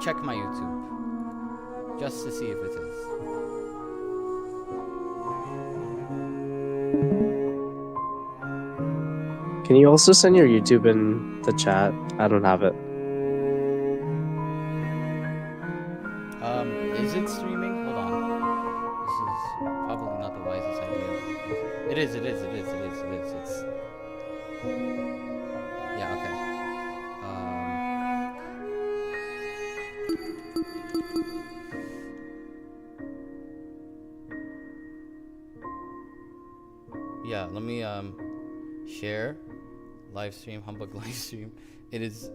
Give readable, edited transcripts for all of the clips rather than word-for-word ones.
check my YouTube. Just to see if it is. Can you also send your YouTube in the chat? I don't have it. Is it streaming? Hold on. This is probably not the wisest idea. It is. It's... Yeah, okay. Yeah, let me, share. Live stream, humbug live stream. It is...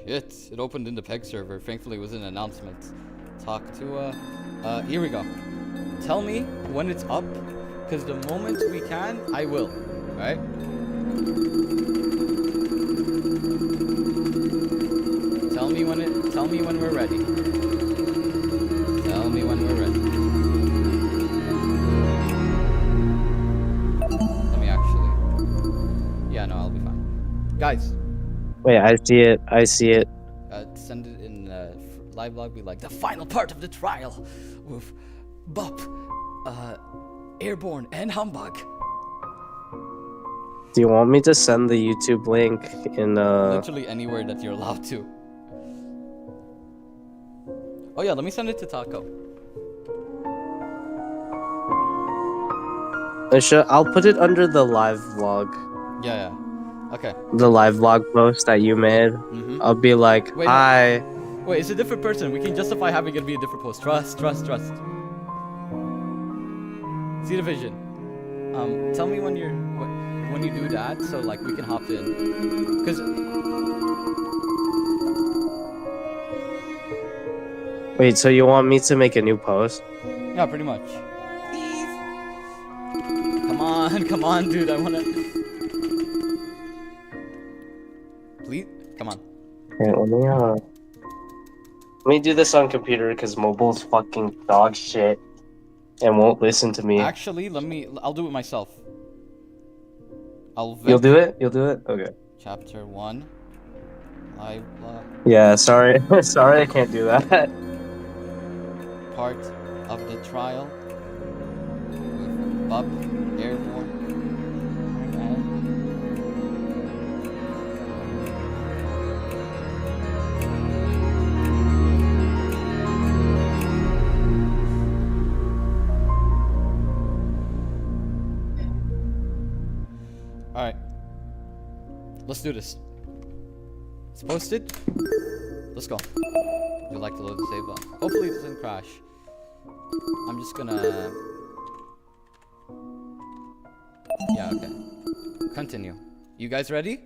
Shit, it opened in the PEG server. Thankfully, it was an announcement. Talk to, here we go. Tell me when it's up, because the moment we can, I will. Alright? Tell me when we're ready. Tell me when we're ready. Let me actually... Yeah, no, I'll be fine. Guys. Wait, I see it. Send it in live log. Be like the final part of the trial with Bop, Airborne, and Humbug. Do you want me to send the YouTube link in Literally anywhere that you're allowed to. Oh yeah, let me send it to Taco. I'll put it under the live vlog. Yeah. Okay. The live vlog post that you made. I'll be like, Wait, hi. No. Wait, it's a different person. We can justify having it be a different post. Trust. See the vision. Tell me when you do that, so like we can hop in. Cause. Wait, so you want me to make a new post? Yeah, pretty much. Please. Come on, dude. I wanna. Please, come on. Okay, let me do this on computer because mobile's fucking dog shit and won't listen to me. Actually, I'll do it myself. You'll do it? Okay. Chapter 1. Live blog. Yeah, sorry. Sorry I can't do that. Part of the trial with Bub, Airborne, and... Alright. Let's do this. It's posted. Let's go. You'd like to load the save button. Hopefully it doesn't crash. I'm just gonna... Yeah, okay. Continue. You guys ready?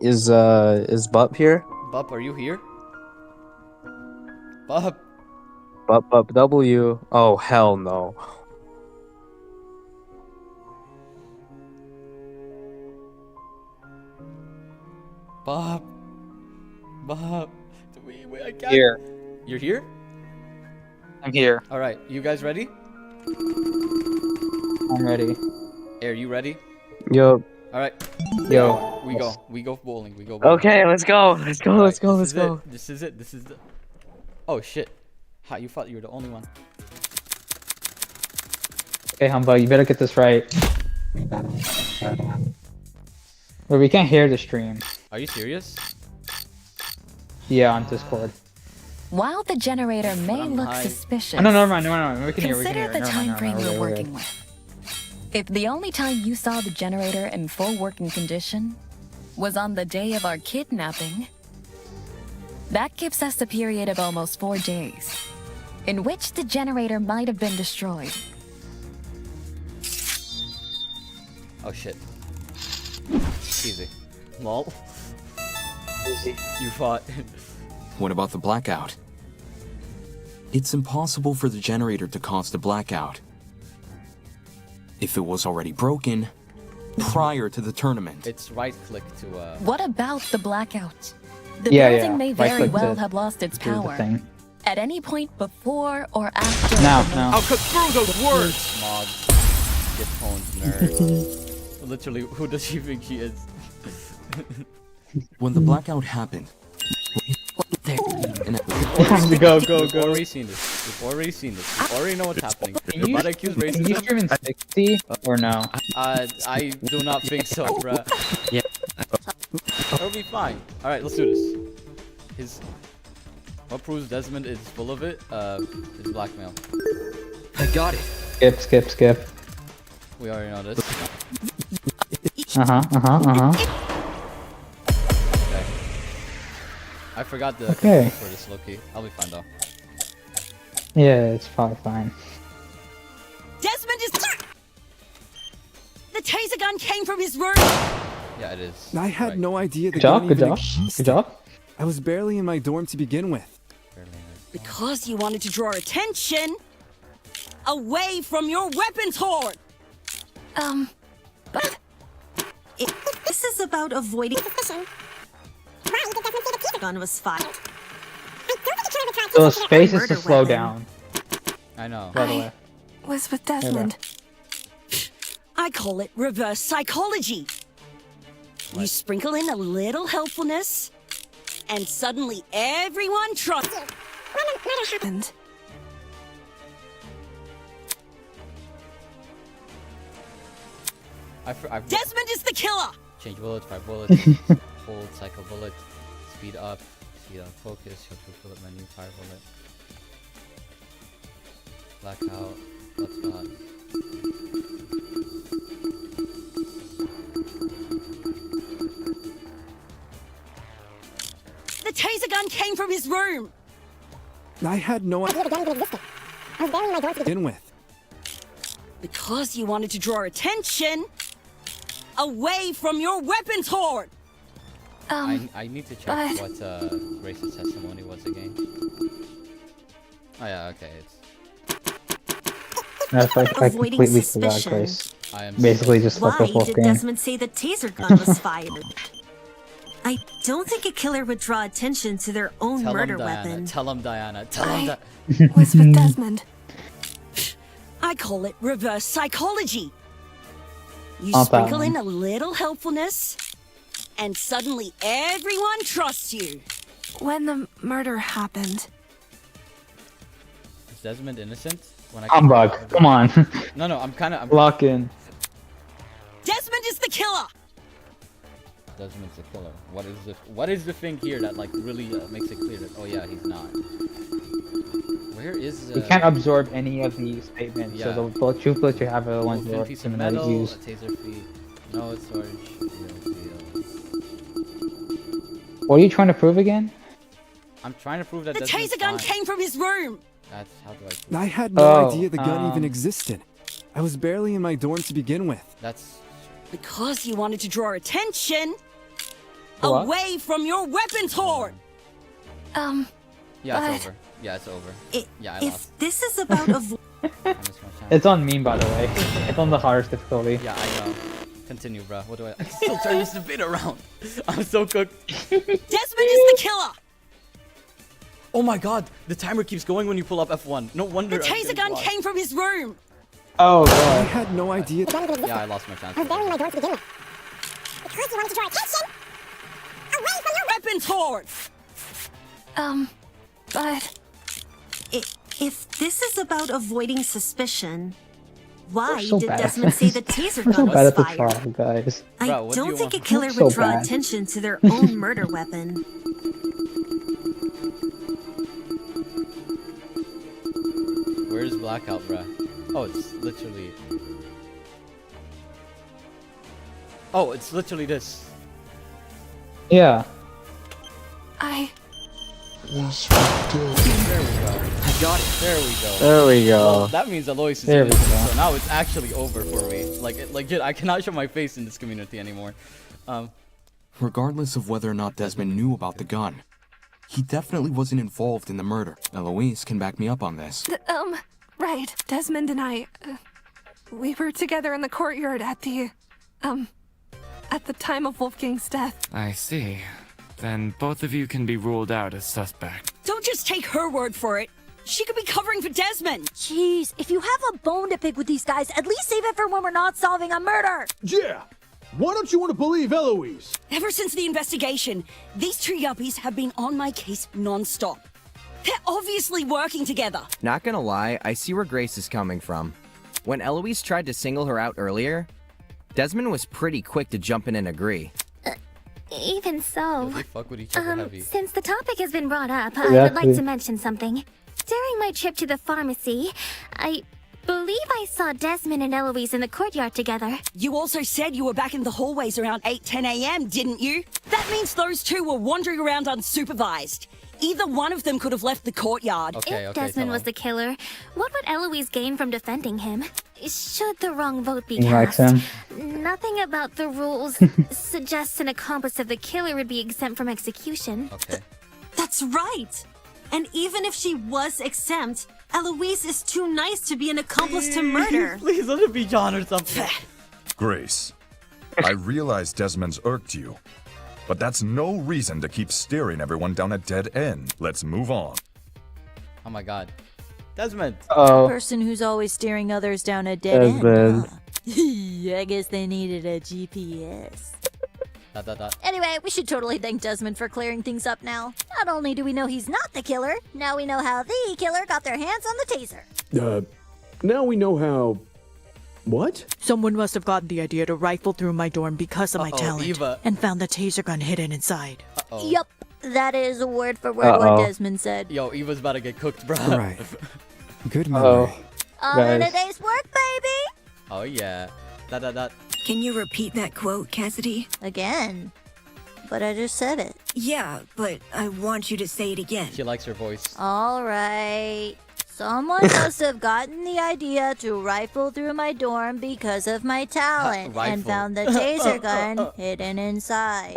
Is Bup here? Bup, are you here? Bup. Bup W. Oh, hell no. Bob. Wait, I can't. Here. You're here? I'm here. Alright, you guys ready? I'm ready. Air, you ready? Yo. Alright. Yo. We go bowling. Okay, let's go. Let's go. Right, This is it. This is the... Oh, shit. Ha, you thought you were the only one. Okay, Humbug, you better get this right. But we can't hear the stream. Are you serious? Yeah, on Discord. While the generator may look suspicious, No, never mind. We can hear. consider the time frame you're working with. If the only time you saw the generator in full working condition was on the day of our kidnapping, that gives us a period of almost 4 days, in which the generator might have been destroyed. Oh, shit. Easy. Lol. Easy. You fought. What about the blackout? It's impossible for the generator to cause the blackout. If it was already broken prior to the tournament. It's right click to What about the blackout? The Yeah, building may very right-click well to have lost its do the power thing. at any point before or after. Now. I'll cut through those words! Mods. Get pwned, nerd. Literally, who does she think she is? When the blackout happened, and Go. We've already seen this. We've already seen this. We already know what's happening. You're about to accuse Can you racism? stream in 60 or no? I do not think so, bruh. Yeah. It'll be fine. Alright, let's do this. What proves Desmond is full of it? Is blackmail. I got it. Skip. We already know this. Okay. I forgot the Okay. controls for this, Loki. I'll be fine though. Yeah, it's probably fine. Desmond is. The taser gun came from his room. Yeah, it is. I had Right. no idea the Good job, gun good even job, existed. good job. I was barely in my dorm to begin with. Barely is. Because you wanted to draw attention away from your weapons hoard. But This is about avoiding suspicion. Why did Desmond say the taser gun was fired? So space is to Murder slow weapon. down. I know. By the way. was with Desmond. I call it reverse psychology. You sprinkle in a little helpfulness, and suddenly everyone trusts you. What happened? Desmond is the killer. Change bullets, 5 bullets. Hold, cycle bullet. Speed up, focus. Shift to bullet menu, fire bullet. Blackout. Let's not. The taser gun came from his room. I had no idea the gun even existed. I was barely in my dorm to begin with. Because you wanted to draw attention away from your weapons hoard. I need to check but- what Grace's testimony was again. Oh yeah, okay. It's. That's like I Avoiding completely forgot, suspicion. Grace. I am. Basically just Why fucked up did Wolfgang. Desmond say the taser gun was fired? I don't think a killer would draw attention to their own Tell murder him, Diana. weapon. Tell him, Diana. Tell him. Was with Desmond. I call it reverse psychology. You Not that sprinkle one. in a little helpfulness, and suddenly everyone trusts you. When the murder happened. Is Desmond innocent? When I Humbug. Come on. No, I'm kind of. Lock in. Desmond is the killer. Desmond's a killer. What is the thing here that like really makes it clear that oh yeah he's not? Where is? We can't absorb any of these statements, Yeah. so the two bullets you have are the ones Thin that piece of criminals metal, a use. taser feet, no storage. What are you trying to prove again? I'm trying to prove that The Desmond's taser gun fine. came from his room. That's how do I prove I it? had no Oh, idea the gun even um, existed. I was barely in my dorm to begin with. That's Because you wanted to draw attention What? away from your weapons hoard. yeah But- it's over. Yeah it's over. I- Yeah I if lost. this is about I missed my chance. It's on meme, by the way. It's on the hardest difficulty. Yeah I know. Continue, bro. What do I? I can still turn this bit around. I'm so cooked. Desmond is the killer. Oh my god, the timer keeps going when you pull up F1. No wonder. The I'm taser getting gun blocked. came from his room. Oh I god. had no idea. Yeah, I lost my chance. I was barely in my dorm to begin with. Because you wanted to draw attention away from your weapons hoard. But If this is about avoiding suspicion, why We're so did bad. Desmond say the taser We're so gun bad was at the fired? trial, guys. I Bro, what do you don't think a want? killer So would draw bad. attention to their own murder weapon. Where's blackout, bruh? Oh, it's literally. Oh, it's literally this. Yeah. I There we go. I got it. There we go. There we go. Well, that means Alois is There we innocent, go. so now it's actually over for me. Like, legit, I cannot show my face in this community anymore. regardless of whether or not Desmond knew about the gun, he definitely wasn't involved in the murder. Eloise can back me up on this. Right. Desmond and I, we were together in the courtyard at the time of Wolfgang's death. I see. Then both of you can be ruled out as suspect. Don't just take her word for it. She could be covering for Desmond. Jeez, if you have a bone to pick with these guys, at least save it for when we're not solving a murder. Yeah. Why don't you want to believe Eloise? Ever since the investigation, these two yuppies have been on my case non-stop. They're obviously working together. Not gonna lie, I see where Grace is coming from. When Eloise tried to single her out earlier, Desmond was pretty quick to jump in and agree. Even so, They fuck with each other heavy. since the topic has been brought up, I would like Exactly. to mention something. During my trip to the pharmacy, I believe I saw Desmond and Eloise in the courtyard together. You also said you were back in the hallways around 8-10 a.m., didn't you? That means those two were wandering around unsupervised. Either one of them could have left the courtyard. Okay, If okay, Desmond tell was him. the killer, what would Eloise gain from defending him? Should the wrong vote be He likes cast? him. Nothing about the rules suggests an accomplice of the killer would be exempt from execution. Okay. That's right. And even if she was exempt, Eloise is too nice to be an accomplice to murder. Please let it be John or something. Grace, I realize Desmond's irked you, but that's no reason to keep steering everyone down a dead end. Let's move on. Oh my god. Desmond. Oh, Person who's always steering others down a dead Desmond. end. I guess they needed a GPS. Dot, dot, dot. Anyway, we should totally thank Desmond for clearing things up now. Not only do we know he's not the killer, now we know how the killer got their hands on the taser. Now we know how... What? Someone must have gotten the idea to rifle through my dorm because of my Uh-oh, talent Eva. and found the taser gun hidden inside. Uh-oh. Yup, that is word for word Uh-oh. what Desmond said. Yo, Eva's about to get cooked, bro. Right. Good oh. memory. All in a Guys. day's work, baby! Oh yeah. Dot, dot, dot. Can you repeat that quote, Cassidy? Again. But I just said it. Yeah, but I want you to say it again. She likes her voice. Alright. Someone must have gotten the idea to rifle through my dorm because of my talent Rifle. and found the taser gun hidden inside.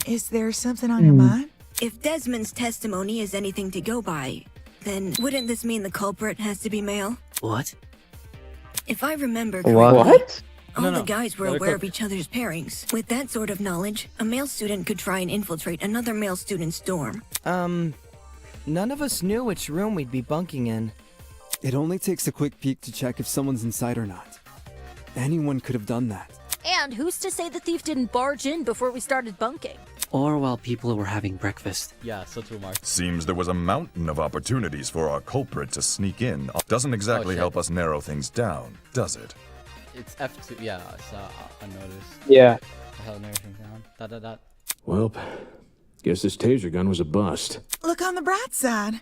Is there something on your mind? If Desmond's testimony is anything to go by, then wouldn't this mean the culprit has to be male? What? If I remember correctly, What? all No, the no. guys were Let her aware cook. of each other's pairings. With that sort of knowledge, a male student could try and infiltrate another male student's dorm. None of us knew which room we'd be bunking in. It only takes a quick peek to check if someone's inside or not. Anyone could have done that. And who's to say the thief didn't barge in before we started bunking? Or while people were having breakfast. Yeah, so true, Mark. Seems there was a mountain of opportunities for our culprit to sneak in. Doesn't exactly shit. help us narrow things down, does it? It's F2. Yeah, it's unnoticed. Yeah. I held everything down. Dot, dot, dot. Well, guess this taser gun was a bust. Look on the bright side.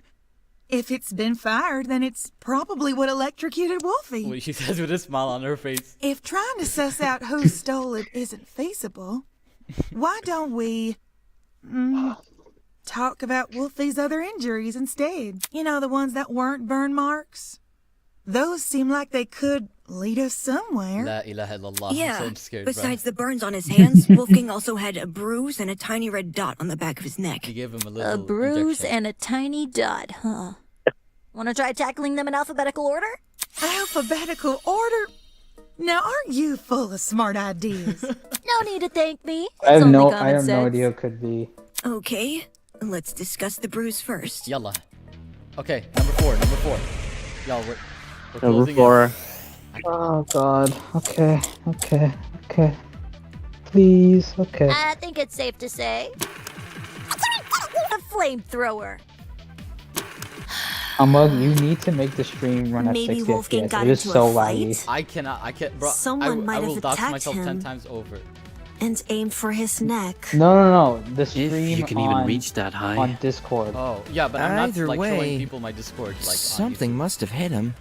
If it's been fired, then it's probably what electrocuted Wolfie. What she says with a smile on her face. If trying to suss out who stole it isn't feasible, why don't we talk about Wolfie's other injuries instead? You know, the ones that weren't burn marks? Those seem like they could lead us somewhere. La ilaha illallah. I'm so scared, besides the burns on his hands, Wolfgang also had a bruise and a tiny red dot on the back of his neck. bro. You gave him a little A bruise injection. and a tiny dot, huh? Wanna try tackling them in alphabetical order? Alphabetical order? Now, aren't you full of smart ideas? No need to thank me. It's I have only no common sense. idea what could be. Okay, let's discuss the bruise first. Yalla. Okay, number four. Y'all, we're Number closing 4. in. Oh god. Okay. Please. Okay. I think it's safe to say. A flamethrower. Amug, you need to make the stream run at Maybe 60 Wolfgang FPS. got It is into so a fight? laggy. I can't, bro. Someone might I will have dox attacked myself 10 him. times over. And aimed for his neck. No. The stream If you can on, even reach that high. on Discord. Oh, yeah, but I'm not Either like way, showing people my Discord. Like, on Something YouTube. must have hit him.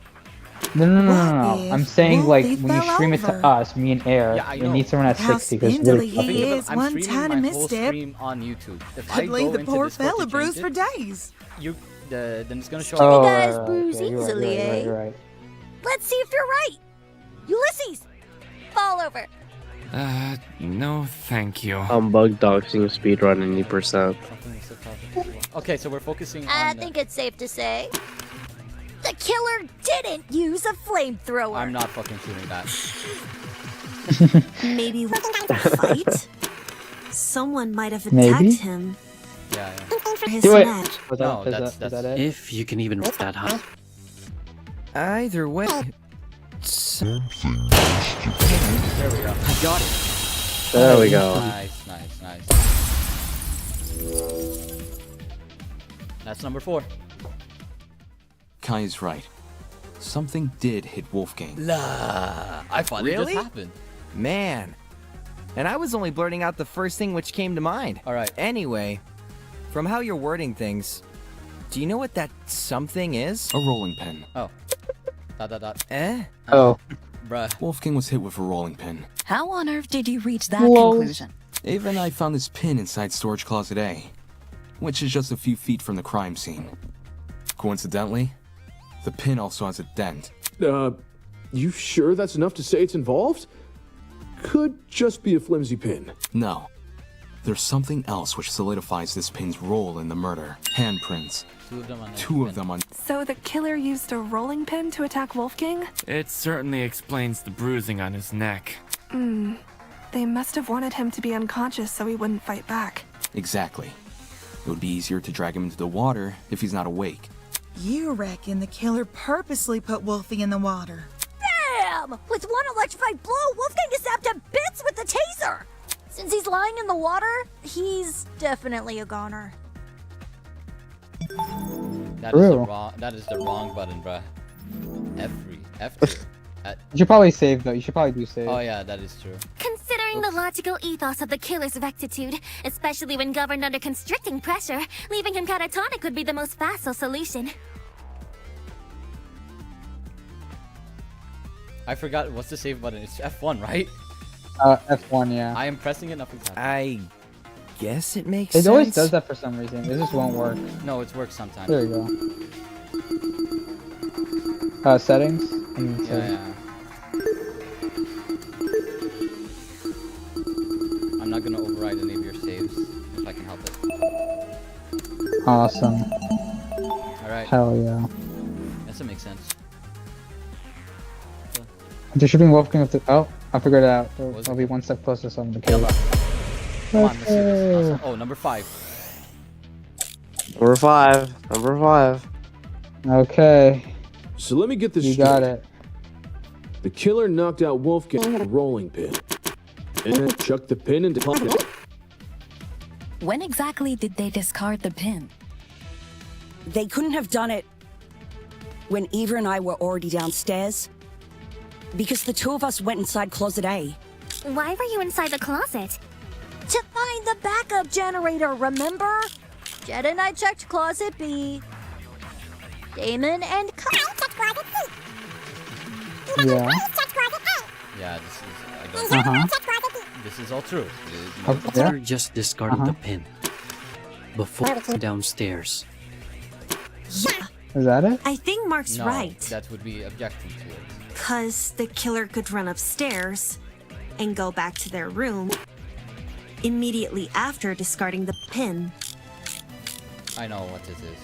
No. What I'm if saying like Wolfie when you fell stream it over? to us, me and Air, Yeah, I it know. needs to run at How 60 because it's spindly really he fucking is. I'm one streaming tiny my whole misstep stream on YouTube. If I could leave go the into poor Discord fella to bruised change for it, days. then it's gonna show Oh, up. guys right, bruise okay, you're right, easily, you're right, eh? you're right. Let's see if you're right. Ulysses, fall over. No, thank you. Bug doxing speedrun any percent. Okay, so we're focusing on. I think it's safe to say. The killer didn't use a flamethrower. I'm not fucking shooting that. Maybe with a fight? Someone might have attacked Maybe? him. Yeah. his Do it. neck. Was No, that, that's- is that's- that it? If you can even reach that high. Either way. There we go. I got it. There we go. Nice, nice, nice. That's number 4. Kai is right. Something did hit Wolfgang. La, I thought it Really? just happened. Man. And I was only blurting out the first thing which came to mind. All right. Anyway, from how you're wording things, do you know what that something is? A rolling pin. Oh. Dot, dot, dot. Eh? Oh. Bruh. Wolfgang was hit with a rolling pin. How on earth did you reach that Lol. conclusion? Ava and I found this pin inside storage closet A, which is just a few feet from the crime scene. Coincidentally, the pin also has a dent. You sure that's enough to say it's involved? Could just be a flimsy pin. No. There's something else which solidifies this pin's role in the murder. Handprints. Two of them on. So the killer used a rolling pin to attack Wolfgang? It certainly explains the bruising on his neck. They must have wanted him to be unconscious so he wouldn't fight back. Exactly. It would be easier to drag him into the water if he's not awake. You reckon the killer purposely put Wolfie in the water? Bam! With one electrified blow, Wolfgang is zapped to bits with the taser! Since he's lying in the water, he's definitely a goner. That is the True. wrong. That is the wrong button, bruh. F3. You should probably save though. You should probably do save. Oh yeah, that is true. Considering the logical ethos of the killer's rectitude, especially when governed under constricting pressure, leaving him catatonic would be the most facile solution. I forgot what's the save button. It's F1, right? F1, yeah. I am pressing it. Nothing's happening. I guess it makes It sense. always does that for some reason. It just won't work. No, it's worked sometimes. There you go. Settings. And Yeah, yeah. I'm not gonna override any of your saves if I can help it. Awesome. All right. Hell yeah. Yes, it makes sense. Just shooting Wolfgang with the. Oh, I figured it out. Was I'll it? be one step closer so I'm the killer. Come on, let's do this. Awesome. Oh, number 5. Number 5. Number 5. Okay. So let me get this You straight. got it. The killer knocked out Wolfgang with a rolling pin. And then chucked the pin into pocket. When exactly did they discard the pin? They couldn't have done it when Eva and I were already downstairs. Because the two of us went inside closet A. Why were you inside the closet? To find the backup generator, remember? Jed and I checked closet B. Damon and Kai checked closet C. Yeah. Yeah, this is. This is all true. Killer just discarded the pin before downstairs. Is that it? I think Mark's No, right. that would be objecting to it. Because the killer could run upstairs and go back to their room immediately after discarding the pin. I know what this is.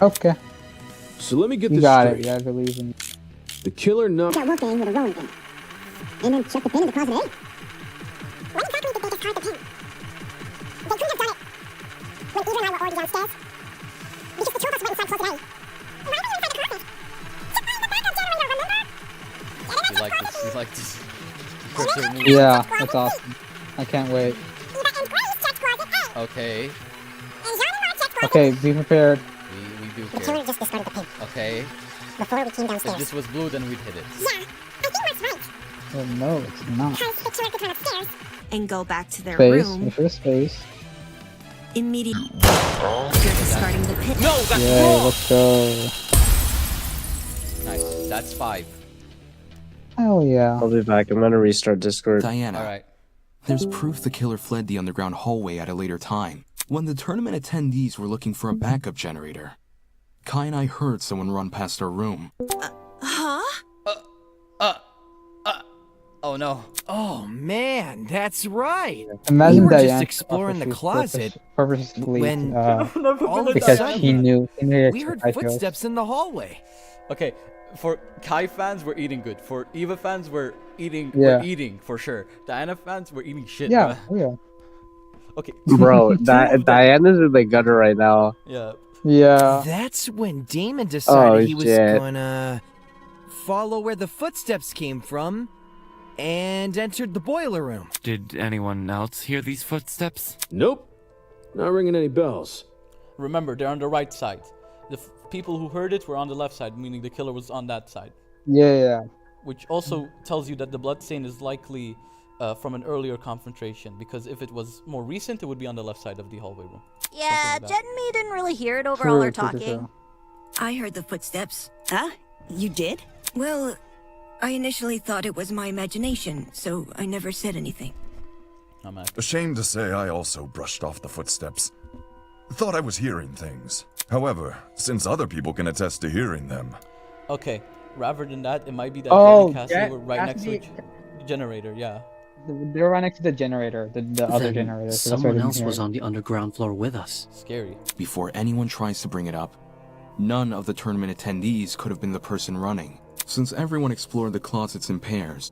Okay. So let me get You this got straight. it. Yeah, I believe in. The killer knocked Wolfgang with a rolling pin. And then check the pin in the closet, eh? When exactly did they discard the pin? They couldn't have done it when Eva and I were already downstairs. Because the two of us went inside closet A. Why were you inside the closet? To find the backup generator, remember? You like this? You like this? Cursor move? Yeah, that's awesome. I can't wait. Eva and Grace checked closet A. Okay. And John and Mark checked closet Okay, be prepared. We do The killer care. just discarded the pin Okay. before we came If downstairs. this was blue, then we'd hit it. Yeah, I think Mark's right. Oh, no, it's not. Because the killer could run upstairs. And go back to their Space. room Make sure it's space. immediately after discarding the pin. No, that's Yay, wrong. let's go. Nice. That's 5. Hell yeah. I'll be back. I'm gonna restart Discord. Diana. All right. There's proof the killer fled the underground hallway at a later time, when the tournament attendees were looking for a backup generator. Kai and I heard someone run past our room. Huh? Oh no. Oh man, that's right. Imagine we were Diane just exploring the closet purposely, when all of a because sudden he knew we heard footsteps in the hallway. Okay, for Kai fans, we're eating good. For Eva fans, we're eating. Yeah. We're eating for sure. Diana fans, we're eating shit. Yeah, bruh. oh yeah. Okay. Bro, Two of them. Diana's in the gutter right now. Yeah. Yeah. That's when Damon decided he was shit. gonna follow where the footsteps came from and entered the boiler room. Did anyone else hear these footsteps? Nope. Not ringing any bells. Remember, they're on the right side. The people who heard it were on the left side, meaning the killer was on that side. Yeah. Which also tells you that the bloodstain is likely from an earlier confrontation, because if it was more recent, it would be on the left side of the hallway room. Yeah, like that. Jet and me didn't really hear it over all our talking. I heard the footsteps. Huh? You did? Well, I initially thought it was my imagination, so I never said anything. Ashamed to say I also brushed off the footsteps. Thought I was hearing things. However, since other people can attest to hearing them. Okay, rather than that, it might be that Oh, Jen and Cassie were right next to the generator, yeah. They were right next to the generator, the other Then generator. So that's why I someone didn't else hear was it. on the underground floor with us. Scary. Before anyone tries to bring it up, none of the tournament attendees could have been the person running, since everyone explored the closets in pairs.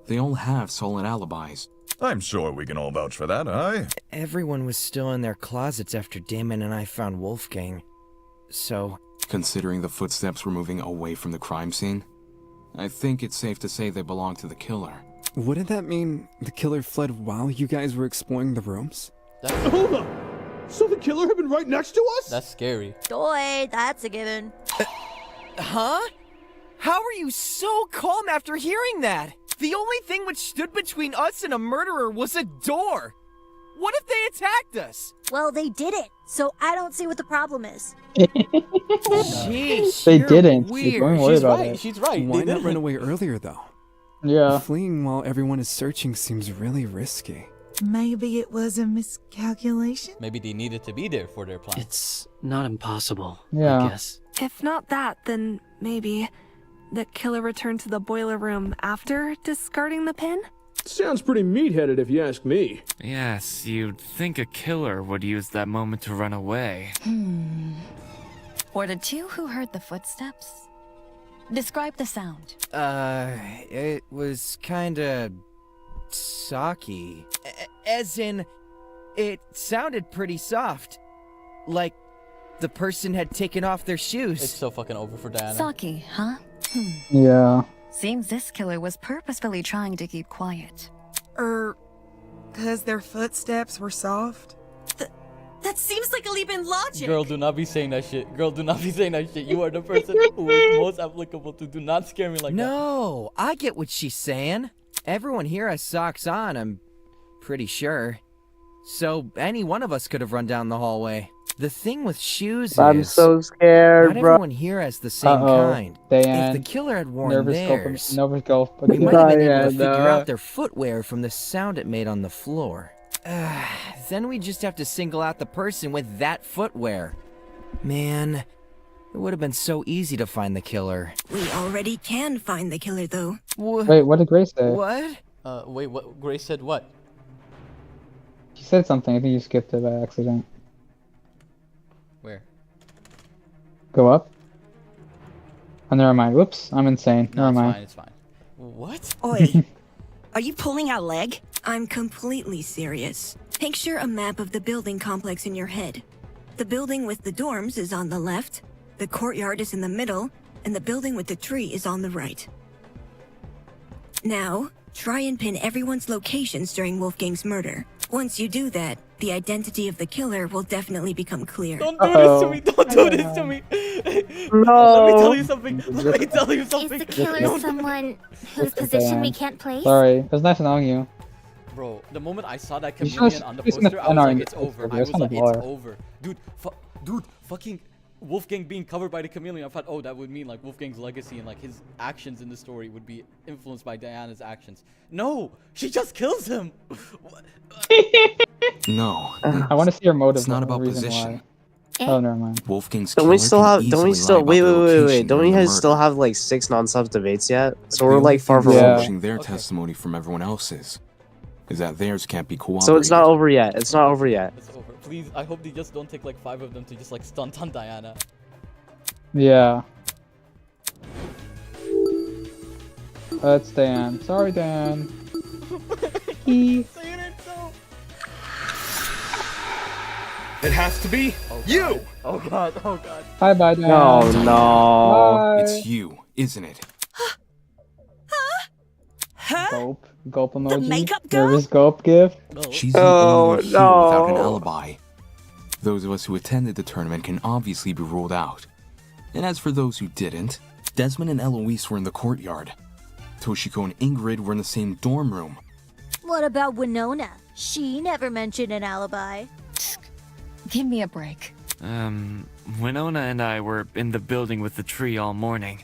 They all have solid alibis. I'm sure we can all vouch for that, aye? Everyone was still in their closets after Damon and I found Wolfgang. So, Considering the footsteps were moving away from the crime scene, I think it's safe to say they belong to the killer. Wouldn't that mean the killer fled while you guys were exploring the rooms? Hold up! So the killer had been right next to us? That's scary. Doy, that's a given. huh? How are you so calm after hearing that? The only thing which stood between us and a murderer was a door. What if they attacked us? Well, they did it, so I don't see what the problem is. Jeez, They you're didn't. Weird. Don't worry She's about right, it. she's right. Why They not didn't. run away earlier, though? Yeah. Fleeing while everyone is searching seems really risky. Maybe it was a miscalculation? Maybe they needed to be there for their plan. It's not impossible, Yeah. I guess. If not that, then maybe the killer returned to the boiler room after discarding the pin? Sounds pretty meat-headed if you ask me. Yes, you'd think a killer would use that moment to run away. Were the two who heard the footsteps? Describe the sound. It was kinda socky. As in, it sounded pretty soft. Like the person had taken off their shoes. It's so fucking over for Diana. Saki, huh? Yeah. Seems this killer was purposefully trying to keep quiet. Because their footsteps were soft? That seems like a leap in logic. Girl, do not be saying that shit. Girl, do not be saying that shit. You are the person who is most applicable to. Do not scare me like that. No, I get what she's saying. Everyone here has socks on, I'm pretty sure. So any one of us could have run down the hallway. The thing with shoes I'm is so scared, not bro. everyone here has the same kind. Diane. If the killer had worn Nervous theirs, nervous gulp. we might have been able to Diana. figure out their footwear from the sound it made on the floor. Then we just have to single out the person with that footwear. Man, it would have been so easy to find the killer. We already can find the killer, though. Wait, what did Grace say? What? Wait, what? Grace said what? She said something. I think you skipped it by accident. Where? Go up. Oh, never mind. Whoops, I'm insane. No, Never it's mind. fine, it's fine. What? Oi, are you pulling out leg? I'm completely serious. Picture a map of the building complex in your head. The building with the dorms is on the left, the courtyard is in the middle, and the building with the tree is on the right. Now, try and pin everyone's locations during Wolfgang's murder. Once you do that, the identity of the killer will definitely become clear. Don't do this to me! Don't do this to me! No. Let me tell you something. Let me tell you Is something. the killer No. someone whose Just position we Diane. can't place? Sorry, it was nice knowing you. Bro, the moment I saw that You should chameleon on the listen to poster, I was like, Fenner it's in the over. poster. I That's was like, kind of it's blur. over. Dude, fucking Wolfgang being covered by the chameleon. I thought, oh, that would mean like Wolfgang's legacy and like his actions in the story would be influenced by Diana's actions. No, she just kills him. No, I want to see your motive. it's not the about reason position. why. Oh, never mind. Wolfgang's Don't killer we still can have? Don't we easily still? lie about Wait, the wait, wait, location wait! Don't we during the guys still murder. have like 6 non-sub debates yet? So The we're only like far thing from distinguishing over. their Okay. testimony from everyone else's is that theirs can't be corroborated. So it's not over yet. It's not over yet. It's over. Please, I hope they just don't take like 5 of them to just like stunt on Diana. Yeah. That's Dan. Sorry, Dan. Saying it so. It has to be you! Oh god, oh god. Bye, Dan. No, no. Bye. It's you, isn't it? Gulp. Gulp emoji. makeup girl? Nervous gulp gif. She's the only one here without an alibi. Those of us who attended the tournament can obviously be ruled out. And as for those who didn't, Desmond and Eloise were in the courtyard. Toshiko and Ingrid were in the same dorm room. What about Winona? She never mentioned an alibi. Give me a break. Winona and I were in the building with the tree all morning.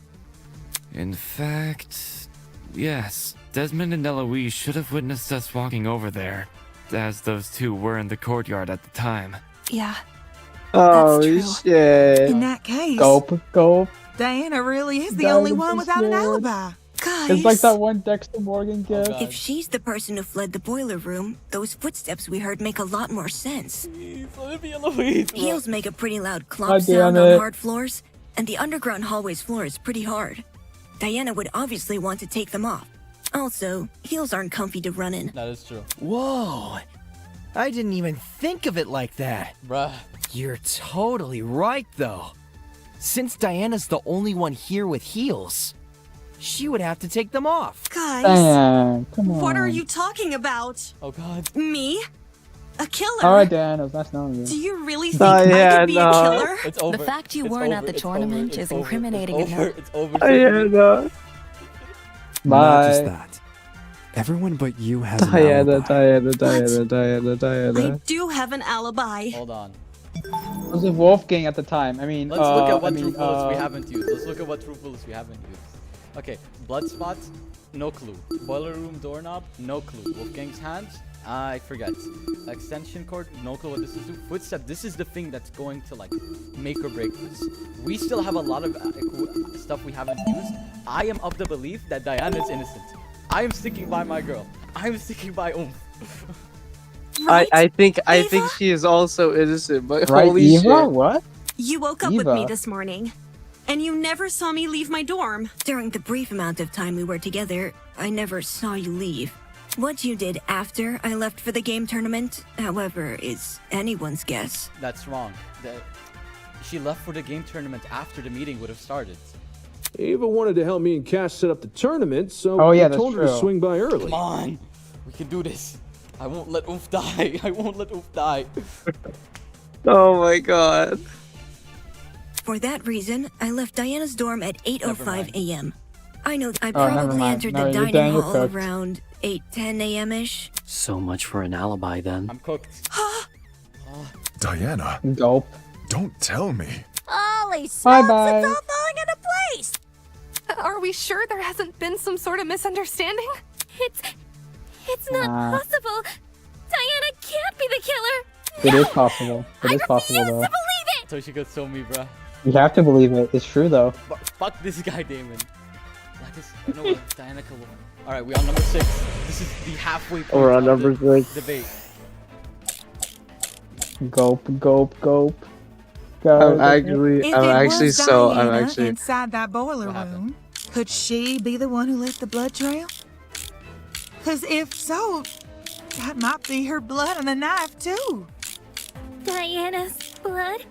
In fact, yes, Desmond and Eloise should have witnessed us walking over there, as those two were in the courtyard at the time. Yeah. Oh, true. shit. In that case, Gulp. Diana really is the That only was one without an scared. alibi. Guys, It's like that one Dexter Morgan gif. Oh, if she's the person who fled the boiler room, those footsteps we heard make a lot more sense. Please, let it be Eloise, bro. Heels make a pretty loud clomp God damn sound on it. hard floors, and the underground hallway's floor is pretty hard. Diana would obviously want to take them off. Also, heels aren't comfy to run in. That is true. Whoa. I didn't even think of it like that. Bruh. You're totally right, though. Since Diana's the only one here with heels, she would have to take them off. Guys, Damn, come on. what are you talking about? Oh god. Me? A killer? Alright, Dan. It was nice knowing you. Do you really think I could be a killer? It's over. The fact you It's weren't over. at the It's tournament over. is It's over. incriminating It's over. enough. It's over. Diana. Not just Bye. that. Everyone but you has an alibi. Diana. I do have an alibi. Hold on. It was with Wolfgang at the time. I mean, Let's look at what I mean, true bullets we haven't used. Let's look at what true bullets we haven't used. Okay, blood spots, no clue. Boiler room doorknob, no clue. Wolfgang's hands, I forget. Extension cord, no clue what this is. Footstep, this is the thing that's going to like make or break this. We still have a lot of stuff we haven't used. I am of the belief that Diana's innocent. I am sticking by my girl. I am sticking by Right? I think she is also innocent, but Right, holy Eva? shit. What? You woke up with Eva. me this morning, and you never saw me leave my dorm. During the brief amount of time we were together, I never saw you leave. What you did after I left for the game tournament, however, is anyone's guess. That's wrong. She left for the game tournament after the meeting would have started. Ava wanted to help me and Cash set up the tournament, so Oh, yeah, I that's told her to true. swing by early. Come on. We can do this. I won't let Oof die. I won't let Oof die. Oh my god. For that reason, I left Diana's dorm at 8:05 a.m. I know I never probably mind. entered No, the you're dining done, you're hall cooked. around 8:10 a.m.-ish. So much for an alibi then. I'm cooked. Diana, Gulp. don't tell me. Holy smokes, Bye-bye. it's all falling into place! Are we sure there hasn't been some sort of misunderstanding? It's not Possible. Diana can't be the killer. It is possible. It is possible, though. Toshiko told me, bruh. You have to believe it. It's true, though. Fuck this guy, Damon. Like this. No way. Diana could. Alright, we on number 6. This is the halfway point. We're on of number the 6. Debate. Gulp. I'm actually If it was Diana I'm actually inside that boiler What happened? room, could she be the one who left the blood trail? Because if so, that might be her blood on the knife too. Diana's blood?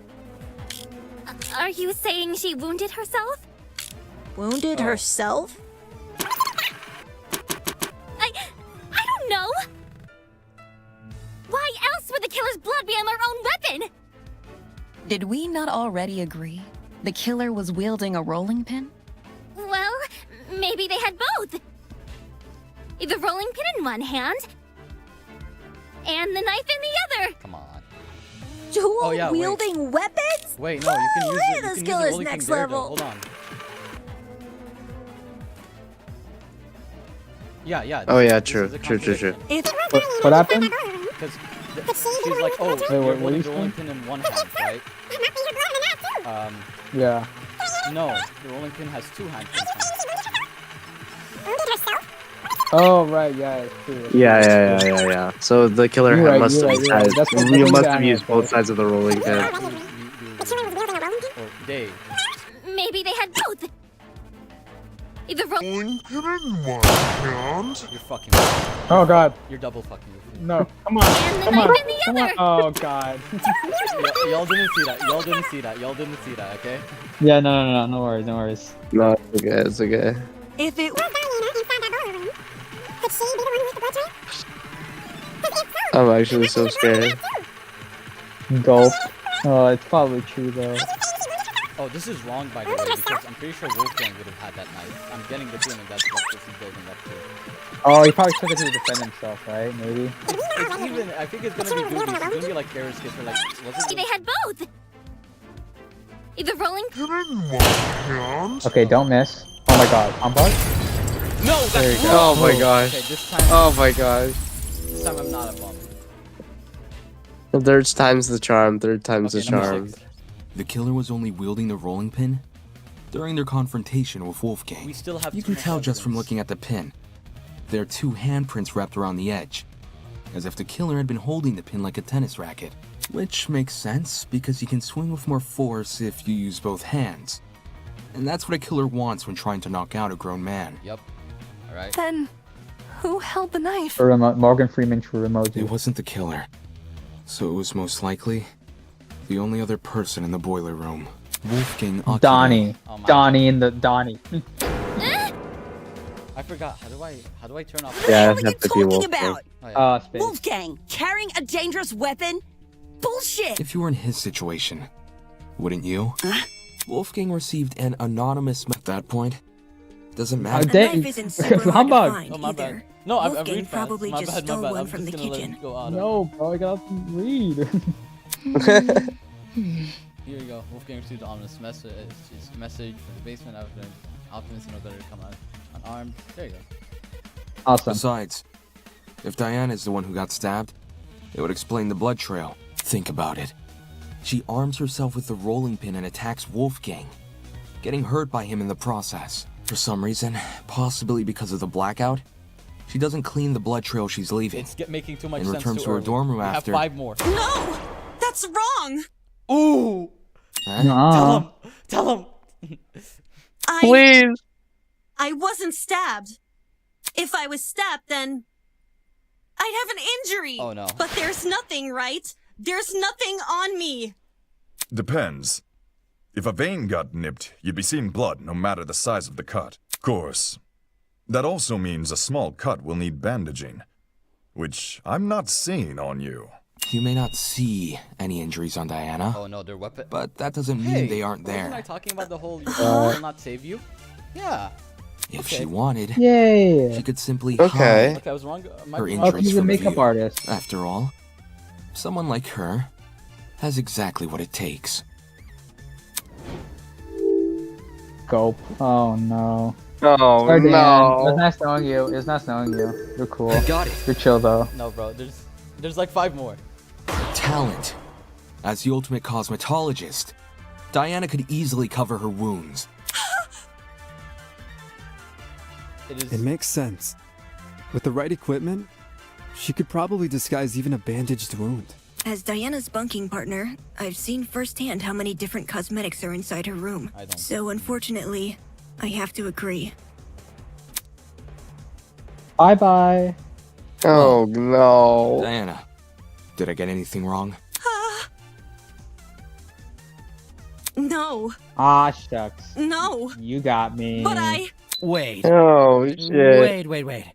Are you saying she wounded herself? Wounded herself? I don't know. Why else would the killer's blood be on their own weapon? Did we not already agree the killer was wielding a rolling pin? Well, maybe they had both. The rolling pin in one hand, and the knife in the other. Come on. Dual Oh, yeah, wait. wielding weapons? Wait, no, you can use Ooh, it. this You can use the killer's rolling pin next there, though. level. Hold on. Yeah. Oh yeah, this true. is a True. contradiction. What happened? Because she's like, oh, Wait, you're what holding you the rolling saying? pin in one hand, right? Yeah. No, the rolling pin has 2 hands. Oh, right. Yeah, it's true. Yeah. So the killer You're right, must you're have right, you're right. That's what- we that's must what have I used meant, both right? sides of the rolling pin. Or they. Maybe they had both. The rolling Pin in one hand, You're fucking. Oh god. You're double fucking with me. No. Come on. Come on. Come on. Oh god. Y'all didn't see that. Y'all didn't see that. Y'all didn't see that. Okay. Yeah. No. No worries. No worries. No, it's okay. It's okay. If it Was Diana inside that boiler room? Could she be the one with the blood trail? 'Cause if so, I'm actually so scared. Gulp. Oh, it's probably true though. Oh, this is wrong by the way because I'm pretty sure Wolfgang would have had that knife. I'm getting the feeling that's what this is building up to. Oh, he probably took it to defend himself, right? Maybe. It's even. I think it's gonna be Boobies. It's gonna be like Kara's case where like. Was it? They had both. The rolling. Okay, don't miss. Oh my god. Humbug? No, There you that's go. Oh my gosh. Okay, this time. Oh my gosh. This time I'm not a bum. The third time's the charm. Third time's the charm. The killer was only wielding the rolling pin during their confrontation with Wolfgang. We still have You too can much tell just from evidence. looking at the pin. There are 2 handprints wrapped around the edge, as if the killer had been holding the pin like a tennis racket. Which makes sense, because you can swing with more force if you use both hands. And that's what a killer wants when trying to knock out a grown man. Yep. Alright. Then, who held the knife? For remote, Morgan Freeman for remote. It wasn't the killer, so it was most likely the only other person in the boiler room. Wolfgang occupied... Donnie. Oh my Donnie in the Donnie. I forgot. How do I turn off? Yeah, what are you that's the talking Wolfgang. about? Oh, yeah. Space. Wolfgang carrying a dangerous weapon? Bullshit! If you were in his situation, wouldn't you? Wolfgang received an anonymous... At that point, doesn't matter. The knife isn't super hard to Humbug. find Oh, my either. bad. No, I'm Wolfgang read fast. probably My just bad, stole my bad. one I'm from just the gonna let kitchen. it go out. No, bro, I gotta read. Here we go. Wolfgang received an ominous message. His message from the basement after an optimist and better to come out unarmed. There you go. Awesome. Besides, if Diana is the one who got stabbed, it would explain the blood trail. Think about it. She arms herself with the rolling pin and attacks Wolfgang, getting hurt by him in the process. For some reason, possibly because of the blackout, she doesn't clean the blood trail she's leaving. It's making too much and sense. returns too to her early. dorm room We after. have 5 more. No! That's wrong! Ooh! Huh? Tell him! Please! I wasn't stabbed. If I was stabbed, then I'd have an injury. Oh no. But there's nothing, right? There's nothing on me. Depends. If a vein got nipped, you'd be seeing blood no matter the size of the cut. Of course. That also means a small cut will need bandaging, which I'm not seeing on you. You may not see any injuries on Diana. Oh no, their weapon. But that doesn't mean they aren't there. Wasn't I talking about the whole will not save you? Yeah. If she wanted, Yay. she could simply Okay. hide Okay, I was wrong. her Oh, injuries he's a from makeup view. artist. After all, someone like her has exactly what it takes. Gulp. Oh no. Oh Sorry, Dan. It was no. nice knowing you. It was nice knowing you. You're cool. Got it. You're chill though. No, bro. There's like 5 more. Talent. As the ultimate cosmetologist, Diana could easily cover her wounds. It makes sense. With the right equipment, she could probably disguise even a bandaged wound. As Diana's bunking partner, I've seen firsthand how many different cosmetics are inside her room. I don't. So unfortunately, I have to agree. Bye bye. Oh no. Diana, did I get anything wrong? No, Ah shucks. no. You got me. But I... Wait. Oh shit. Wait.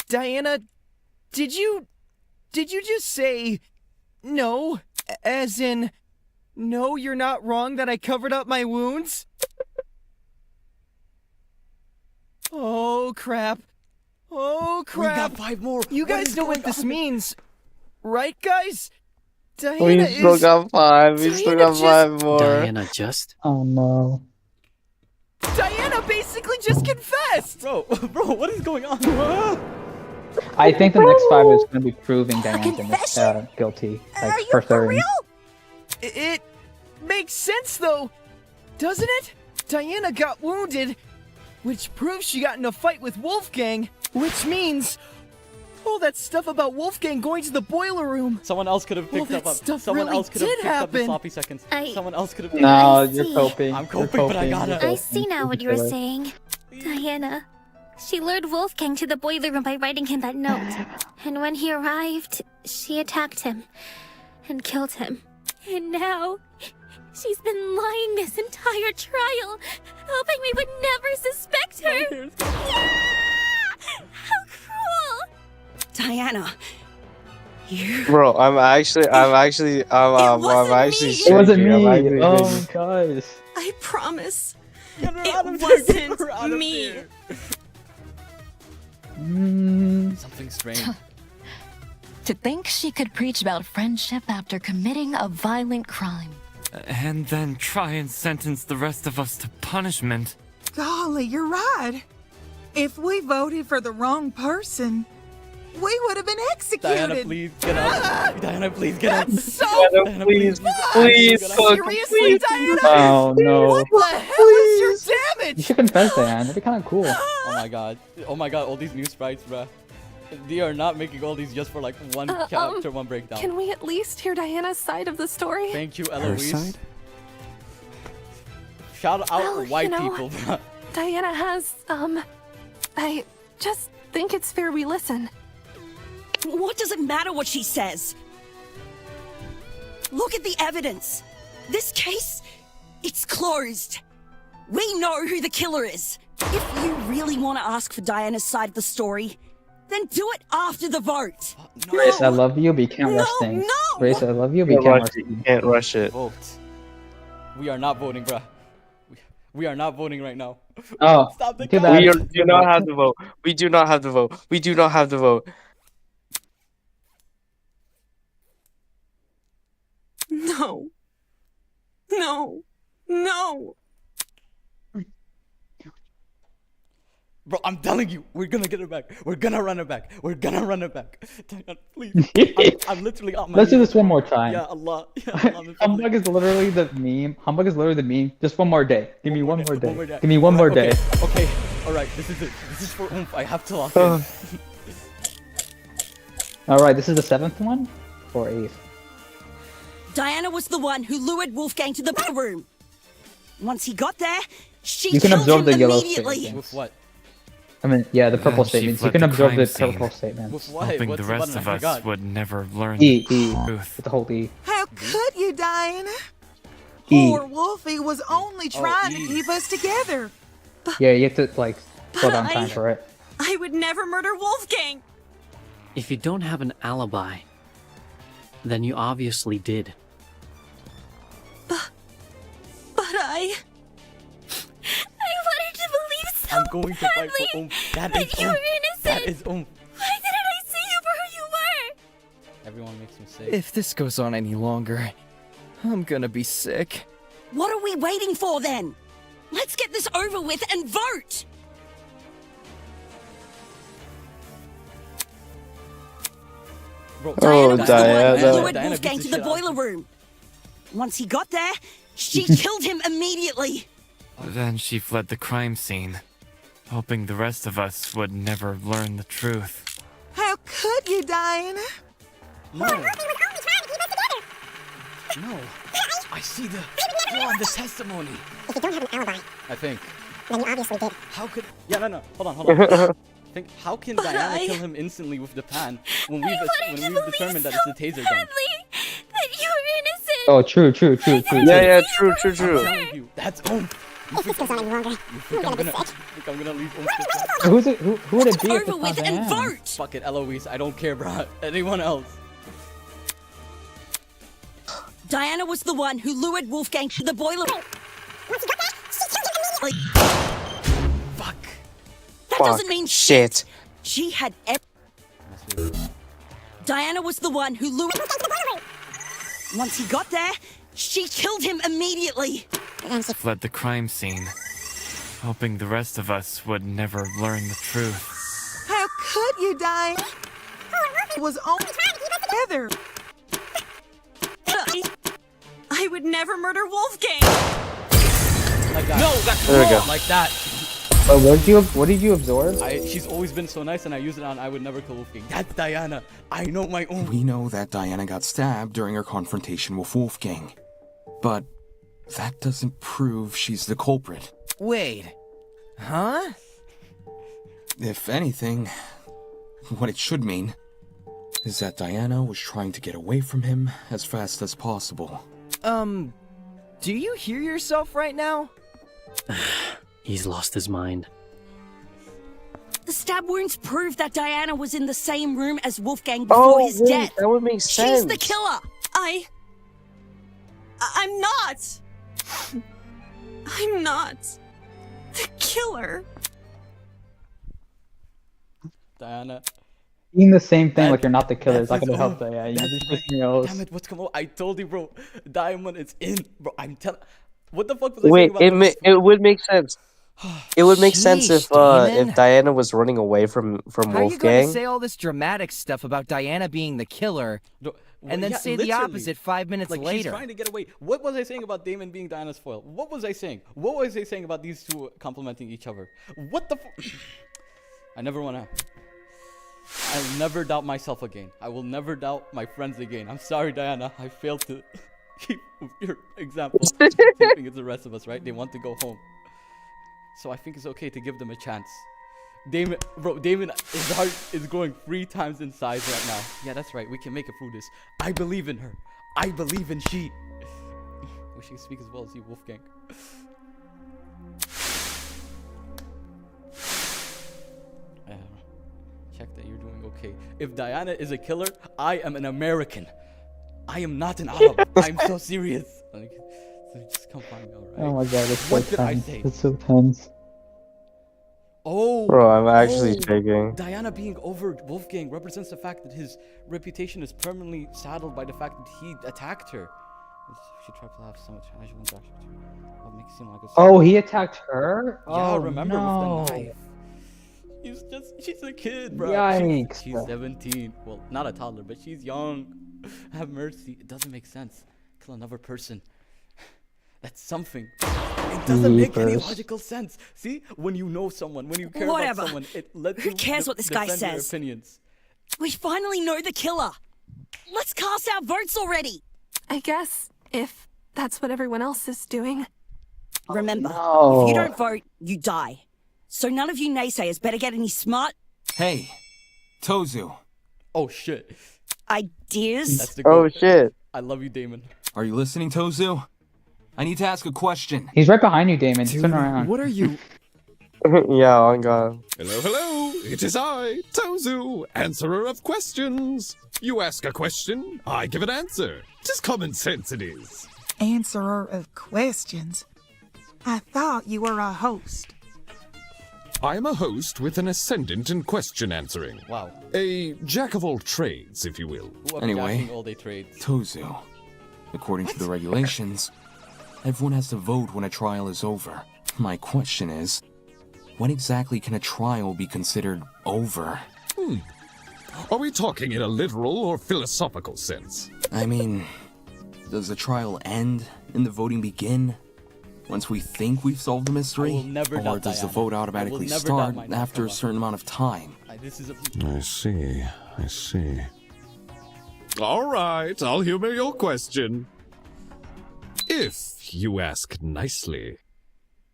Diana, did you just say no? As in, no, you're not wrong that I covered up my wounds? Oh crap. Oh crap. We got 5 more. You What guys is know what going this on? means, right guys? Diana We still is... got 5. We still got 5 more. Diana just... Oh no. Diana basically just confessed! Bro, what is going on? I think the next 5 is gonna be proving Diana's guilty. Like for certain. It makes sense though, doesn't it? Diana got wounded, which proves she got in a fight with Wolfgang, which means all that stuff about Wolfgang going to the boiler room. Someone else could have picked that up. stuff Someone really else could have did picked up the happen. sloppy seconds. I- Someone else could have. No, I you're see. coping. I'm You're coping, but I coping. gotta- You're I see now what you were saying. Diana, She lured Wolfgang to the boiler room by writing him that note. And when he arrived, she attacked him and killed him. And now, she's been lying this entire trial, hoping we would never suspect her. How cruel! Diana, you. Bro, I'm actually It wasn't me. Oh my gosh. I promise. Get her It out of there, wasn't get her out of me. there. Something strange. To think she could preach about friendship after committing a violent crime. And then try and sentence the rest of us to punishment. Golly, you're right. If we voted for the wrong person, we would have been executed. Diana, please get up. Diana, please get up. So Diana, please, please, seriously, Diana? Oh no. What the hell is your damage? You should confess, Diane. That'd be kind of cool. Oh my god. Oh my god, all these new sprites, bruh. They are not making all these just for like one character, one breakdown. Can we at least hear Diana's side of the story? Thank you, Her Eloise. side? Shout out Well, white you know, people, bruh. Diana has, I just think it's fair we listen. What does it matter what she says? Look at the evidence. This case, it's closed. We know who the killer is. If you really want to ask for Diana's side of the story, then do it after the vote. Grace, I love you, but you can't rush things. Grace, I love you, but you can't rush You things. can't rush it. Vote. We are not voting, bruh. We are not voting right now. Oh, Stop the too count. bad. We do not have to vote. We do not have to vote. We do not have to vote. No. No. No. Bro, I'm telling you, we're gonna get it back. We're gonna run it back. We're gonna run it back. Diana, please. I'm literally on my Let's do knees. this one more time. Yeah, Allah. Yeah, Allah. Humbug is literally the meme. Humbug is literally the meme. Just one more day. Give me one more day. One more day. Give me one more Okay, day. Okay, alright, this is it. This is for oomph. I have to lock in. Alright, this is the 7th one? Or 8th? Diana was the one who lured Wolfgang to the room. Once he got there, she You can killed absorb him the yellow immediately. statements. With what? I mean, yeah, the purple Then she statements. You fled can the absorb crime the scene. purple statements. With what? Hoping What's the the rest button? of I us forgot. would never learn E, the E. truth. With the whole E. How could you, Diana? E. Poor Wolfie was only trying to keep us together. Yeah, you have to, like, slow down I- time for it. I would never murder Wolfgang. If you don't have an alibi, then you obviously did. But I wanted to believe so I'm going to fight badly for oomph. That that is you were oomph. innocent. That is oomph. Why didn't I see you for who you were? Everyone makes mistakes. If this goes on any longer, I'm gonna be sick. What are we waiting for then? Let's get this over with and vote! Bro, Oh, Diana was the one Diana. who lured Diana Wolfgang beats to the the shit out of boiler room. Once he got there, she killed him immediately. Then she fled the crime scene, hoping the rest of us would never learn the truth. How could you, Diana? No. No. I see the flaw in the testimony. If you don't have an alibi, I think. then you obviously did. How could? Yeah, no. Hold on. Think. How can Diana kill him instantly with the pan when we've determined that it's the taser gun? That you were innocent. Oh, true. Yeah, true. I'm telling you, that's oomph. You If this goes on any longer, you think I'm gonna leave oomph? Who would it be if Over it's not with and Diana? vote! Fuck it, Eloise. I don't care, bro. Anyone else? Diana was the one who lured Wolfgang to the boiler room. once you got there, she killed him immediately. Fuck. That doesn't mean shit. She had Diana was the one who lured Wolfgang to the boiler room. Once he got there, she killed him immediately. Then she Fled the crime scene, hoping the rest of us would never learn the truth. How could you, Diana? It was only trying to keep us together. I would never murder Wolfgang. Like that. No, that's There we go. Like that. What did you absorb? She's always been so nice, and I use it on I would never kill Wolfgang. That's Diana. I know my own. We know that Diana got stabbed during her confrontation with Wolfgang. But that doesn't prove she's the culprit. Wait. Huh? If anything, what it should mean is that Diana was trying to get away from him as fast as possible. Do you hear yourself right now? He's lost his mind. The stab wounds prove that Diana was in the same room as Wolfgang before his death. That would make sense. She's the killer. I'm not. I'm not the killer. Diana. Being the same thing, like you're not the killer, is not gonna help that. Yeah, you're just something else. Damn it, what's come on? I told you, bro. Diamond is in, bro. I'm telling. What the fuck was I Wait, saying about it would make sense. It would make sense if Damon. Diana was running away from How are you going Wolfgang. to say all this dramatic stuff about Diana being the killer, and then say the literally. opposite 5 minutes Like, later? she's trying to get away. What was I saying about Damon being Diana's foil? What was I saying? What was I saying about these two complementing each other? What the I never want to... I'll never doubt myself again. I will never doubt my friends again. I'm sorry, Diana. I failed to keep your example. Same thing as the rest of us, right? They want to go home. So I think it's okay to give them a chance. Damon, his heart is growing 3 times in size right now. Yeah, that's right. We can make it through this. I believe in her. I believe in she. Wish she could speak as well as you, Wolfgang. Check that you're doing okay. If Diana is a killer, I am an American. I am not an Arab. I'm so serious. Like, so just come find me, alright? Oh my god, it's so What did I tense. say? It's so tense. Oh, Bro, I'm actually shaking. Diana being over Wolfgang represents the fact that his reputation is permanently saddled by the fact that he attacked her. She tried to have so much casual interaction with her. What makes it seem like Oh, he attacked her? Yeah, Oh, remember no. with the knife. She's a kid, bro. Yikes. She's 17. Well, not a toddler, but she's young. Have mercy. It doesn't make sense. Kill another person. That's something. It doesn't make any Jeepers. logical sense. See, when you know someone, when you care Whatever. about someone, it lets Who you cares what this guy defend your says? opinions. We finally know the killer. Let's cast our votes already. I guess if that's what everyone else is doing. Remember, no. if you don't vote, you die. So none of you naysayers better get any smart Hey, Tozu. Oh shit. ideas. That's the Oh goal. shit. I love you, Damon. Are you listening, Tozu? I need to ask a question. He's right behind you, Damon. Turn around. What are you? Yeah, on God. Hello, hello. It is I, Tozu, answerer of questions. You ask a question, I give an answer. 'Tis common sense it is. Answerer of questions. I thought you were a host. I am a host with an ascendant in question answering. Wow. A jack of all trades, if you will. Who up Anyway, jacking all day trades? Tozu. According to the regulations, everyone has to vote when a trial is over. My question is, when exactly can a trial be considered over? Are we talking in a literal or philosophical sense? I mean, does the trial end and the voting begin once we think we've solved the mystery? I will never or doubt does the Diana. vote I will automatically never start doubt my after a Diana. certain amount of time? This is a... I see. All right, I'll humor your question. If you ask nicely.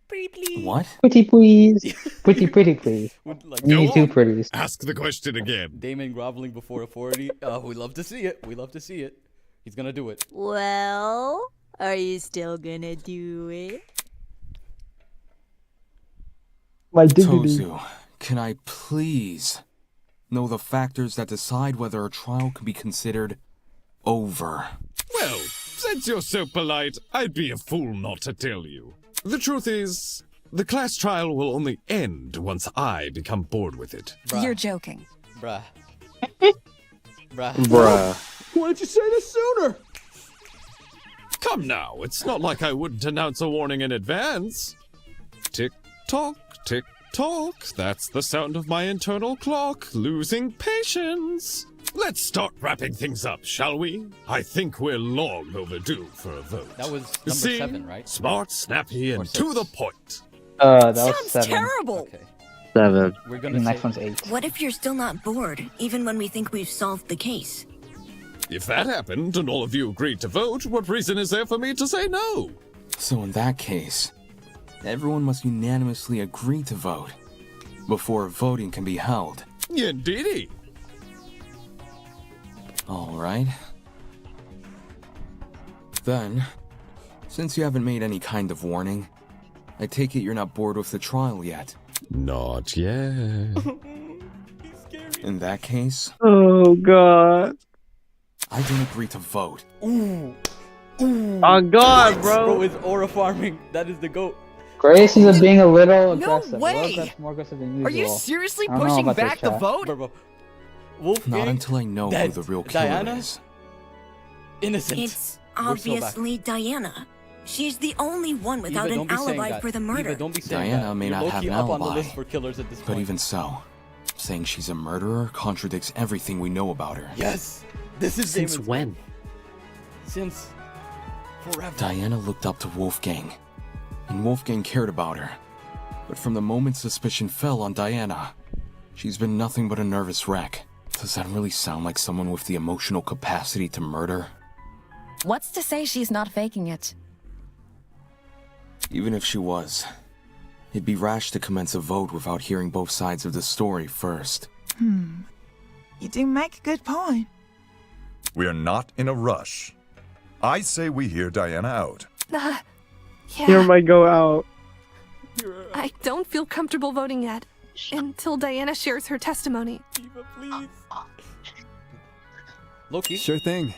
Pretty please. What? Pretty please. Pretty please. Like, Me Go too, on. pretties. Ask the question again. Damon groveling before authority. We love to see it. We love to see it. He's gonna do it. Well, are you still gonna do it? My dignity. Tozu, can I please know the factors that decide whether a trial can be considered over? Well, since you're so polite, I'd be a fool not to tell you. The truth is, the class trial will only end once I become bored with it. Bruh. You're joking. Bruh. Bruh. Bruh. Why didn't you say this sooner? Come now, it's not like I wouldn't announce a warning in advance. Tick tock, tick tock. That's the sound of my internal clock losing patience. Let's start wrapping things up, shall we? I think we're long overdue for a vote. That was number See? 7, right? Smart, snappy, and Or to 6. the point. That was Sounds 7. terrible. Okay. 7. We're The gonna next say... one's 8. What if you're still not bored, even when we think we've solved the case? If that happened and all of you agreed to vote, what reason is there for me to say no? So in that case, everyone must unanimously agree to vote. before voting can be held. Indeedy. Alright. Then, since you haven't made any kind of warning, I take it you're not bored with the trial yet. Not yet. In that case, Oh god. I don't agree to vote. Ooh. Oh god, bro. Bro is aura farming. That is the goat. Grace is being a little No aggressive. way! More aggressive than usual. Are you seriously I don't know pushing about this back the chat. vote? Bro. Wolfgang, Not until I know dead. who the real killer Diana? is. Innocent. It's We're so back. obviously Diana. She's the only one without Eva, an don't be saying alibi that. for the murder. Eva, don't be saying Diana that. may You're not have low-key an up on the alibi, list for killers at this but point. even so, saying she's a murderer contradicts everything we know about her. Yes, this is Since Damon's when? Since forever. Diana looked up to Wolfgang, and Wolfgang cared about her. But from the moment suspicion fell on Diana, she's been nothing but a nervous wreck. Does that really sound like someone with the emotional capacity to murder? What's to say she's not faking it? Even if she was, it'd be rash to commence a vote without hearing both sides of the story first. You do make a good point. We are not in a rush. I say we hear Diana out. Yeah. Here might go out. I don't feel comfortable voting yet until Diana shares her testimony. Eva, please. Loki. Sure thing.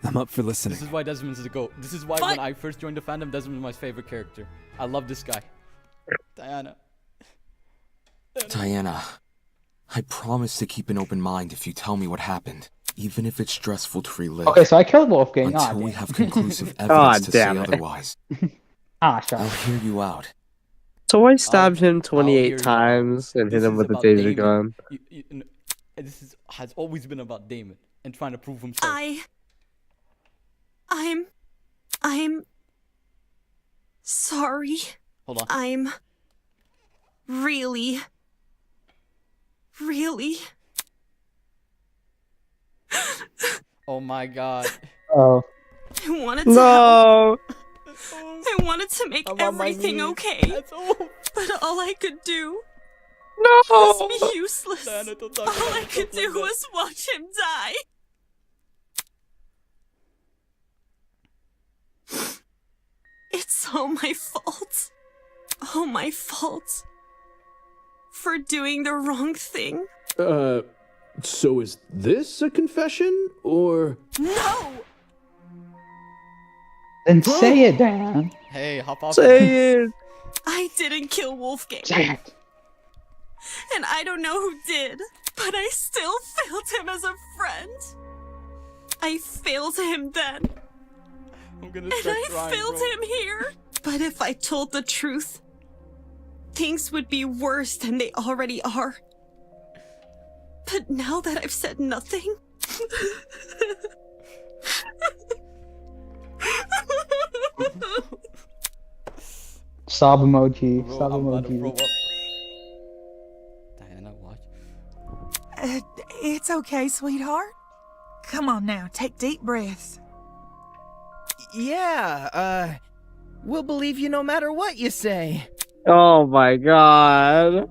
I'm up for listening. This is why Desmond's the GOAT. This is why when I first joined the fandom, Desmond was my favorite character. I love this guy. Diana. Diana, I promise to keep an open mind if you tell me what happened, even if it's stressful to relive. Okay, so I killed Wolfgang. Until we have conclusive Ah, evidence to say damn it. otherwise. Shut I'll up. hear you out. So I stabbed him hear 28 you. times and hit This him is with a about taser Damon. gun. This has always been about Damon and trying to prove himself. I'm sorry. Hold on. I'm really Oh my god. Oh. I wanted to No. help. I wanted to make I'm on my everything knees. okay. But all I could do No. was be useless. Diana, don't talk All about I yourself could do like that. was watch him die. It's all my fault. All my fault. For doing the wrong thing. So is this a confession, or? No! Then say it, Diana. Hey, hop off. Say it. I didn't kill Wolfgang. Say it. And I don't know who did, but I still failed him as a friend. I failed him then. I'm gonna And start I crying, failed bro. him here. But if I told the truth, things would be worse than they already are. But now that I've said nothing... Sob emoji. Bro, Sob I'm about to throw emoji. up. Diana, watch. It's okay, sweetheart. Come on now, take deep breaths. Yeah, we'll believe you no matter what you say. Oh my god.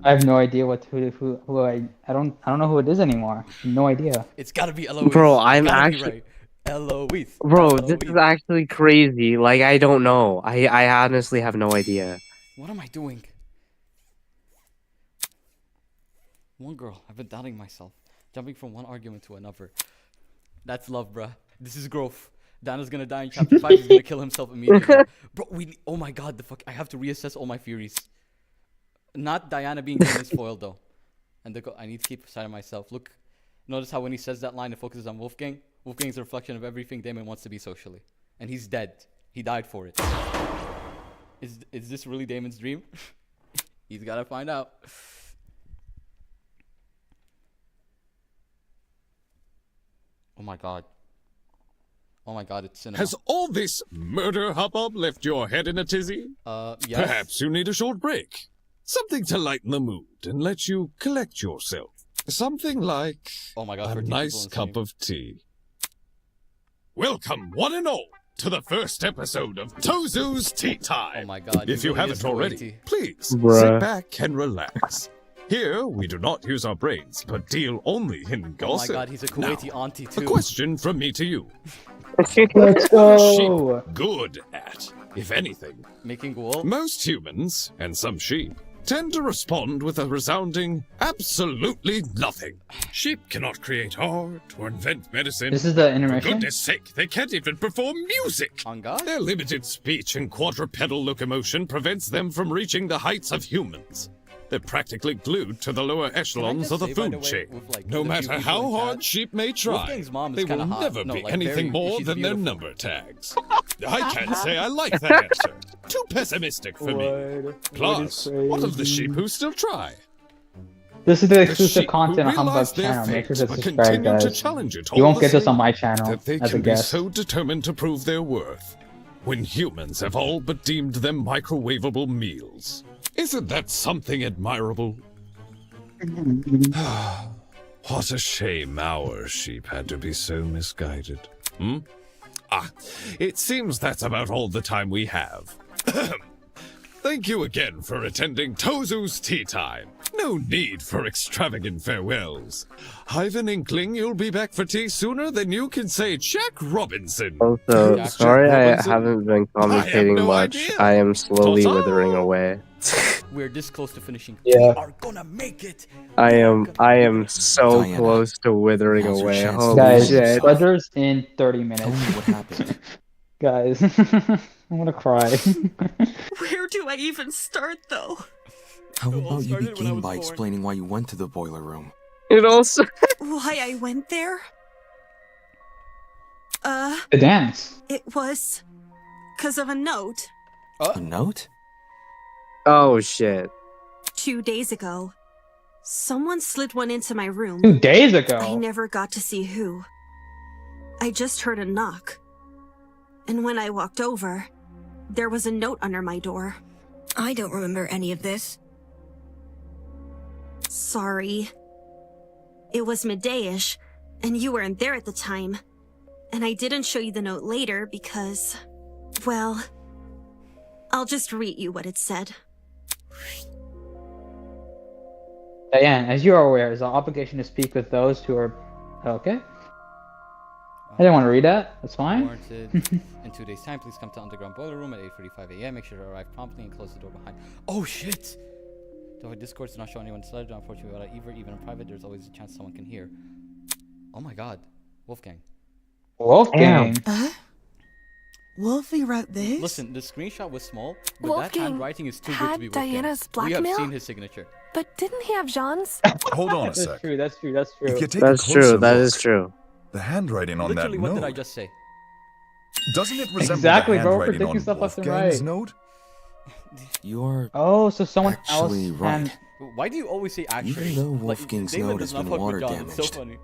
I have no idea who I don't know who it is anymore. No idea. It's gotta be Eloise. Bro, It's I'm gotta be actually- right. Eloise. Bro, Eloise. this is actually crazy. Like, I don't know. I honestly have no idea. What am I doing? One girl. I've been doubting myself. Jumping from one argument to another. That's love, bruh. This is growth. Dana's gonna die in chapter 5. He's gonna kill himself immediately. Bro, oh my god, the fuck. I have to reassess all my theories. Not Diana being Damon's foil, though. And I need to keep aside of myself. Look, notice how when he says that line, it focuses on Wolfgang. Wolfgang's a reflection of everything Damon wants to be socially. And he's dead. He died for it. Is this really Damon's dream? He's gotta find out. Oh my god. Oh my god, it's cinema. Has all this murder hubbub left your head in a tizzy? Yes. Perhaps you need a short break. Something to lighten the mood and let you collect yourself. Something like oh my god, a 13 nice people in cup of tea. Welcome, one and all, to the first episode of Tozu's Tea Time. Oh my god. If he you really haven't is already, Kuwaiti. please Bruh. sit back and relax. Here, we do not use our brains, but deal only in Oh my gossip. god, he's a Kuwaiti Now, auntie too. a question from me to you. Let's What are go. sheep good at, if anything? Making wool? Most humans, and some sheep, tend to respond with a resounding absolutely nothing. Sheep cannot create art or invent medicine. This is the For intermission? goodness sake, they can't even perform music. On God? Their limited speech and quadrupedal locomotion prevents them from reaching the heights of humans. They're practically glued to the lower echelons just of the say, by the food way, chain. with, like, No the matter few how people in hard chat, sheep may try, Wolfgang's mom is they will kinda hot. never No, be like, anything very- more she's than their beautiful. number tags. I can't say I like that answer. Too pessimistic for me. Plus, what of the sheep who still try? This is the The exclusive sheep content on who realize Humbug's their channel. Make sure fate, to but subscribe, continue to guys. challenge it You all won't the get this same, on my channel that they as a can be guest. so determined to prove their worth when humans have all but deemed them microwavable meals. Isn't that something admirable? What a shame our sheep had to be so misguided. It seems that's about all the time we have. Thank you again for attending Tozu's Tea Time. No need for extravagant farewells. I've an inkling you'll be back for tea sooner than you can say Jack Robinson. Also, Jack sorry I Robinson? haven't been commentating no much. idea. I am slowly Ta-ta! withering away. We're this close to finishing. Yeah. We are gonna make it. I am so Diana, close to withering now's your away. chance. Holy Guys, shit. Sledger's in 30 minutes. Tell me what happened. Guys, I'm gonna cry. Where do I even start, though? How It all about you started when I begin was by born. explaining why you went to the boiler room? It also Why I went there? The dance. It was because of a note. A note? Oh shit. 2 days ago. Someone slid one into my room. 2 days ago? I never got to see who. I just heard a knock. And when I walked over, there was a note under my door. I don't remember any of this. Sorry. It was midday-ish, and you weren't there at the time. And I didn't show you the note later because, well, I'll just read you what it said. Diane, as you are aware, it's our obligation to speak with those who are... Okay. I didn't want to read that. That's fine. Warranted. In 2 days' time, please come to underground boiler room at 8:45 a.m. Make sure to arrive promptly and close the door behind. Oh shit! Though our discords do not show anyone sledge, unfortunately, without either, even in private, there's always a chance someone can hear. Oh my god, Wolfgang. Wolfgang. Wolfie wrote this? Listen, the screenshot was small, but that Wolfgang handwriting is too good had to be Wolfgang. Diana's We have blackmail? seen his signature. But didn't he have Jean's? Hold on a That's sec. true, that's true, that's true. If you take That's a closer true. That look, is true. the handwriting on Literally, that what note, did I just say? doesn't it resemble Exactly, the bro. We're handwriting predicting on stuff left and Wolfgang's right. note? You're Oh, so someone actually else right. Why do you always say actually? Even though Like, Wolfgang's Damon note does has not been fuck with water John, it's so damaged, funny.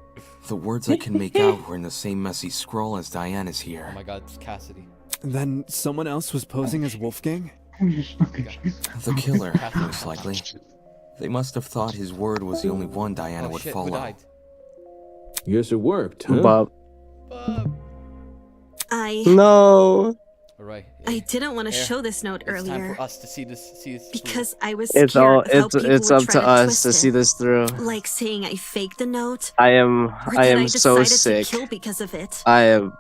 the words I can make out were in the same messy scrawl as Diana's Oh here. my god, it's Cassidy. Then someone else was posing as Wolfgang? The killer, most likely. They must have thought his word was the only one Diana Oh would shit, who follow. died? Guess it worked, huh? Bob. No. Alright. I didn't want to Here, show this note It's time earlier for us to see this. because I was It's scared all of how people it's would up try to us twist to it. see this through. Like saying I faked the note. I or that am so decided sick. to kill because of it. I'm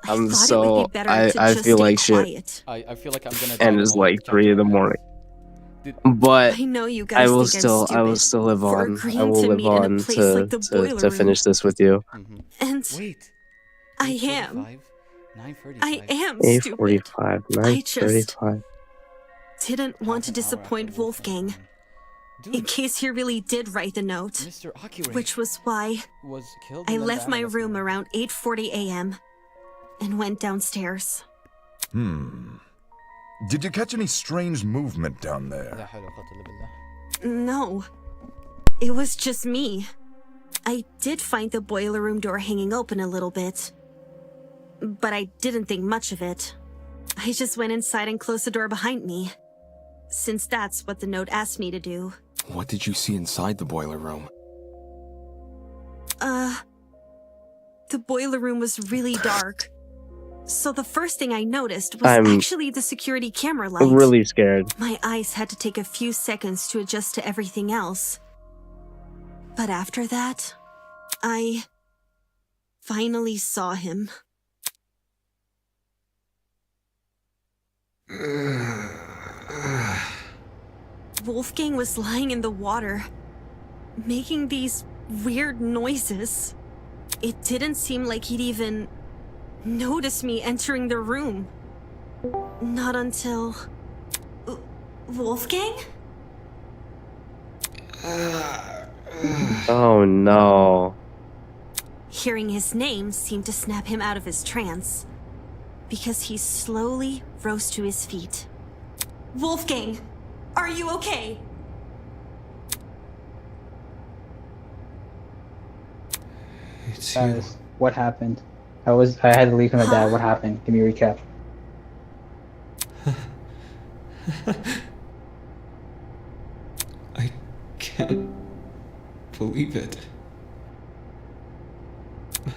thought it would so be better I to I just feel stay like shit. quiet. I feel like I'm gonna. And it's like 3 in the morning. But I know you I guys will think I'm still stupid live for on. agreeing I will to live meet in a on place to like the boiler to room. finish this with you. And wait, I am. 9:45. I am 8:45, stupid. I just 9:35. didn't want to disappoint Wolfgang. In case he really did write the note. Mr. Akira Which was why was killed. I and then left my Diana was room around 8:40 a.m. and went downstairs. Did you catch any strange movement down there? No. It was just me. I did find the boiler room door hanging open a little bit. But I didn't think much of it. I just went inside and closed the door behind me. Since that's what the note asked me to do. What did you see inside the boiler room? The boiler room was really dark. So the first thing I noticed was I'm actually the security camera light. really scared. My eyes had to take a few seconds to adjust to everything else. But after that, I finally saw him. Wolfgang was lying in the water, making these weird noises. It didn't seem like he'd even notice me entering the room. Not until... Wolfgang? Oh no. Hearing his name seemed to snap him out of his trance, because he slowly rose to his feet. Wolfgang, are you okay? It's Guys, what happened? I had to leave him at that. What happened? Give me a recap. I can't believe it.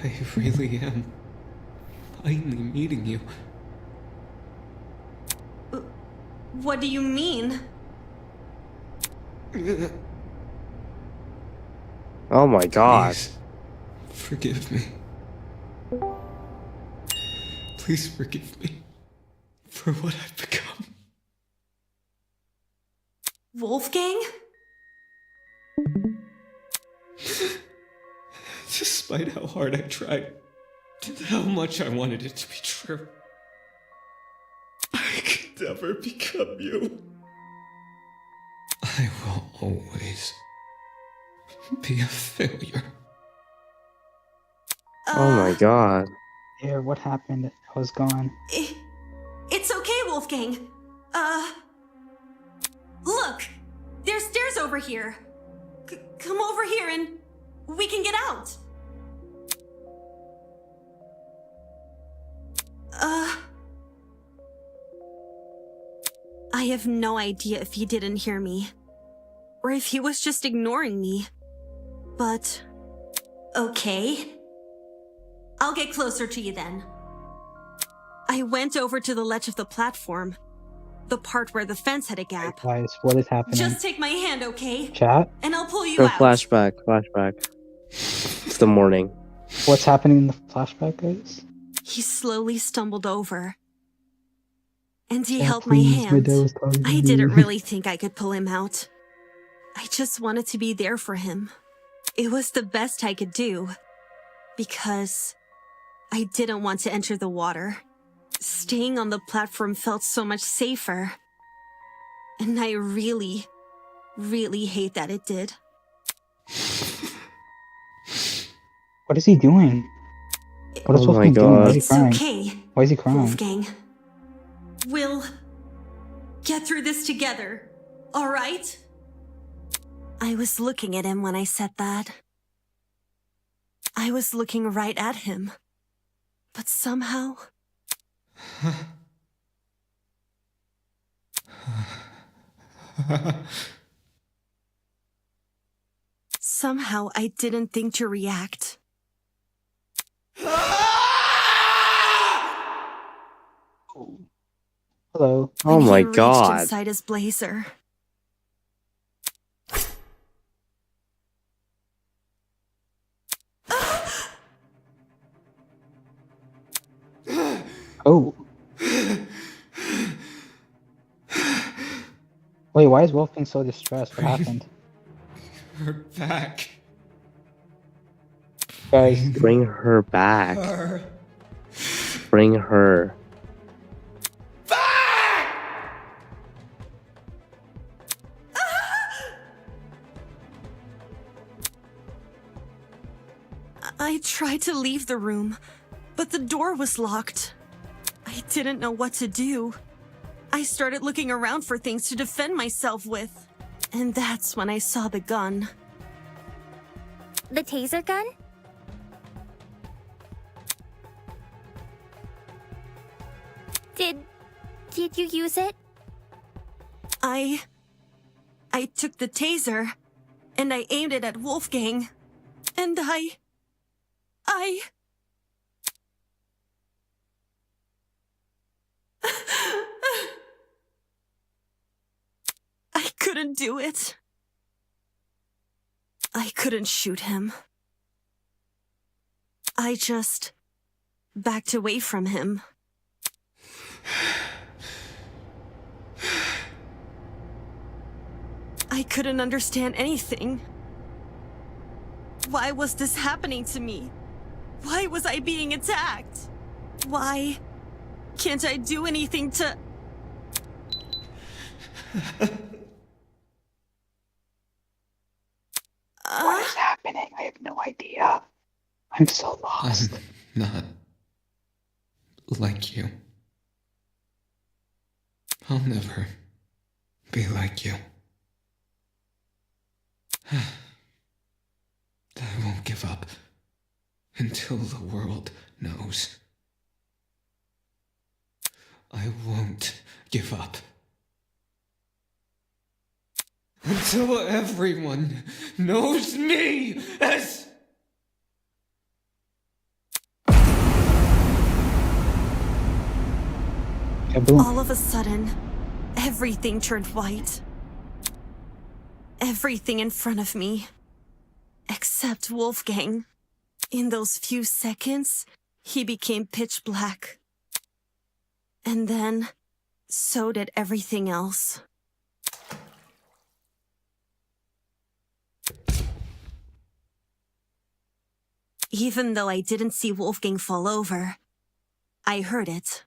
I really am finally meeting you. What do you mean? Oh my god. Please, forgive me. Please forgive me for what I've become. Wolfgang? Despite how hard I tried, and how much I wanted it to be true, I could never become you. I will always be a failure. Oh my god. Yeah, what happened? I was gone. It's okay, Wolfgang. Look! There's stairs over here. Come over here and we can get out. I have no idea if he didn't hear me, or if he was just ignoring me. But, okay. I'll get closer to you then. I went over to the ledge of the platform, the part where the fence had a gap. Guys, what is happening? Just take my hand, okay? Chat? And I'll pull you No, out. flashback. It's the morning. What's happening in the flashback, guys? He slowly stumbled over. And he Chat, held my please, hand. Widow's talking to I me. didn't really think I could pull him out. I just wanted to be there for him. It was the best I could do. Because I didn't want to enter the water. Staying on the platform felt so much safer. And I really, really hate that it did. What is he doing? What is Oh my Wolfgang doing? Why is he It's crying? okay, Why is he crying? Wolfgang. We'll get through this together, all right? I was looking at him when I said that. I was looking right at him. But somehow... somehow I didn't think to react. Hello. Oh When my he reached god. inside his blazer. Oh. Wait, why is Wolfgang so distressed? What happened? Her back. Guys, Bring her back. Her. Bring her. I tried to leave the room, but the door was locked. I didn't know what to do. I started looking around for things to defend myself with. And that's when I saw the gun. The taser gun? Did you use it? I took the taser, and I aimed it at Wolfgang. And I I couldn't do it. I couldn't shoot him. I just backed away from him. I couldn't understand anything. Why was this happening to me? Why was I being attacked? Why can't I do anything to... What is happening? I have no idea. I'm so lost. I'm not like you. I'll never be like you. I won't give up until the world knows. I won't give up until everyone knows me as... All of a sudden, everything turned white. Everything in front of me. Except Wolfgang. In those few seconds, he became pitch black. And then, so did everything else. Even though I didn't see Wolfgang fall over, I heard it.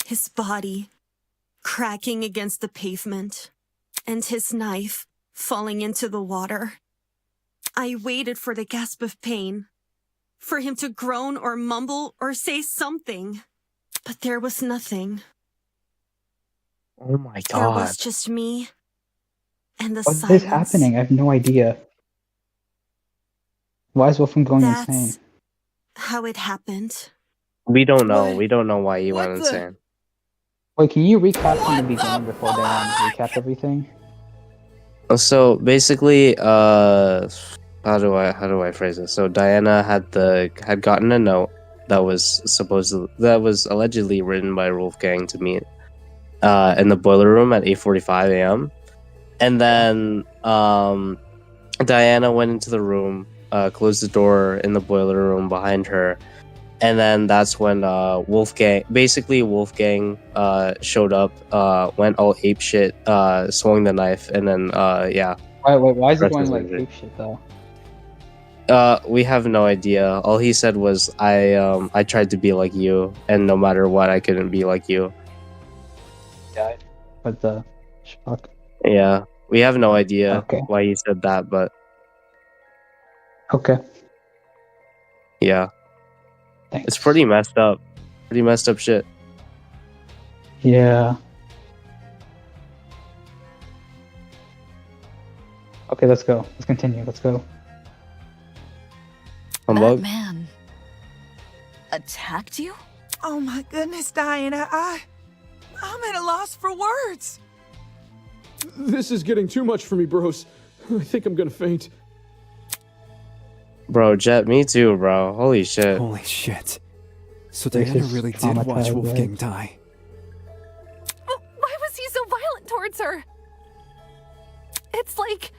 His body cracking against the pavement, and his knife falling into the water. I waited for the gasp of pain, for him to groan or mumble or say something, but there was nothing. Oh my god. There was just me and the What silence. is happening? I have no idea. Why is Wolfgang going That's insane? how it happened. We don't know. We don't know why he went the- insane. Wait, can you recap from the beginning before Diane recap everything? So basically, how do I phrase this? So Diana had gotten a note that was allegedly written by Wolfgang to meet in the boiler room at 8:45 a.m. And then Diana went into the room, closed the door in the boiler room behind her, and then that's when Wolfgang showed up, went all ape shit, swung the knife, and then yeah. Why is he Rest going is like injured. ape shit though? We have no idea. All he said was, I tried to be like you, and no matter what, I couldn't be like you. Died. What the fuck? Yeah, we have no idea Okay. why he said that, but Okay. yeah. Thanks. It's pretty messed up. Pretty messed up shit. Yeah. Okay, let's go. Let's continue. Let's go. That man attacked you? Oh my goodness, Diana, I'm at a loss for words. This is getting too much for me, bros. I think I'm gonna faint. Bro, Jet, me too, bro. Holy shit. Holy shit. So This Diana is really did watch traumatized, Wolfgang right? die. Why was he so violent towards her? It's like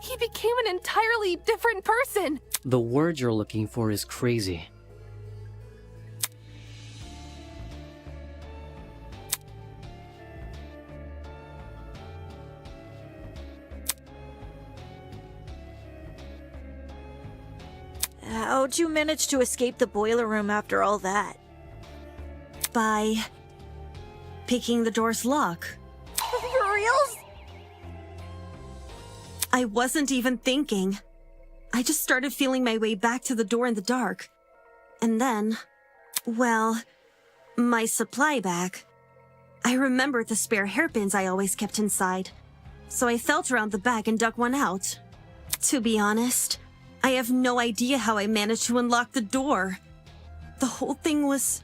he became an entirely different person. The word you're looking for is crazy. How'd you manage to escape the boiler room after all that? By picking the door's lock. For reals? I wasn't even thinking. I just started feeling my way back to the door in the dark. And then, well, my supply bag. I remembered the spare hairpins I always kept inside. So I felt around the bag and dug one out. To be honest, I have no idea how I managed to unlock the door. The whole thing was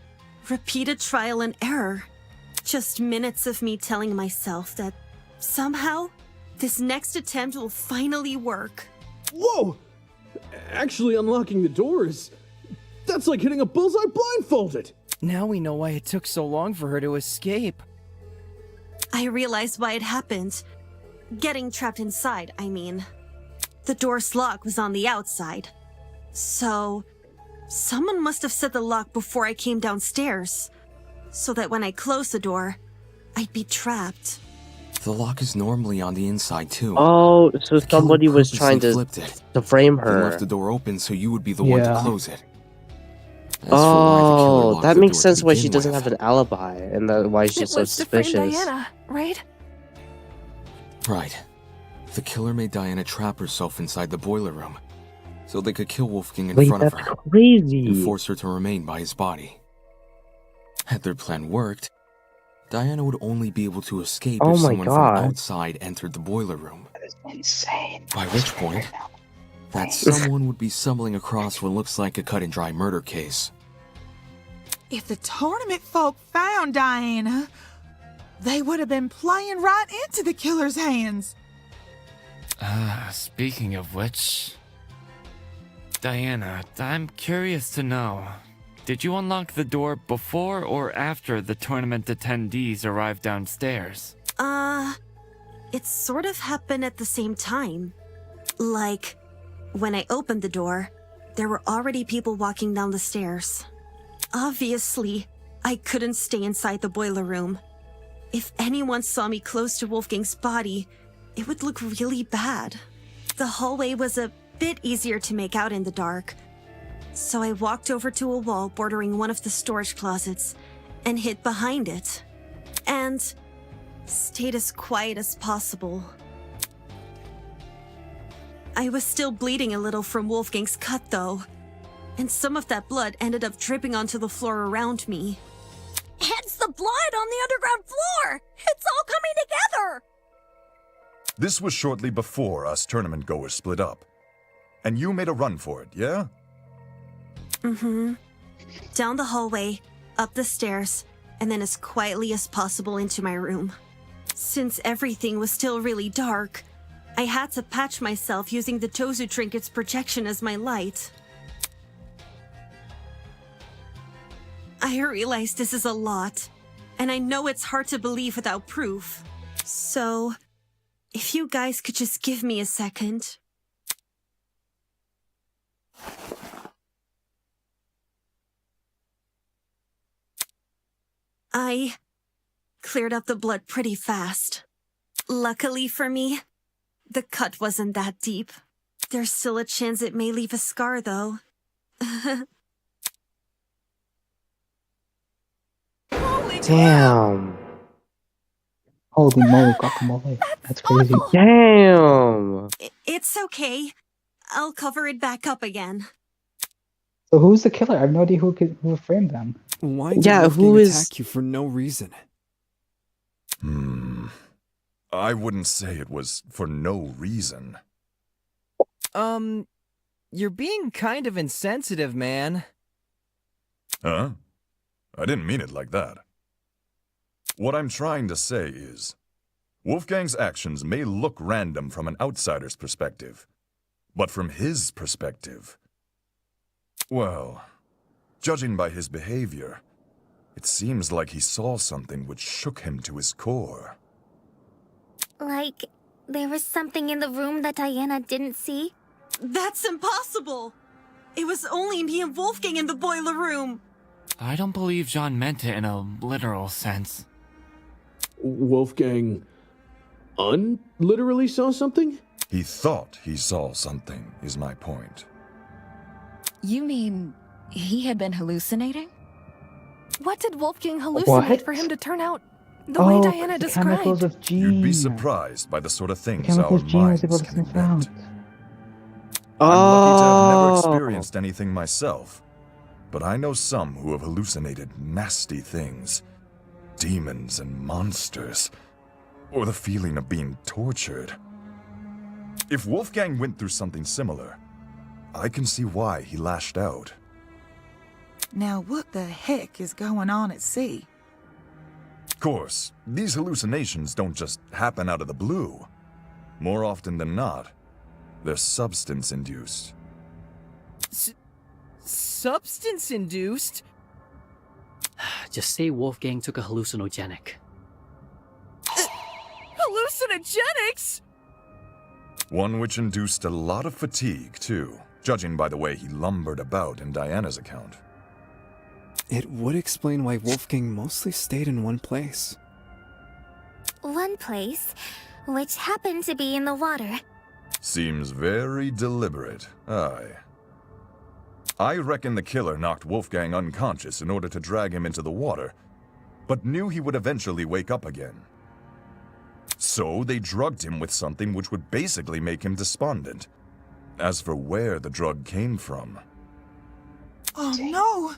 repeated trial and error. Just minutes of me telling myself that somehow this next attempt will finally work. Whoa! Actually unlocking the doors. That's like hitting a bullseye blindfolded. Now we know why it took so long for her to escape. I realized why it happened. Getting trapped inside, I mean. The door's lock was on the outside. So, someone must have set the lock before I came downstairs. So that when I closed the door, I'd be trapped. The lock is normally on the inside too. Oh, so The killer somebody was purposely trying to flipped it, frame then her. left the door open so you would be the one to Yeah. close it. As for why the killer Oh, locked that the makes door to sense why she begin doesn't with. have an alibi and that why she's It so was to frame suspicious. Diana, right? Right. The killer made Diana trap herself inside the boiler room, so they could kill Wolfgang in Wait, front of that's her crazy. and force her to remain by his body. Had their plan worked, Diana would only be able to escape Oh if my someone God. from outside entered the boiler room. That is insane. By which point, that someone would be stumbling across what looks like a cut-and-dry murder case. If the tournament folk found Diana, they would have been playing right into the killer's hands. Speaking of which... Diana, I'm curious to know. Did you unlock the door before or after the tournament attendees arrived downstairs? It sort of happened at the same time. Like, when I opened the door, there were already people walking down the stairs. Obviously, I couldn't stay inside the boiler room. If anyone saw me close to Wolfgang's body, it would look really bad. The hallway was a bit easier to make out in the dark, so I walked over to a wall bordering one of the storage closets and hid behind it. And stayed as quiet as possible. I was still bleeding a little from Wolfgang's cut, though, and some of that blood ended up dripping onto the floor around me. It's the blood on the underground floor! It's all coming together! This was shortly before us tournament goers split up. And you made a run for it, yeah? Mm-hmm. Down the hallway, up the stairs, and then as quietly as possible into my room. Since everything was still really dark, I had to patch myself using the Tozu trinket's projection as my light. I realize this is a lot, and I know it's hard to believe without proof. So, if you guys could just give me a second. I cleared up the blood pretty fast. Luckily for me, the cut wasn't that deep. There's still a chance it may leave a scar, though. Damn. Holy moly, guacamole. That's crazy. Damn. It's okay. I'll cover it back up again. So who's the killer? I have no idea who framed them. Why did Yeah, Wolfgang who is- attack you for no reason? I wouldn't say it was for no reason. You're being kind of insensitive, man. Huh? I didn't mean it like that. What I'm trying to say is, Wolfgang's actions may look random from an outsider's perspective, but from his perspective, well, judging by his behavior, it seems like he saw something which shook him to his core. Like, there was something in the room that Diana didn't see? That's impossible! It was only me and Wolfgang in the boiler room! I don't believe Jean meant it in a literal sense. Wolfgang literally saw something? He thought he saw something, is my point. You mean he had been hallucinating? What did Wolfgang hallucinate for him to turn out the way Diana the chemicals described? of G. You'd be surprised by the sort of things our Chemicals G was able minds to can sniff out. invent. I'm lucky to have never Oh. experienced anything myself, but I know some who have hallucinated nasty things. Demons and monsters. Or the feeling of being tortured. If Wolfgang went through something similar, I can see why he lashed out. Now, what the heck is going on at sea? Of course, these hallucinations don't just happen out of the blue. More often than not, they're substance-induced. Substance-induced? Just say Wolfgang took a hallucinogenic. Hallucinogenics? One which induced a lot of fatigue, too, judging by the way he lumbered about in Diana's account. It would explain why Wolfgang mostly stayed in one place. One place, which happened to be in the water. Seems very deliberate, aye. I reckon the killer knocked Wolfgang unconscious in order to drag him into the water, but knew he would eventually wake up again. So they drugged him with something which would basically make him despondent. As for where the drug came from... Oh no!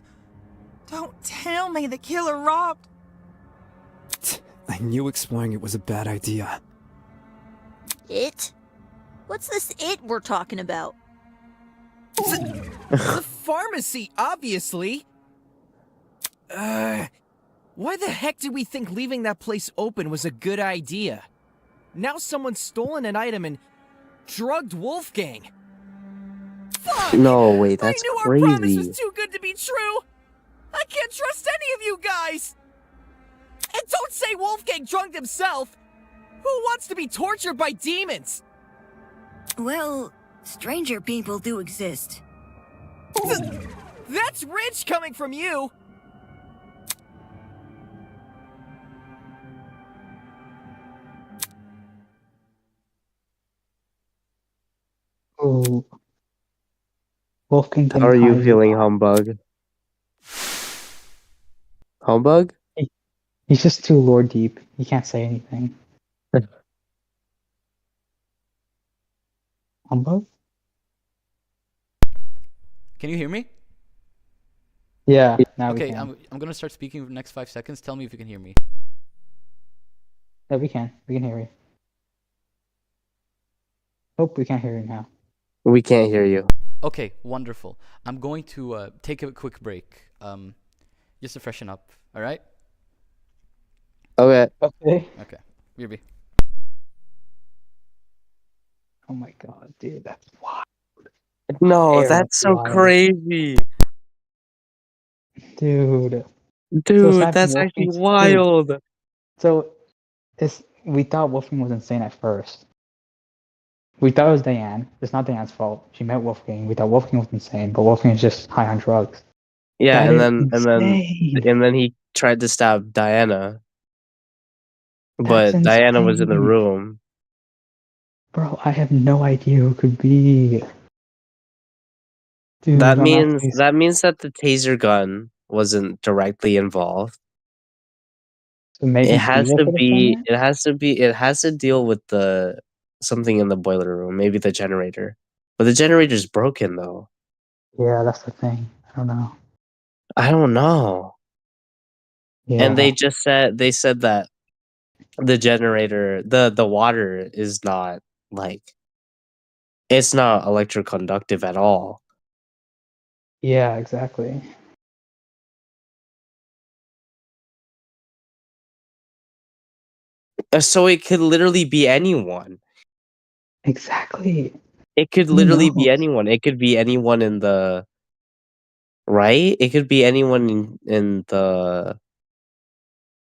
Don't tell me the killer robbed... I knew exploring it was a bad idea. It? What's this it we're talking about? The pharmacy, obviously! Why the heck did we think leaving that place open was a good idea? Now someone's stolen an item and drugged Wolfgang. Fuck! No, wait, that's I knew crazy. our promise was too good to be true! I can't trust any of you guys! And don't say Wolfgang drugged himself! Who wants to be tortured by demons? Well, stranger people do exist. That's rich coming from you! Oh. Wolfgang. How are you feeling, Humbug? Humbug? He's just too lore deep. He can't say anything. Humbug? Can you hear me? Yeah. Now Okay, we can. I'm gonna start speaking for the next 5 seconds. Tell me if you can hear me. Yeah, we can. We can hear you. Hope we can't hear you now. We can't hear you. Okay, wonderful. I'm going to take a quick break, just to freshen up. All right? Okay. Okay. Okay. BRB. Oh my god, dude, that's wild. No, Air, that's so wild. crazy. Dude. Dude, that's actually wild. So, we thought Wolfgang was insane at first. We thought it was Diane. It's not Diane's fault. She met Wolfgang. We thought Wolfgang was insane, but Wolfgang is just high on drugs. Yeah, That and is then insane. he tried to stab Diana. That's But Diana was in the insane. room. Bro, I have no idea who it could be. Dude, That I'm means actually- that the taser gun wasn't directly involved. So maybe It has Eva to could have be done it has to deal with the something in the boiler room, maybe the generator. But the generator's broken though. that. Yeah, that's the thing. I don't know. I don't know. Yeah. And they said that the generator, the water is not like it's not electroconductive at all. Yeah, exactly. So it could literally be anyone. Exactly. It could Who literally be knows? anyone. It could be anyone in the right? It could be anyone in the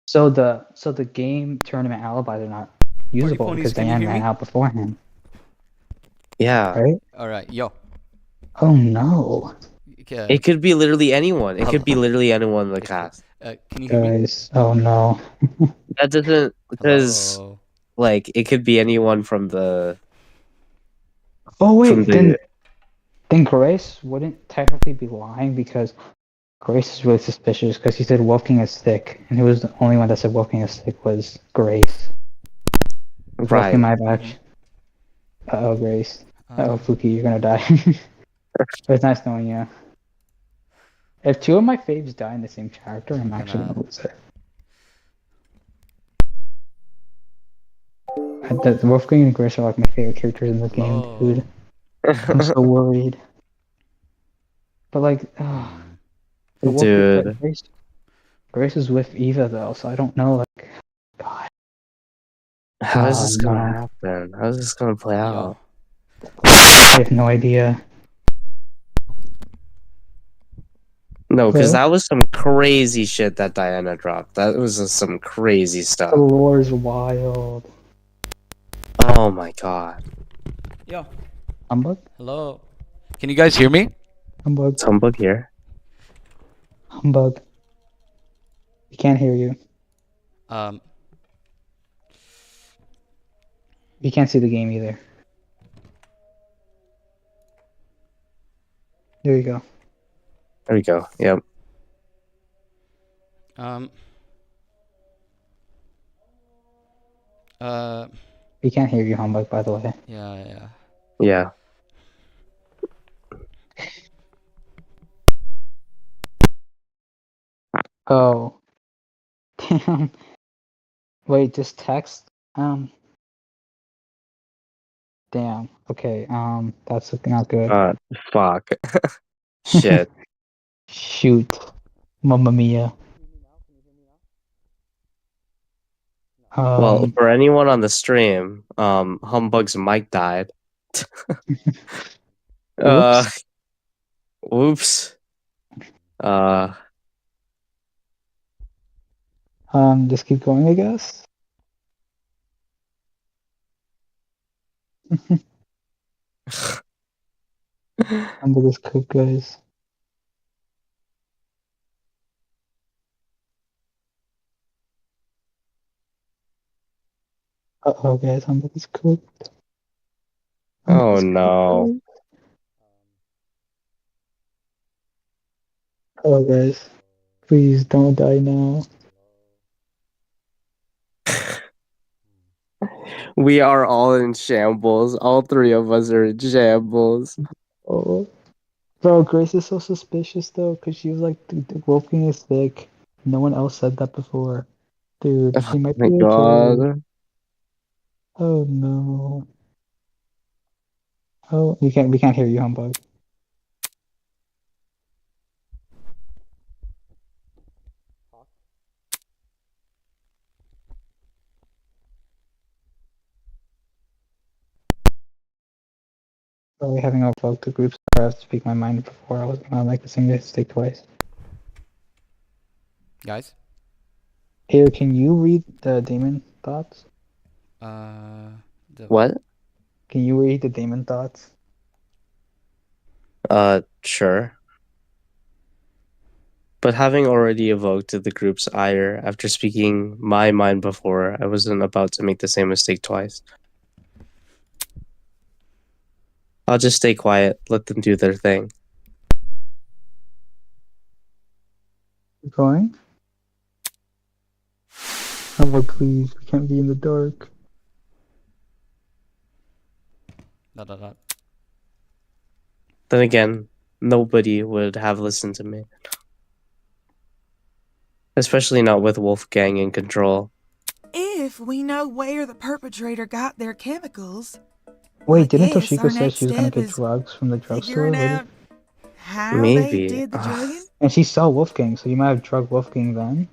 So the game tournament alibis are not usable ponies, because can you Diane hear ran me? out beforehand. yeah. Right? All right, yo. Oh no. It could be literally anyone. It could be literally anyone in the cast. Can you hear me? Guys, oh no. That doesn't because Hello? like it could be anyone from the Oh from wait, the then Grace wouldn't technically be lying because Grace is really suspicious because he said Wolfgang is sick, and who was the only one that said Wolfgang is sick was Grace. right. Wolfgang might have actually. Uh-oh, Grace. Uh-oh, Fuki, you're gonna die. But it's nice knowing you. If two of my faves die in the same character, I'm actually gonna lose it. Wolfgang and Grace are like my favorite characters in the game, dude. I'm so worried. But like, but Dude. Grace is with Eva though, so I don't know. Like, God, How is this gonna no. happen? How is this gonna play out? I have no idea. No, because Hello? that was some crazy shit that Diana dropped. That was some crazy stuff. The lore's wild. Oh my god. Yo. Humbug? Hello. Can you guys hear me? Humbug. It's Humbug here. Humbug. We can't hear you. We can't see the game either. There you go. There we go. Yep. We can't hear you, Humbug, by the way. Yeah. Yeah. Oh. Damn. Wait, just text? Damn. Okay, that's not good. Fuck. Shit. Shoot. Mamma mia. Well, for anyone on the stream, Humbug's mic died. Whoops. Whoops. Just keep going, I guess. Humbug is cooked, guys. Uh-oh, guys, Humbug is cooked. Oh no. Oh, guys. Please don't die now. We are all in shambles. All three of us are in shambles. Oh. Bro, Grace is so suspicious, though, because she was like, Wolfgang is sick. No one else said that before. Dude, Oh he might my be okay. god. Oh, no. Oh, we can't hear you, Humbug. Probably having a vote the groups where I have to speak my mind before I was gonna make the same mistake twice. Guys? Here, can you read the demon thoughts? What? Can you read the demon thoughts? Sure. But having already evoked the group's ire after speaking my mind before, I wasn't about to make the same mistake twice. I'll just stay quiet, let them do their thing. Keep going? Humbug, please, we can't be in the dark. Then again, nobody would have listened to me. Especially not with Wolfgang in control. If we know where the perpetrator got their chemicals, Wait, didn't guess our Toshiko say next she was gonna step get is drugs from the drugstore? figuring out how Maybe. they did the drugging. And she saw Wolfgang, so you might have drugged Wolfgang then.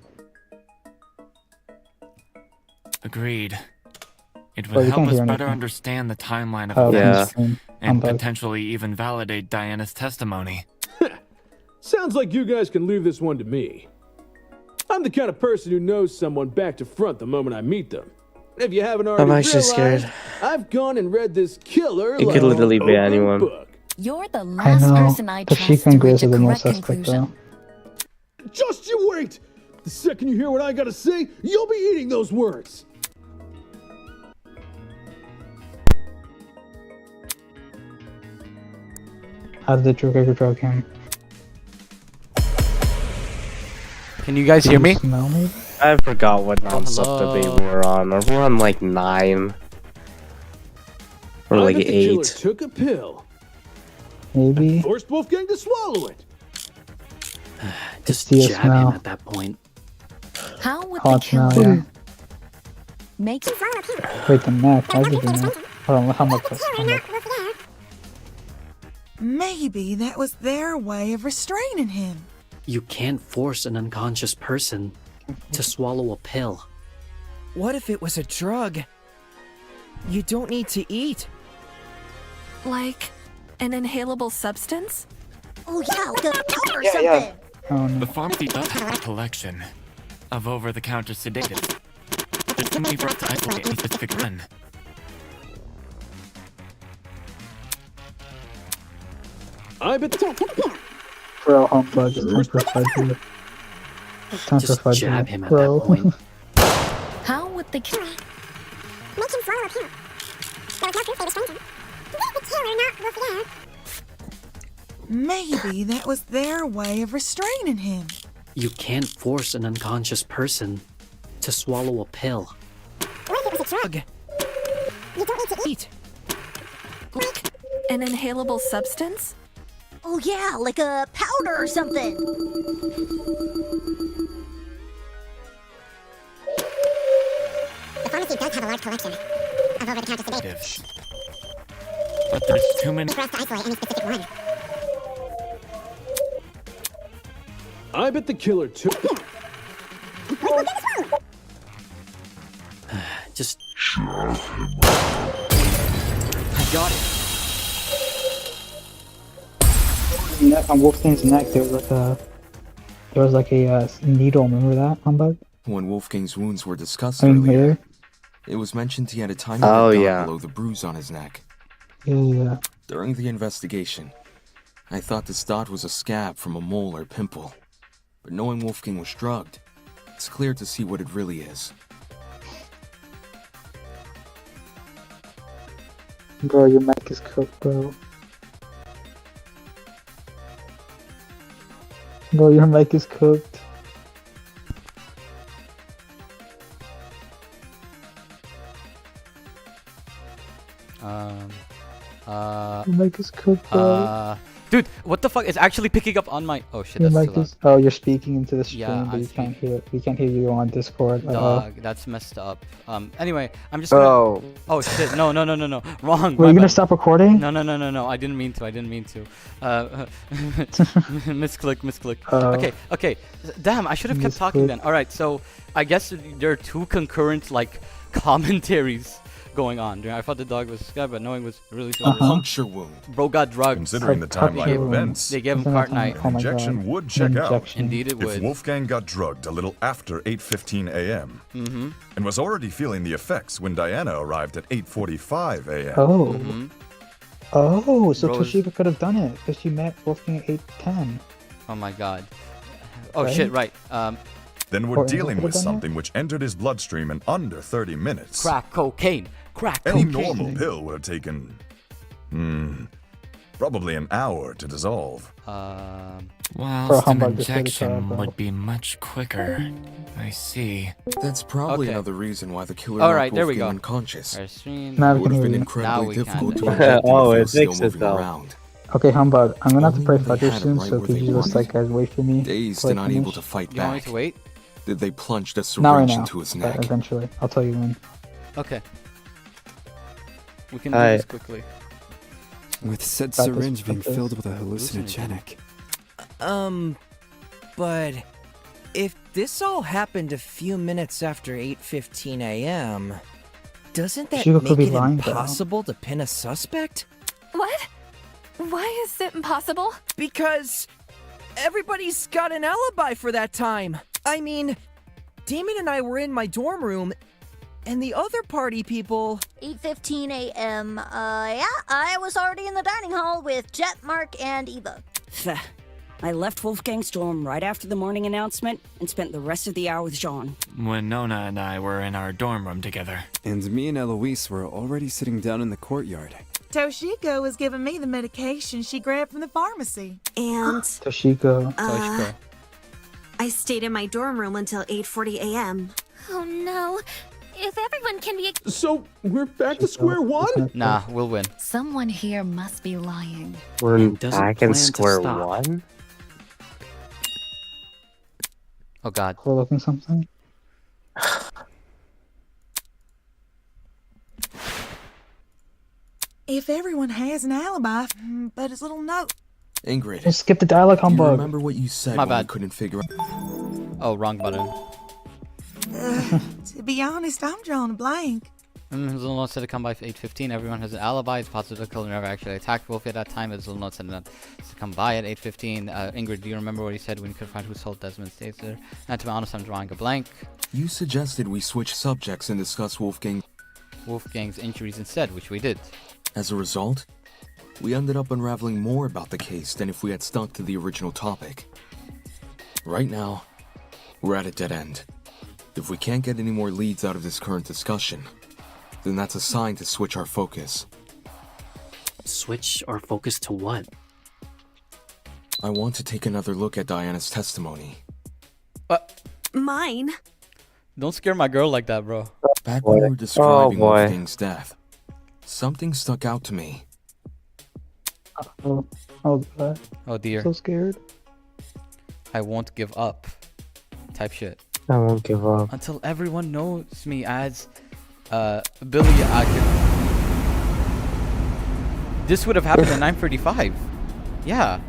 Agreed. It Well, would we help can't us hear better anything. understand the timeline of Oh, events yeah. and Humbug. potentially even validate Diana's testimony. Sounds like you guys can leave this one to me. I'm the kind of person who knows someone back to front the moment I meet them. If you haven't already I'm actually realized, scared. I've gone and read this killer It could literally be anyone. book. You're the I last know. person I trust Toshiko to and reach Grace a are the most correct suspect, conclusion. though. Just you wait! The second you hear what I gotta say, you'll be eating those words! How did the drugger drug him? Can you guys hear me? Smell me? I forgot what non-stop hello. debate we were on. We're on like 9. Or I like bet the killer 8. took a pill. Maybe. Forced Wolfgang to swallow it. Just See a jab smell. him at that point. How would the Hot smell, killer yeah. make Wait, the neck. Why is it the neck? Hold on, how much? Maybe that was their way of restraining him. You can't force an unconscious person to swallow a pill. What if it was a drug? You don't need to eat. Like an inhalable substance? Oh yeah, like a powder or Yeah, something. yeah. Oh no. The pharmacy does have a collection of over-the-counter sedatives. There's too many for us to isolate any specific one. I bet Bro, humbug. It's time for a fight here. Time for a Just fight jab here. him at Bro. that point. How would the Make him swallow a pill. There was no proof they restrained him. The killer, not Wolfgang. Maybe that was their way of restraining him. You can't force an unconscious person to swallow a pill. What if it was a drug? You don't need to eat. Like an inhalable substance? Oh yeah, like a powder or something. The pharmacy does have a large collection of over-the-counter sedatives. But there's too many. For us to isolate any specific one. I bet the killer took. Just. I got it. On Wolfgang's neck, there was like a needle. Remember that, humbug? When Wolfgang's wounds were discussed I mean, earlier, here. it was mentioned he had a tiny Oh, red dot yeah. below the bruise on his neck. Yeah. During the investigation, I thought this dot was a scab from a mole or pimple. But knowing Wolfgang was drugged, it's clear to see what it really is. Bro, your mic is cooked, bro. Bro, your mic is cooked. Your mic is cooked, bro. Dude, what the fuck? It's actually picking up on my. Oh shit, Your that's mic too loud. is. Oh, you're speaking into the stream, Yeah, but I'm you can't hear. We can't hear you on Discord. Dog, that's messed up. Anyway, I'm just gonna. Oh. Oh shit! No, wrong. Were my you gonna bad. stop recording? No. I didn't mean to. Misclick. Okay. Damn, I should have kept talking then. All right, so I guess there are two concurrent like commentaries going on. I thought the dog was scared, but no, it was really. A puncture wound. Bro got drugged. Considering the timeline of events, They gave him cartonite. an injection would check out. Indeed, it would. If Wolfgang got drugged a little after 8:15 a.m. And was already feeling the effects when Diana arrived at 8:45 a.m. Oh. Oh, so Bro is- Toshika could have done it because she met Wolfgang at 8:10. Oh my god. Oh Right? shit! Right. Then we're Or dealing Angel with could've done something which entered his bloodstream in under 30 minutes. Crack cocaine. Crack Any cocaine. normal pill would have taken, probably an hour to dissolve. Whilst an injection would be much quicker. I see. That's probably Okay. another reason why the killer All knocked right, there we Wolfgang go. unconscious. Our screen. Now It we would can have been hear you. incredibly Now we difficult can. to inject him Oh, if he it was still fixed moving itself. around. Okay, Humbug, I'm gonna have to pray Only for they had soon, it right so where could they you just wanted. like guys wait for me? Dazed till I and unable finish? to fight You want me back. to wait? Did they plunge a Not right syringe now, into his but neck? eventually. I'll tell you when. Okay. We can do Hi. this quickly. With said Got this, syringe being got this. filled with a hallucinogenic. But if this all happened a few minutes after 8:15 a.m., doesn't that She could make be it lying, though. impossible to pin a suspect? What? Why is it impossible? Because everybody's got an alibi for that time. I mean, Damon and I were in my dorm room, and the other party people. 8:15 a.m. Yeah, I was already in the dining hall with Jet, Mark, and Eva. I left Wolfgang's dorm right after the morning announcement and spent the rest of the hour with Jean. When Nona and I were in our dorm room together. And me and Eloise were already sitting down in the courtyard. Toshiko was giving me the medication she grabbed from the pharmacy. And Toshiko. I stayed in my dorm room until 8:40 a.m. Oh no. If everyone can be. So we're back to square one? Nah, we'll win. Someone here must be lying. We're And doesn't back in plan to square stop. one? Oh god. We're looking something. If everyone has an alibi, but his little note. Ingrid, Just skip the dialogue, do you Humbug. remember what you said My when bad. you couldn't figure out? Oh, wrong button. To be honest, I'm drawing a blank. Zulno said to come by 8:15. Everyone has an alibi. It's possible the killer never actually attacked Wolfie at that time. But Zulno said not to come by at 8:15. Ingrid, do you remember what he said when you could find who sold Desmond's taser? And to be honest, I'm drawing a blank. You suggested we switch subjects and discuss Wolfgang's injuries instead, which we did. As a result, we ended up unraveling more about the case than if we had stuck to the original topic. Right now, we're at a dead end. If we can't get any more leads out of this current discussion, then that's a sign to switch our focus. Switch our focus to what? I want to take another look at Diana's testimony. Mine? Don't scare my girl like that, bro. Back when we were describing Wolfgang's death, something stuck out to me. Oh God. Oh dear. So scared. I won't give up. Type shit. I won't give up. Until everyone knows me as Billy This would have happened at 9:35. Yeah.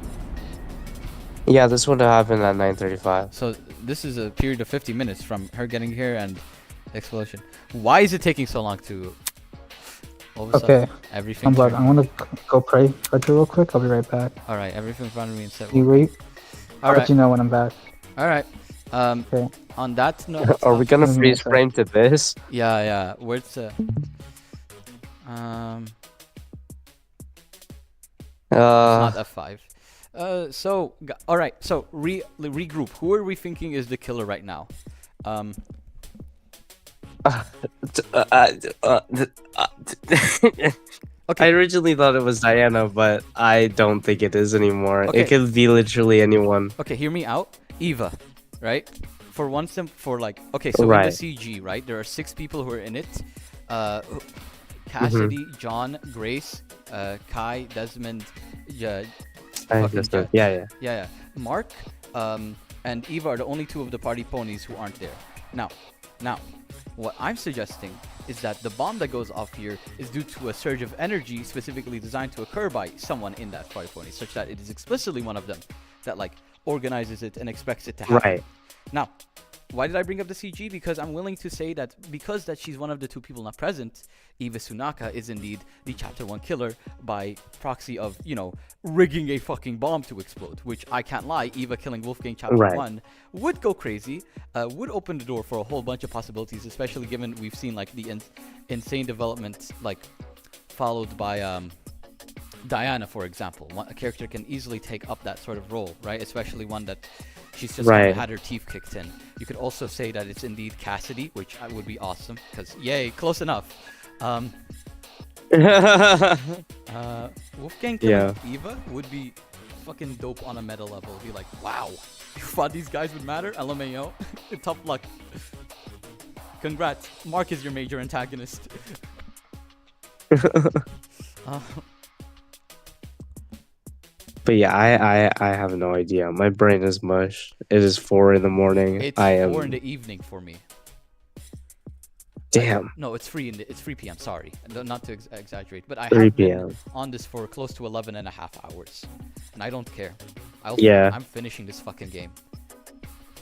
Yeah, this would have happened at 9:35. So this is a period of 50 minutes from her getting here and explosion. Why is it taking so long to... All of a sudden, everything... I'm glad. I'm gonna go pray for you real quick. I'll be right back. Alright, everything's running me and set. You wait. I'll Alright. let you know when I'm back. Alright. Okay. On that note... Are we gonna freeze frame to this? Yeah. Where's not F5. Alright, so regroup. Who are we thinking is the killer right now? Okay. I originally thought it was Diana, but I don't think it is anymore. Okay. It could be literally anyone. Okay, hear me out. Eva, right? For one okay, so right. in the CG, right? There are 6 people who are in it. Cassidy, John, Grace, Kai, Desmond, Yeah. Mark, and Eva are the only 2 of the party ponies who aren't there. Now, what I'm suggesting is that the bomb that goes off here is due to a surge of energy specifically designed to occur by someone in that party pony, such that it is explicitly one of them that organizes it and expects it to happen. Right. Now, why did I bring up the CG? Because I'm willing to say that because she's one of the 2 people not present, Eva Sunaka is indeed the Chapter 1 killer by proxy of, rigging a fucking bomb to explode, which I can't lie, Eva killing Wolfgang Chapter 1 would go crazy, would open the door for a whole bunch of possibilities, especially given we've seen the insane development followed by Diana, for example. A character can easily take up that sort of role, right? Especially one that she's just had her teeth kicked in. You could also say that it's indeed Cassidy, which would be awesome, because yay, close enough. Wolfgang killing Eva would be fucking dope on a meta level. Be like, wow, you thought these guys would matter? LMAO. Tough luck. Congrats. Mark is your major antagonist. But yeah, I have no idea. My brain is mush. It is 4 in the morning. It's 4 in the evening for me. Damn. No, it's 3 p.m. Sorry, not to exaggerate, but I 3 have p.m. been on this for close to 11 and a half hours, and I don't care. I'm finishing this fucking game.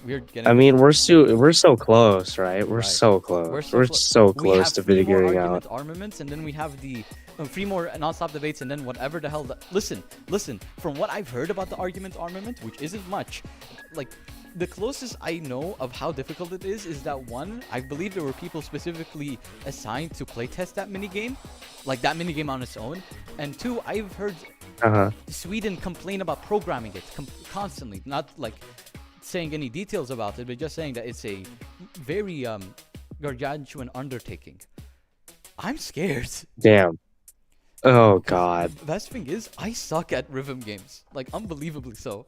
We're getting. I mean, we're so close, right? We're so close. We're so close to figuring out armaments, and then we have the 3 more non-stop debates, and then whatever the hell. Listen. From what I've heard about the argument armament, which isn't much, the closest I know of how difficult it is that 1, I believe there were people specifically assigned to playtest that minigame, that minigame on its own, and 2, I've heard Sweden complain about programming it constantly, not saying any details about it, but just saying that it's a very gargantuan undertaking. I'm scared. Damn. Oh god. The best thing is, I suck at rhythm games, unbelievably so.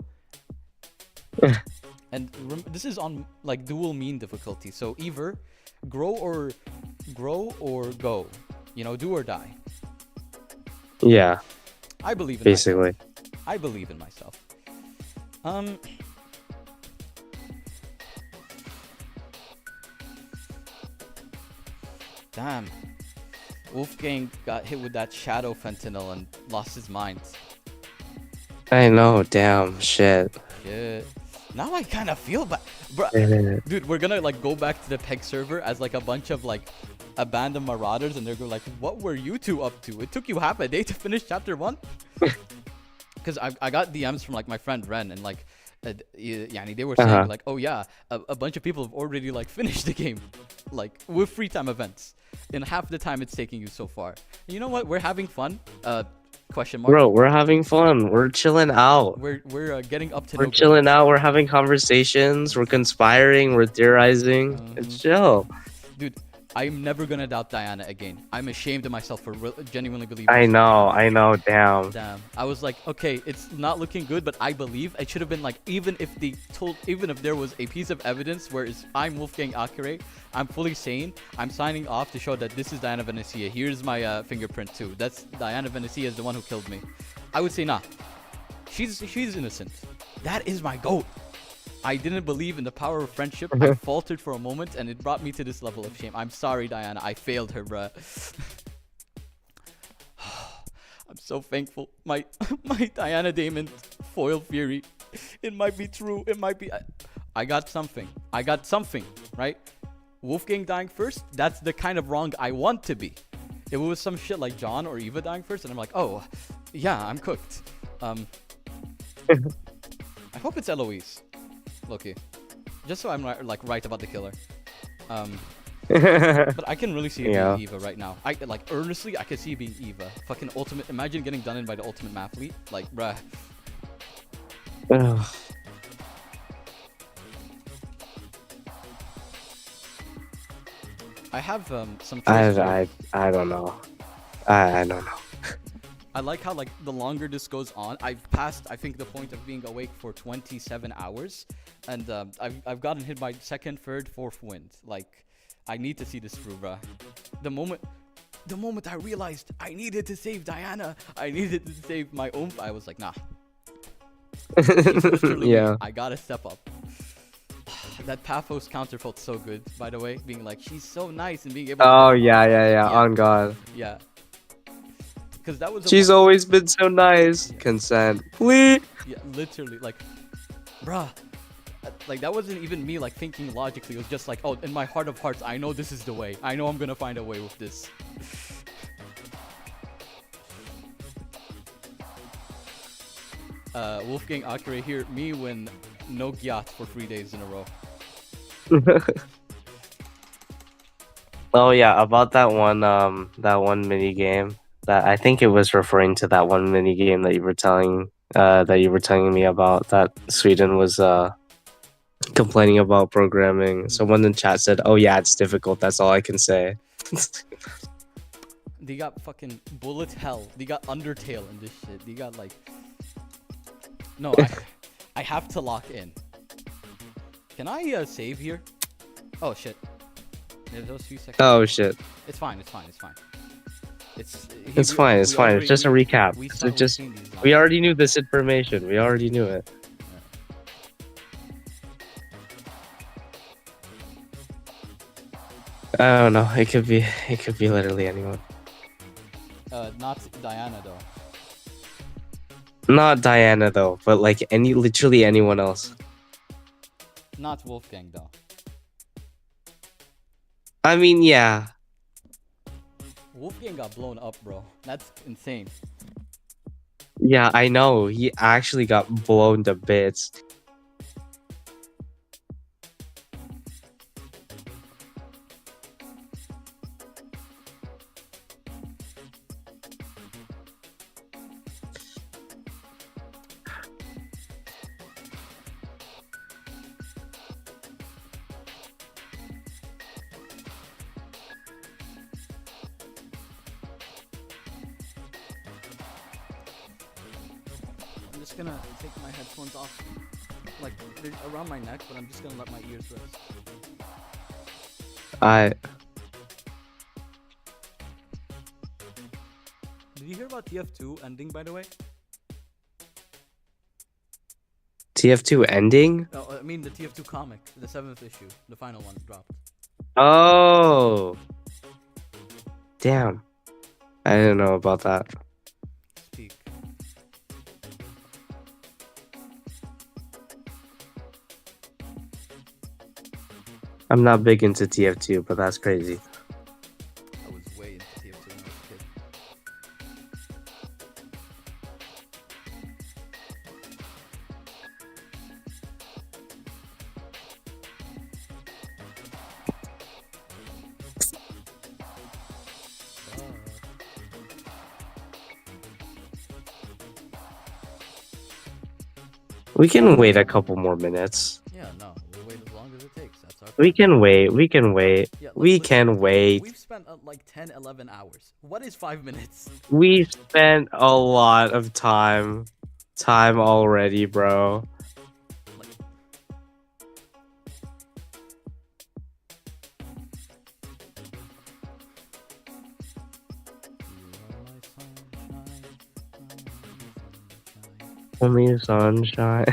And this is on dual mean difficulty, so either grow or go, do or die. Yeah. I believe in basically. Myself. I believe in myself. Damn. Wolfgang got hit with that shadow fentanyl and lost his mind. I know, damn, shit. Shit. Now I kind of feel bad, bro. Dude, we're gonna like go back to the PEG server as like a bunch of like abandoned marauders, and they're going like, "What were you two up to? It took you half a day to finish chapter 1." Because I got DMs from like my friend Ren, and like, they were saying like, "Oh yeah, a bunch of people have already like finished the game, like with free time events, in half the time it's taking you so far." And you know what? We're having fun. Question mark. Bro, we're having fun. We're chilling out. We're getting up to. We're chilling out. We're having conversations. We're conspiring. We're theorizing. It's chill. Dude, I'm never gonna doubt Diana again. I'm ashamed of myself for genuinely believing. I know. Damn. I was like, okay, it's not looking good, but I believe it should have been like, even if there was a piece of evidence where I'm Wolfgang Akire, I'm fully sane, I'm signing off to show that this is Diana Venecia. Here's my fingerprint too. That's Diana Venecia is the one who killed me. I would say nah. She's innocent. That is my goat. I didn't believe in the power of friendship. I faltered for a moment, and it brought me to this level of shame. I'm sorry, Diana. I failed her, bruh. I'm so thankful. My Diana Damon foil theory. It might be true. It might be. I got something. Right? Wolfgang dying first. That's the kind of wrong I want to be. If it was some shit like John or Eva dying first, and I'm like, oh, yeah, I'm cooked. I hope it's Eloise. Loki, just so I'm right about the killer. But I can really see it being Eva right now. Earnestly, I can see it being Eva. Fucking ultimate. Imagine getting done in by the ultimate mathlete. Like, bruh. I have some. I don't know. I don't know. I like how like the longer this goes on, I've passed I think the point of being awake for 27 hours, and I've gotten hit by second, third, fourth wind. Like, I need to see this through, bruh. The moment I realized I needed to save Diana, I needed to save my oomph, I was like, nah. Yeah. I gotta step up. That Paphos counter felt so good, by the way, being like, she's so nice, and being able to. Oh yeah. On God. Yeah. Because that was. She's always been so nice. Yeah. Consent, please. Yeah, literally, like, bruh, like that wasn't even me like thinking logically. It was just like, oh, in my heart of hearts, I know this is the way. I know I'm gonna find a way with this. Wolfgang Akire here. Me win no gyat for 3 days in a row. Oh yeah, about that one mini game. That I think it was referring to that one mini game that you were telling me about, that Sweden was complaining about programming. Someone in chat said, "Oh yeah, it's difficult." That's all I can say. They got fucking bullet hell. They got Undertale in this shit. They got like. No, I have to lock in. Can I save here? Oh shit. There's those few seconds. Oh shit. It's fine. It's fine. It's just a recap. We already knew this information. We already knew it. I don't know. It could be literally anyone. Not Diana though. Not Diana though, but like literally anyone else. Not Wolfgang though. I mean, yeah. Wolfgang got blown up, bro. That's insane. Yeah, I know. He actually got blown to bits. I'm just gonna take my headphones off, like they're around my neck, but I'm just gonna let my ears rest. Did you hear about TF2 ending, by the way? TF2 ending? No, I mean the TF2 comic, the 7th issue, the final one dropped. Oh, damn! I didn't know about that. Speak. I'm not big into TF2, but that's crazy. I was way into TF2 when I was a kid. We can wait a couple more minutes. Yeah, no, we'll wait as long as it takes. That's our We plan. can wait. We can wait. Yeah, We can wait. We've spent like 10, 11 hours. What is 5 minutes? We spent a lot of time already, bro. Only sunshine.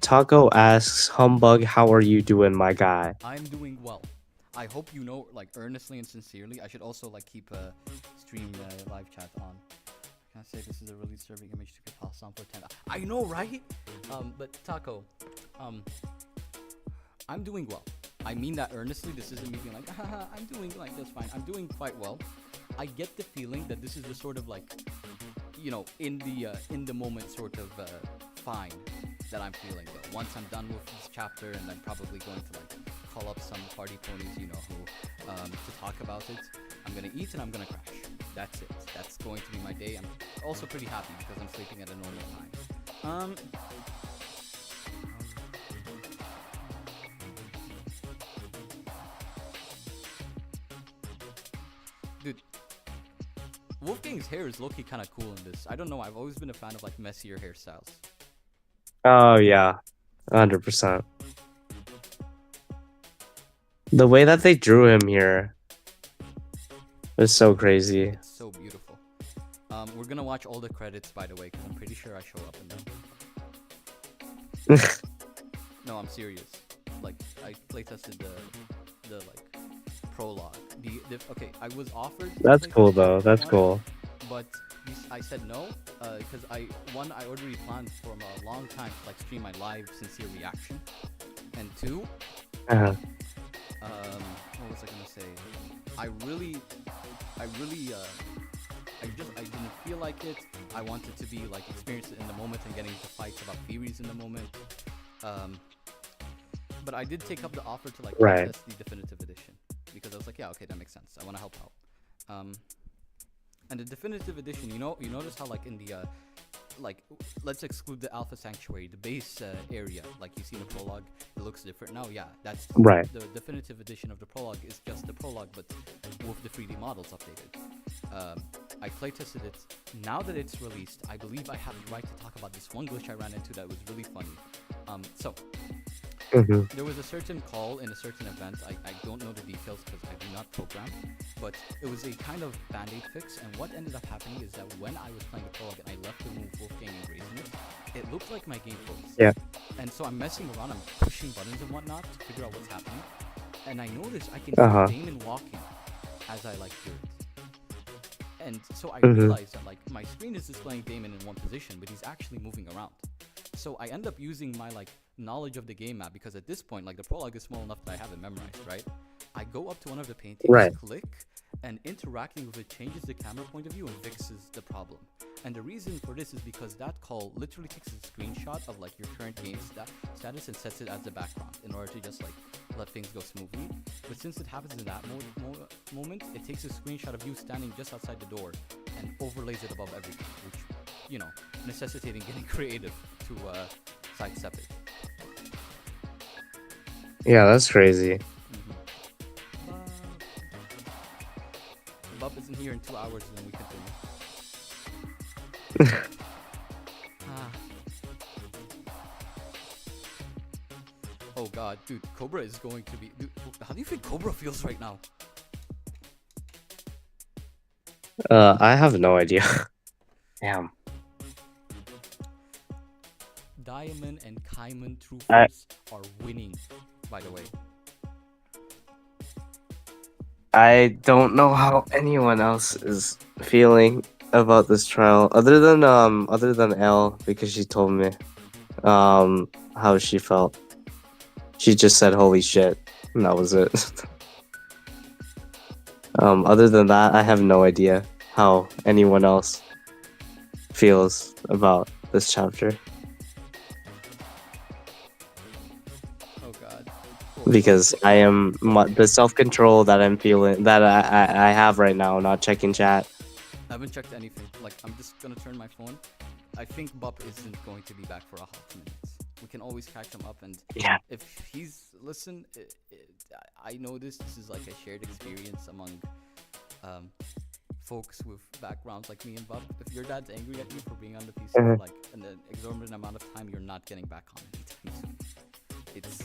Taco asks, Humbug, how are you doing, my guy? I'm doing well. I hope you know, like, earnestly and sincerely. I should also, like, keep stream live chat on. Can I say this is a really disturbing image to get passed on for 10? I know, right? But Taco, I'm doing well. I mean that earnestly. This isn't me being like, haha, I'm doing like just fine. I'm doing quite well. I get the feeling that this is the sort of like, you know, in the moment sort of fine that I'm feeling though. Once I'm done with this chapter, and I'm probably going to like call up some party ponies, you know, who to talk about it. I'm gonna eat and I'm gonna crash. That's it. That's going to be my day. I'm also pretty happy because I'm sleeping at a normal time. Dude, Wolfgang's hair is low-key kind of cool in this. I don't know. I've always been a fan of like messier hairstyles. Oh yeah, 100%. The way that they drew him here was so crazy. It's so beautiful. We're gonna watch all the credits, by the way, because I'm pretty sure I show up in them. No, I'm serious. Like, I playtested the like prologue. Okay, I was offered. That's cool though. That's cool. But I said no, because I already planned from a long time to like stream my live sincere reaction, and two, Uh-huh. what was I gonna say? I didn't feel like it. I wanted to be like experience it in the moment and getting into fights about theories in the moment. But I did take up the offer to like test the definitive edition because I was like, yeah, okay, that makes sense. I want to help out. And the definitive edition, you notice how like in the like, let's exclude the Alpha Sanctuary, the base area, like you see in the prologue, it looks different now. Yeah, that's right. The definitive edition of the prologue is just the prologue, but with the 3D models updated. I playtested it. Now that it's released, I believe I have the right to talk about this one glitch I ran into that was really funny. There was a certain call in a certain event. I don't know the details because I do not program, but it was a kind of band-aid fix. And what ended up happening is that when I was playing the prologue and I left the room with Wolfgang and grazing it looked like my game froze. Yeah. And so I'm messing around, I'm pushing buttons and whatnot to figure out what's happening. And I noticed I can hear Damon walking as I like hear it. And so I realized that like my screen is displaying Damon in one position, but he's actually moving around. So I end up using my like knowledge of the game map because at this point, like the prologue is small enough that I have it memorized, right? I go up to one of the paintings, click, and interacting with it changes the camera point of view and fixes the problem. And the reason for this is because that call literally takes a screenshot of like your current game status and sets it as the background in order to just like let things go smoothly. But since it happens in that moment, it takes a screenshot of you standing just outside the door and overlays it above everything, which, you know, necessitating getting creative to sidestep it. Yeah, that's crazy. Bub isn't here in 2 hours, and then we continue. Oh god, dude, Cobra is going to be... Dude, how do you think Cobra feels right now? I have no idea. Damn. Diamond and Kaiman I- Troopers are winning, by the way. I don't know how anyone else is feeling about this trial, other than Elle, because she told me how she felt. She just said "holy shit," and that was it. Other than that, I have no idea how anyone else feels about this chapter. Oh god. Because I am the self-control that I'm feeling, that I have right now, not checking chat. I haven't checked anything. Like, I'm just gonna turn my phone. I think Bup isn't going to be back for a hot minutes. We can always catch him up, and Yeah. if he's I know this is like a shared experience among folks with backgrounds like me and Bup. If your dad's angry at you for being on the PC for like an exorbitant amount of time, you're not getting back on anytime soon. It's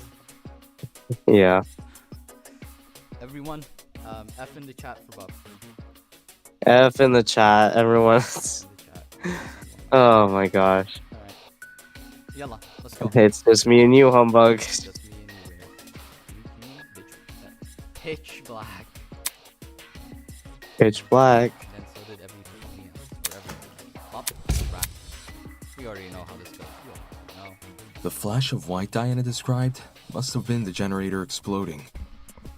Yeah. everyone, F in the chat for Bup. F in the chat, everyone. Oh my gosh. Yalla, let's go. It's just me and you, humbug. Just me and you, pitch black. Pitch black. And so did everything else. Or everything. Bup, rap. We already know how this goes. We already know. The flash of white Diana described must have been the generator exploding,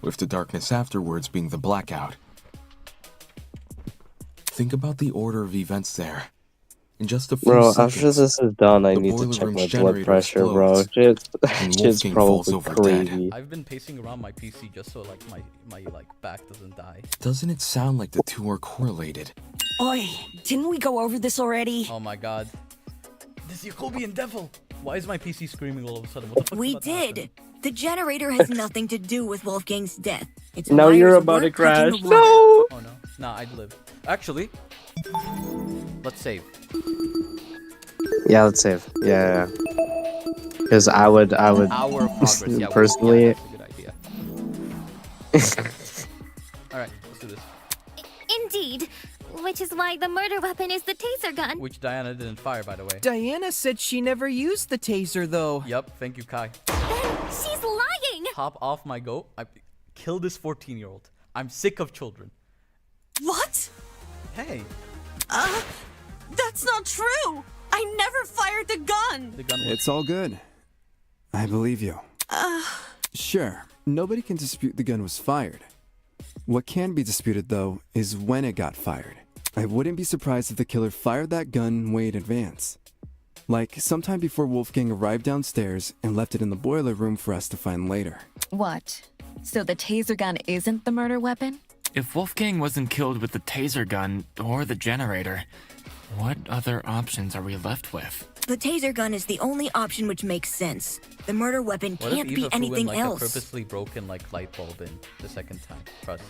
with the darkness afterwards being the blackout. Think about the order of events there. In just a few Bro, seconds, after this is done, I the need to boiler check room's my blood generator pressure, bro. explodes, and Shit's Wolfgang falls probably over dead. crazy. I've been pacing around my PC just so like my like back doesn't die. Doesn't it sound like the two are correlated? Oi, didn't we go over this already? Oh my god. This Jacobian devil! Why is my PC screaming all of a sudden? What the fuck We is about to happen? did. The generator has nothing to do with Wolfgang's death. It's Now wires you're that about to weren't touching crash. the water. No! Oh no. Nah, I'd live. Actually, let's save. Yeah, let's save. Yeah. Because I would Hour of progress. Yeah, personally. yeah, that's a good idea. Alright, let's do this. Indeed. Which is why the murder weapon is the taser gun. Which Diana didn't fire, by the way. Diana said she never used the taser, though. Yep, thank you, Kai. She's lying! Hop off my goat. I kill this 14-year-old. I'm sick of children. What? Hey. That's not true! I never fired the gun! The gun was... It's all good. I believe you. Sure, nobody can dispute the gun was fired. What can be disputed, though, is when it got fired. I wouldn't be surprised if the killer fired that gun way in advance. Like, sometime before Wolfgang arrived downstairs and left it in the boiler room for us to find later. What? So the taser gun isn't the murder weapon? If Wolfgang wasn't killed with the taser gun or the generator, what other options are we left with? The taser gun is the only option which makes sense. The murder weapon What if can't Eva be threw in, anything like, else. a purposely broken like light bulb in the second time? Trust.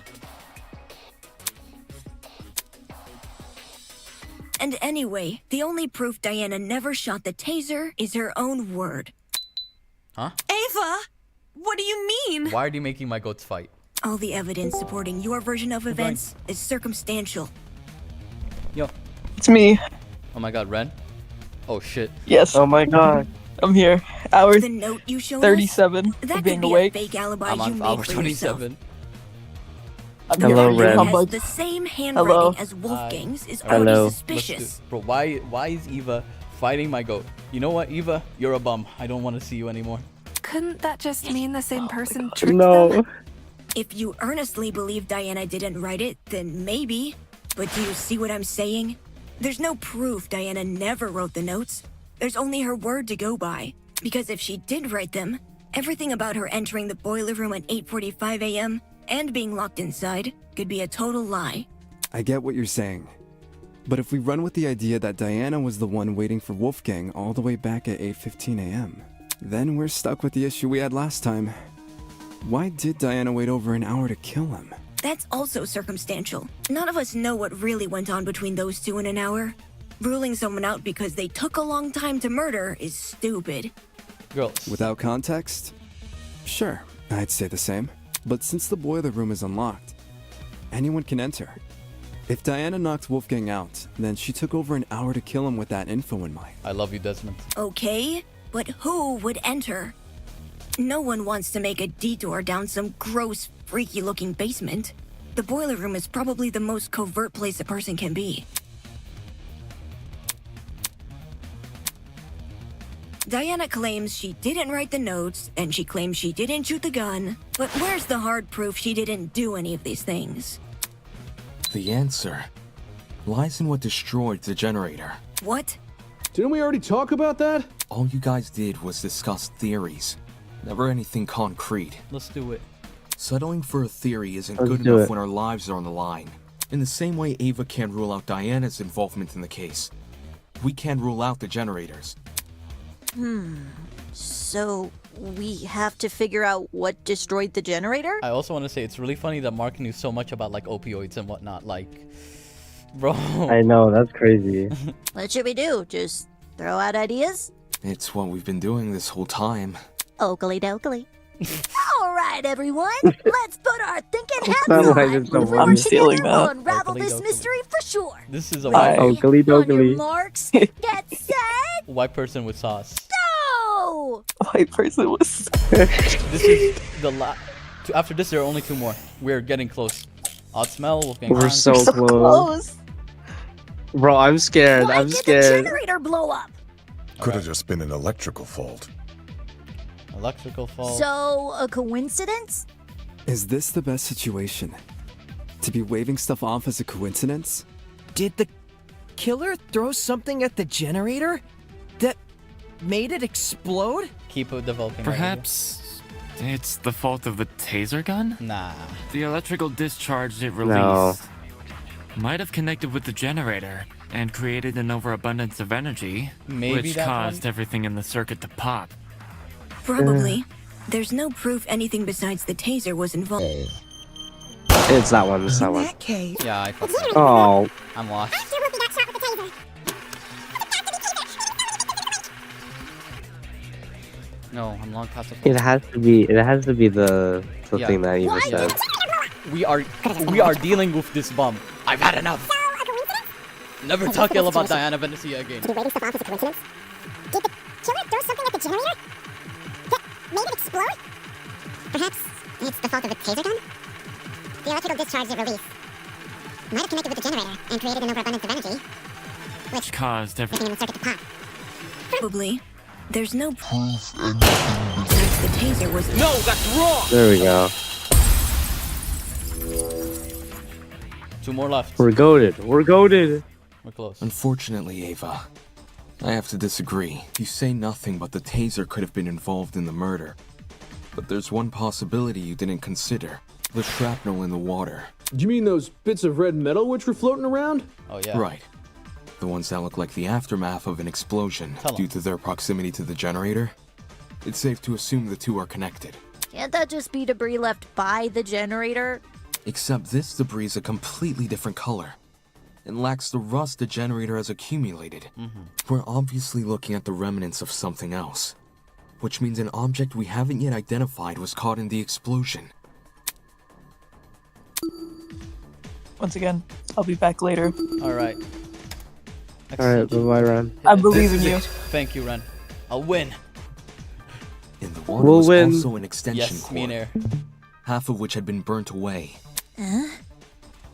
And anyway, the only proof Diana never shot the taser is her own word. Huh? Ava! What do you mean? Why are you making my goats fight? All the evidence supporting your version of events is circumstantial. Yo. It's me. Oh my god, Ren? Oh shit. Yes. Oh my god. I'm here. Hour The note you showed 37 us? That of being could be awake. a fake alibi I'm you on made hour for yourself. 27. I'm Hello, here. Ren. Has Humbug. the same Hello. handwriting as Wolfgang's is already Hello. suspicious. Bro, why is Eva fighting my goat? You know what, Eva? You're a bum. I don't want to see you anymore. Couldn't that just mean the same person tricked them? No. If you earnestly believe Diana didn't write it, then maybe. But do you see what I'm saying? There's no proof Diana never wrote the notes. There's only her word to go by. Because if she did write them, everything about her entering the boiler room at 8:45 a.m. and being locked inside could be a total lie. I get what you're saying. But if we run with the idea that Diana was the one waiting for Wolfgang all the way back at 8:15 a.m., then we're stuck with the issue we had last time. Why did Diana wait over an hour to kill him? That's also circumstantial. None of us know what really went on between those two in an hour. Ruling someone out because they took a long time to murder is stupid. Girls. Without context? Sure, I'd say the same. But since the boiler room is unlocked, anyone can enter. If Diana knocked Wolfgang out, then she took over an hour to kill him with that info in mind. I love you, Desmond. Okay, but who would enter? No one wants to make a detour down some gross, freaky-looking basement. The boiler room is probably the most covert place a person can be. Diana claims she didn't write the notes, and she claims she didn't shoot the gun, but where's the hard proof she didn't do any of these things? The answer lies in what destroyed the generator. What? Didn't we already talk about that? All you guys did was discuss theories, never anything concrete. Let's do it. Settling for a theory isn't Let's good do enough it. when our lives are on the line. In the same way Ava can't rule out Diana's involvement in the case, we can't rule out the generators. So we have to figure out what destroyed the generator? I also want to say it's really funny that Mark knew so much about like opioids and whatnot. Like, bro. I know, that's crazy. What should we do? Just throw out ideas? It's what we've been doing this whole time. Oakley dokley. All right, everyone. Let's put our thinking hats Sounds on. like it's so We'll I'm work stealing together, that. We'll unravel Oakley this dokley. mystery for sure. This is a Ready? white, Oakley On your dokley. marks, get set, white person with sauce. go! White person was. This is the last. After this, there are only 2 more. We're getting close. Odd smell. Wolfgang We're Khan. so close. Bro, I'm scared. Why I'm did the scared. generator blow up? Could have just been an electrical fault. Electrical fault. So, a coincidence? Is this the best situation? To be waving stuff off as a coincidence? Did the killer throw something at the generator that made it explode? Keep it developing. Perhaps it's the fault of the taser gun? Nah. The electrical discharge it released No. might have connected with the generator and created an overabundance of energy, Maybe which that caused one? everything in the circuit to pop. Probably. There's no proof anything besides the taser was involved. It's that one. It's that In one. that case, Yeah, I fucked up. Oh, I'm lost. No, I'm long past the. it has to be. It has to be the Yeah. thing that Eva said. We are dealing with this bomb. I've had enough. Never talk ill about Diana Venecia again. To be waving stuff off as a coincidence? Did the killer throw something at the generator that made it explode? Perhaps it's the fault of the taser gun? The electrical discharge it released might have connected with the generator and created an overabundance of energy, which Caused everything everything. in the circuit to pop. Probably. There's no proof besides the taser was. No, that's wrong. There we go. 2 more left. We're goaded. We're goaded. We're close. Unfortunately, Ava, I have to disagree. You say nothing but the taser could have been involved in the murder. But there's one possibility you didn't consider. The shrapnel in the water. Do you mean those bits of red metal which were floating around? Oh yeah. Right. The ones that look like the aftermath of an explosion Tell 'em. due to their proximity to the generator. It's safe to assume the two are connected. Can't that just be debris left by the generator? Except this debris is a completely different color and lacks the rust the generator has accumulated. We're obviously looking at the remnants of something else, which means an object we haven't yet identified was caught in the explosion. Once again, I'll be back later. All right. All right, bye-bye, Ren. I believe in you. Thank you, Ren. I'll win. In the water We'll was win. also an extension Yes, me and cord, Air. half of which had been burnt away.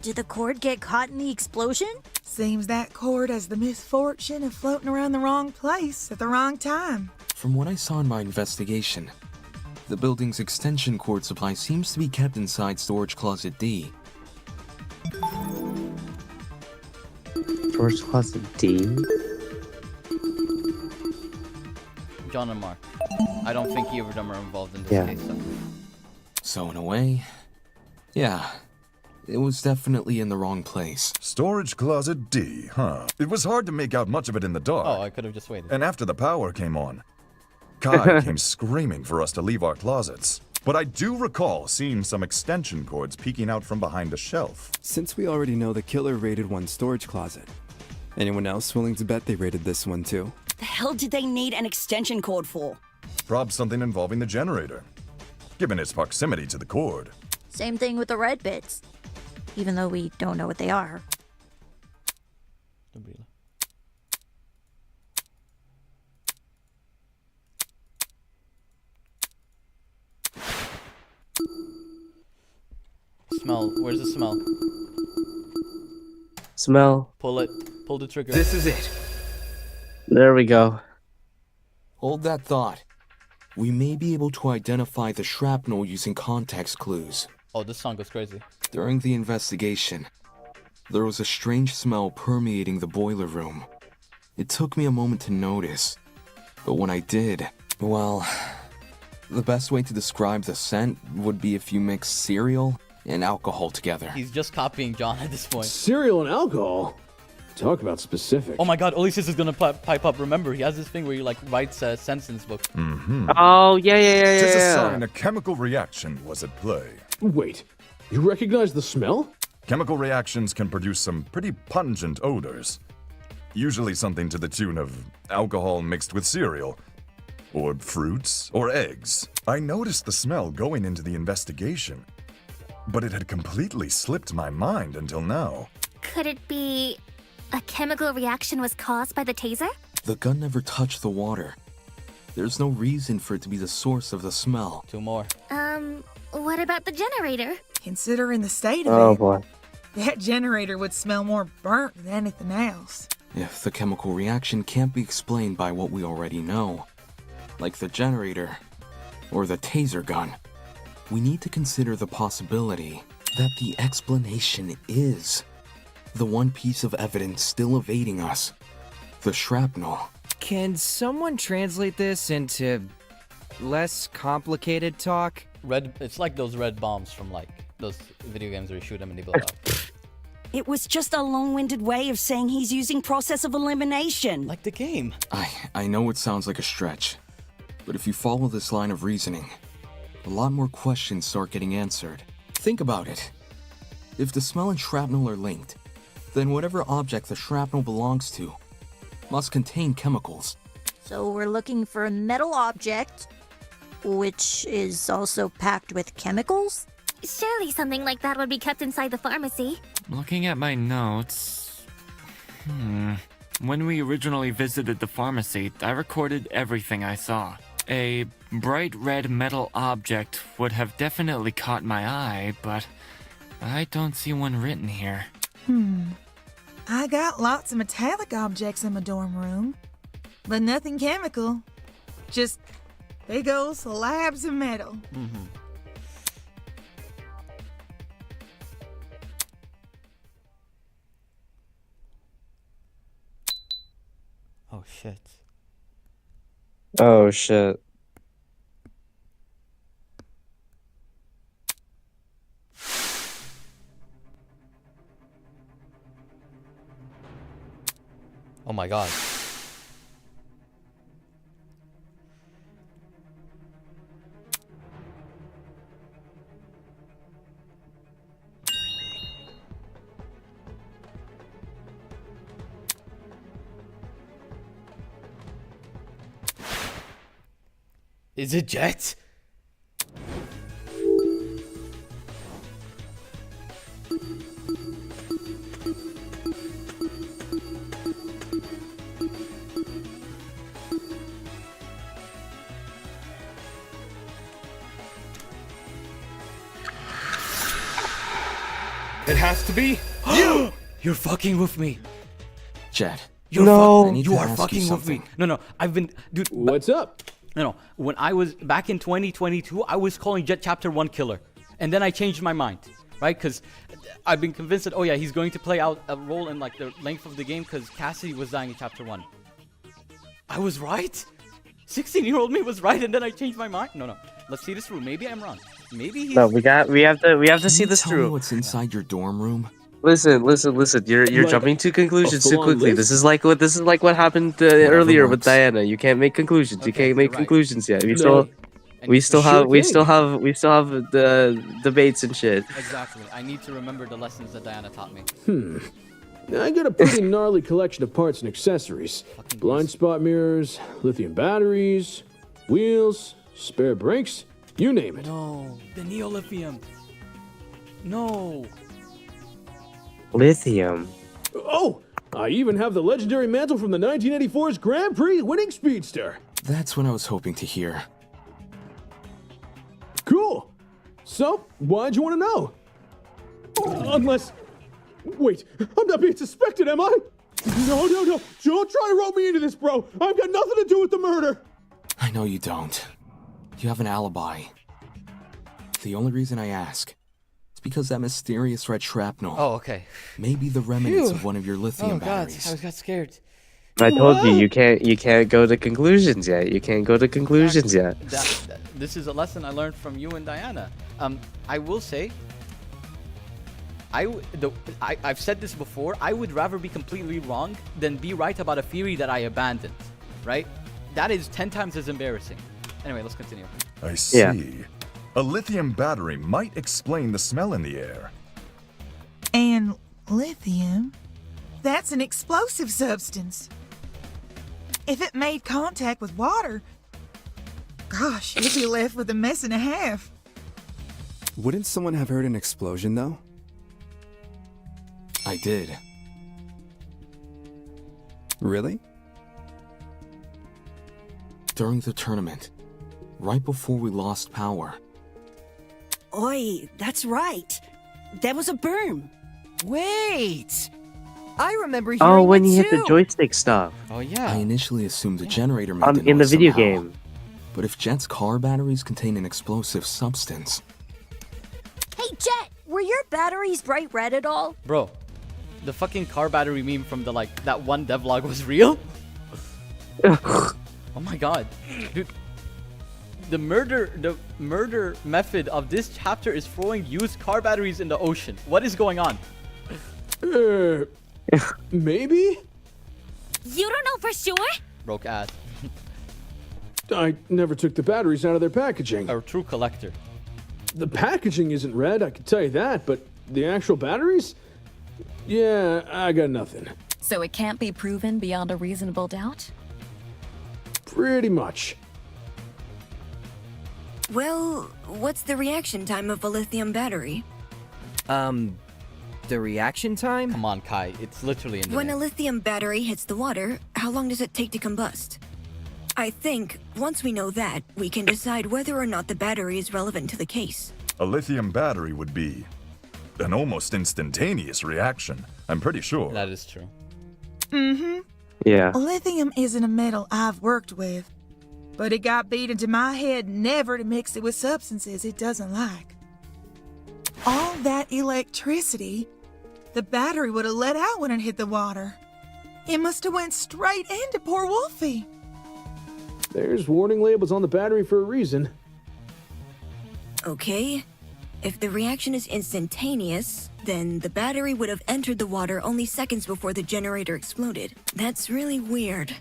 Did the cord get caught in the explosion? seems that cord has the misfortune of floating around the wrong place at the wrong time. From what I saw in my investigation, the building's extension cord supply seems to be kept inside storage closet D. Storage closet D. John and Mark. I don't think either of them are involved in this Yeah. case. So. So in a way, yeah, it was definitely in the wrong place. Storage closet D, huh? It was hard to make out much of it in the dark. Oh, I could have just waited. And after the power came on, Kai came screaming for us to leave our closets. But I do recall seeing some extension cords peeking out from behind a shelf. Since we already know the killer raided one storage closet, anyone else willing to bet they raided this one too? The hell did they need an extension cord for? Probably something involving the generator, given its proximity to the cord. Same thing with the red bits. Even though we don't know what they are. Smell. Where's the smell? Smell. Pull it. Pull the trigger. This is it. There we go. Hold that thought. We may be able to identify the shrapnel using context clues. Oh, this song goes crazy. During the investigation, there was a strange smell permeating the boiler room. It took me a moment to notice, but when I did, well, the best way to describe the scent would be if you mix cereal and alcohol together. He's just copying John at this point. Cereal and alcohol? Talk about specific. Oh my god, Ulysses is gonna pipe up. Remember, he has this thing where he like writes a sentence in his book. Mm-hmm. Oh, yeah. Tis a sign a chemical reaction was at play. Wait, you recognize the smell? Chemical reactions can produce some pretty pungent odors. Usually something to the tune of alcohol mixed with cereal, or fruits, or eggs. I noticed the smell going into the investigation, but it had completely slipped my mind until now. Could it be a chemical reaction was caused by the taser? The gun never touched the water. There's no reason for it to be the source of the smell. 2 more. What about the generator? Considering the state of Oh, it, boy. that generator would smell more burnt than anything else. If the chemical reaction can't be explained by what we already know, like the generator or the taser gun, we need to consider the possibility that the explanation is the one piece of evidence still evading us, the shrapnel. Can someone translate this into less complicated talk? It's like those red bombs from like those video games where you shoot them and they blow up. It was just a long-winded way of saying he's using process of elimination. Like the game. I know it sounds like a stretch, but if you follow this line of reasoning, a lot more questions start getting answered. Think about it. If the smell and shrapnel are linked, then whatever object the shrapnel belongs to must contain chemicals. So we're looking for a metal object, which is also packed with chemicals? Surely something like that would be kept inside the pharmacy. Looking at my notes... When we originally visited the pharmacy, I recorded everything I saw. A bright red metal object would have definitely caught my eye, but I don't see one written here. I got lots of metallic objects in my dorm room, but nothing chemical. Just big old slabs of metal. Oh shit. Oh, shit. Oh my god. Is it Jet? It has to be you! You're fucking with me. Jet. You're I need you to are ask fucking you with me. something. No, I've been, dude. What's up? No. When I was back in 2022, I was calling Jet Chapter 1 killer, and then I changed my mind, right? Because I've been convinced that, oh yeah, he's going to play out a role in like the length of the game because Cassidy was dying in Chapter 1. I was right. 16-year-old me was right, and then I changed my mind. No. Let's see this through. Maybe I'm wrong. Maybe he's... No, we have to see this Tell me through. what's inside your dorm room? Listen. You're Like jumping to conclusions too full-on quickly. list? This is like what happened earlier with works. Diana. You can't make conclusions. You Okay, can't make you're right. conclusions yet. No. We still Sure have thing. the debates and shit. Exactly. I need to remember the lessons that Diana taught me. I got a pretty gnarly collection of parts and accessories. Blind spot mirrors, lithium batteries, wheels, spare brakes, you name it. No, the neolithium. No. Lithium. Oh, I even have the legendary mantle from the 1984's Grand Prix winning speedster. That's what I was hoping to hear. Cool. So, why'd you want to know? Unless... Wait, I'm not being suspected, am I? No. Don't try to rope me into this, bro. I've got nothing to do with the murder. I know you don't. You have an alibi. The only reason I ask is because that mysterious red shrapnel. Oh, okay. Maybe the remnants Phew. of one of your lithium batteries. I got scared. I told you, you can't go to conclusions yet. You can't go to conclusions yet. This is a lesson I learned from you and Diana. I will say, I've said this before, I would rather be completely wrong than be right about a theory that I abandoned, right? That is 10 times as embarrassing. Anyway, let's continue. I see. Yeah. A lithium battery might explain the smell in the air. And lithium? That's an explosive substance. If it made contact with water, gosh, you'd be left with a mess and a half. Wouldn't someone have heard an explosion, though? I did. Really? During the tournament, right before we lost power. Oi, that's right. That was a boom. Wait! I remember hearing Oh, when it you hit the too. joystick stuff. Oh, yeah. I initially assumed the generator made the In the noise video somehow. game. But if Jet's car batteries contain an explosive substance, Hey, Jet, were your batteries bright red at all? Bro, the fucking car battery meme from the that one devlog was real? Oh my god. Dude, the murder method of this chapter is throwing used car batteries in the ocean. What is going on? Maybe? You don't know for sure? Broke ass. I never took the batteries out of their packaging. A true collector. The packaging isn't red, I can tell you that, but the actual batteries? Yeah, I got nothing. So it can't be proven beyond a reasonable doubt? Pretty much. Well, what's the reaction time of a lithium battery? The reaction time? Come on, Kai. It's literally in the When name. a lithium battery hits the water, how long does it take to combust? I think once we know that, we can decide whether or not the battery is relevant to the case. A lithium battery would be an almost instantaneous reaction. I'm pretty sure. That is true. Mm-hmm. Yeah. Lithium isn't a metal I've worked with, but it got beat into my head never to mix it with substances it doesn't like. All that electricity, the battery would have let out when it hit the water. It must have went straight into poor Wolfie. There's warning labels on the battery for a reason. Okay. If the reaction is instantaneous, then the battery would have entered the water only seconds before the generator exploded. That's really weird.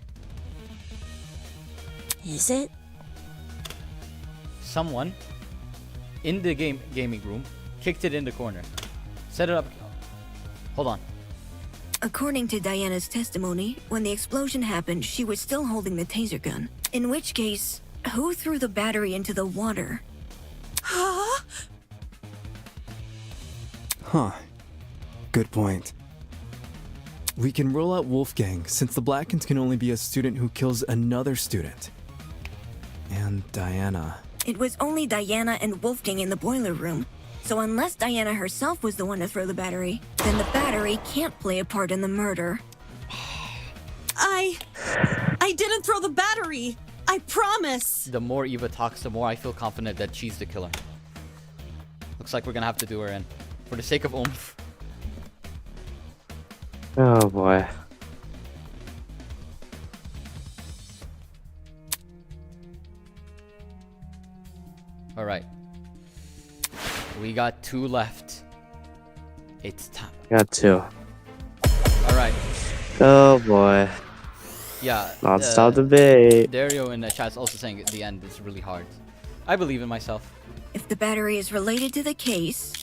Is it? Someone in the gaming room kicked it in the corner. Set it up. Hold on. According to Diana's testimony, when the explosion happened, she was still holding the taser gun. In which case, who threw the battery into the water? Huh? Huh. Good point. We can rule out Wolfgang, since the Blackens can only be a student who kills another student. And Diana. It was only Diana and Wolfgang in the boiler room. So unless Diana herself was the one to throw the battery, then the battery can't play a part in the murder. I didn't throw the battery. I promise. The more Eva talks, the more I feel confident that she's the killer. Looks like we're gonna have to do her in. For the sake of oomph. Oh boy. Alright. We got 2 left. It's time. Got 2. Alright. Oh boy. Yeah. Non-stop debate. Dario in the chat's also saying at the end is really hard. I believe in myself. If the battery is related to the case,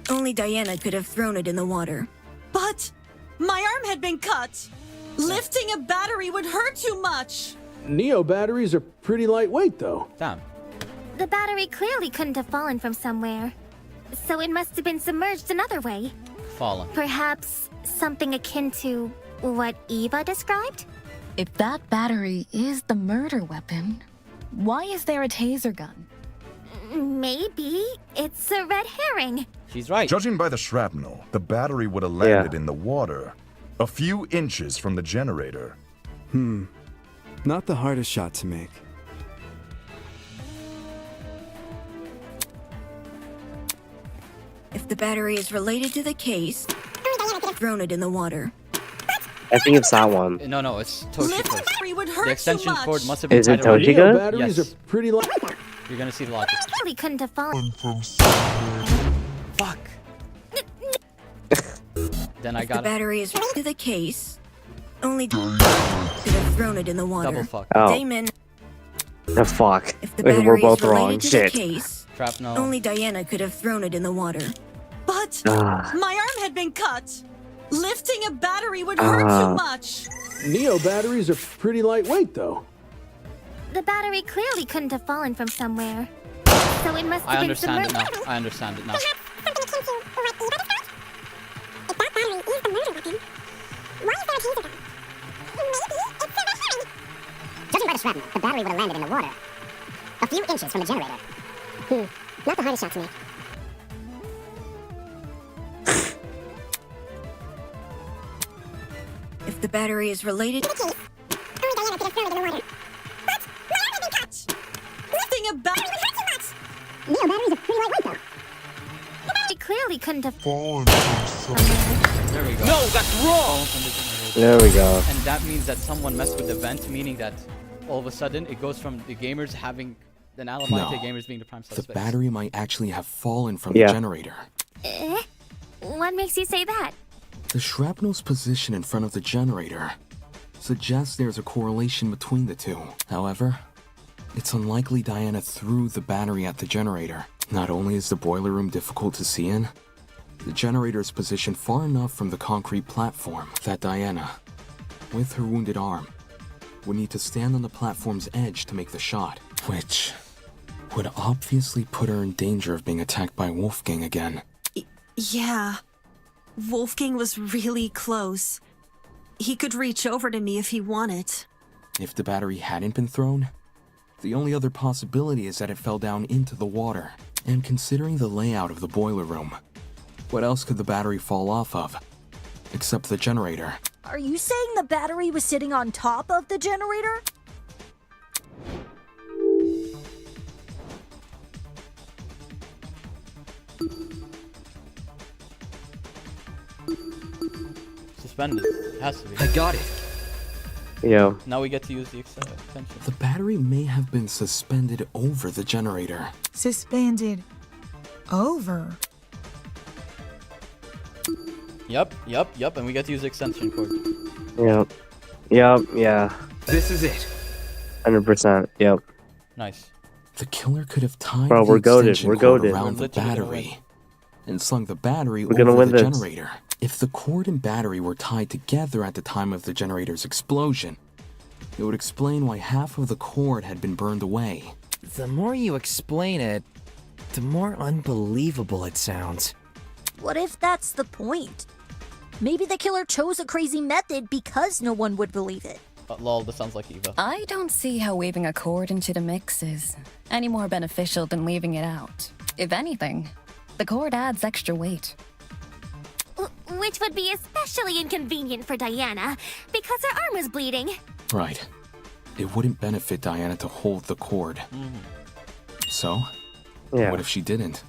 only Diana could have thrown it in the water. But my arm had been cut. Lifting a battery would hurt too much. Neo batteries are pretty lightweight, though. Damn. The battery clearly couldn't have fallen from somewhere. So it must have been submerged another way. Fallen. Perhaps something akin to What Eva described? If that battery is the murder weapon, why is there a taser gun? Maybe it's a red herring. She's right. Judging by the shrapnel, the battery would have landed in the water, a few inches from the generator. Not the hardest shot to make. If the battery is related to the case, thrown it in the water. I think it's that one. No, it's Toshiko's. Battery would hurt The extension too cord much. must have been Is it tied around Toshiko? Batteries Yes. are pretty light. You're gonna see the logic. He couldn't have fallen. Fuck. Then I If the got it. battery is to the case, only could have thrown it in the water. Double fuck. Oh. Damon, Fuck. if the We're battery both is related wrong. to Shit. the case, Shrapnel. only Diana could have thrown it in the water. But Ah. my arm had been cut. Lifting a battery would hurt Ah. too much. Neo batteries are pretty lightweight, though. The battery clearly couldn't have fallen from somewhere. So it must I have been understand it submerged. now. I understand it now. Something akin to what Eva described? If that battery is the murder weapon, why is there a taser gun? Maybe it's a red herring. Judging by the shrapnel, the battery would have landed in the water, a few inches from the generator. Not the hardest shot to make. If the battery is related To the case, only Diana could have thrown it in the water. But my arm had been cut. Lifting a battery Would hurt too much. Neo batteries are pretty lightweight, though. The battery clearly couldn't have fallen. There we go. No, that's wrong! There we go. And that means that someone messed with the vent, meaning that all of a sudden it goes from the gamers having an alibi No. to gamers being the prime The suspects. battery might actually have fallen from Yeah. the generator. What makes you say that? The shrapnel's position in front of the generator suggests there's a correlation between the two. However, it's unlikely Diana threw the battery at the generator. Not only is the boiler room difficult to see in, the generator is positioned far enough from the concrete platform that Diana, with her wounded arm, would need to stand on the platform's edge to make the shot, which would obviously put her in danger of being attacked by Wolfgang again. Yeah. Wolfgang was really close. He could reach over to me if he wanted. If the battery hadn't been thrown, the only other possibility is that it fell down into the water. And considering the layout of the boiler room, what else could the battery fall off of? Except the generator. Are you saying the battery was sitting on top of the generator? Suspended. It has to be. I got it. Yeah. Now we get to use the extension. The battery may have been suspended over the generator. Suspended over. Yep, and we get to use the extension cord. Yep. Yeah. This is it. 100%. Yep. Nice. The killer could have tied Bro, the we're goated. extension We're cord goated. around the We're literally gonna battery and slung the battery We're gonna over win the this. generator. If the cord and battery were tied together at the time of the generator's explosion, it would explain why half of the cord had been burned away. The more you explain it, the more unbelievable it sounds. What if that's the point? Maybe the killer chose a crazy method because no one would believe it. Lol, this sounds like Eva. I don't see how weaving a cord into the mix is any more beneficial than leaving it out. If anything, the cord adds extra weight. Which would be especially inconvenient for Diana because her arm was bleeding. Right. It wouldn't benefit Diana to hold the cord. So, Yeah. what if she didn't?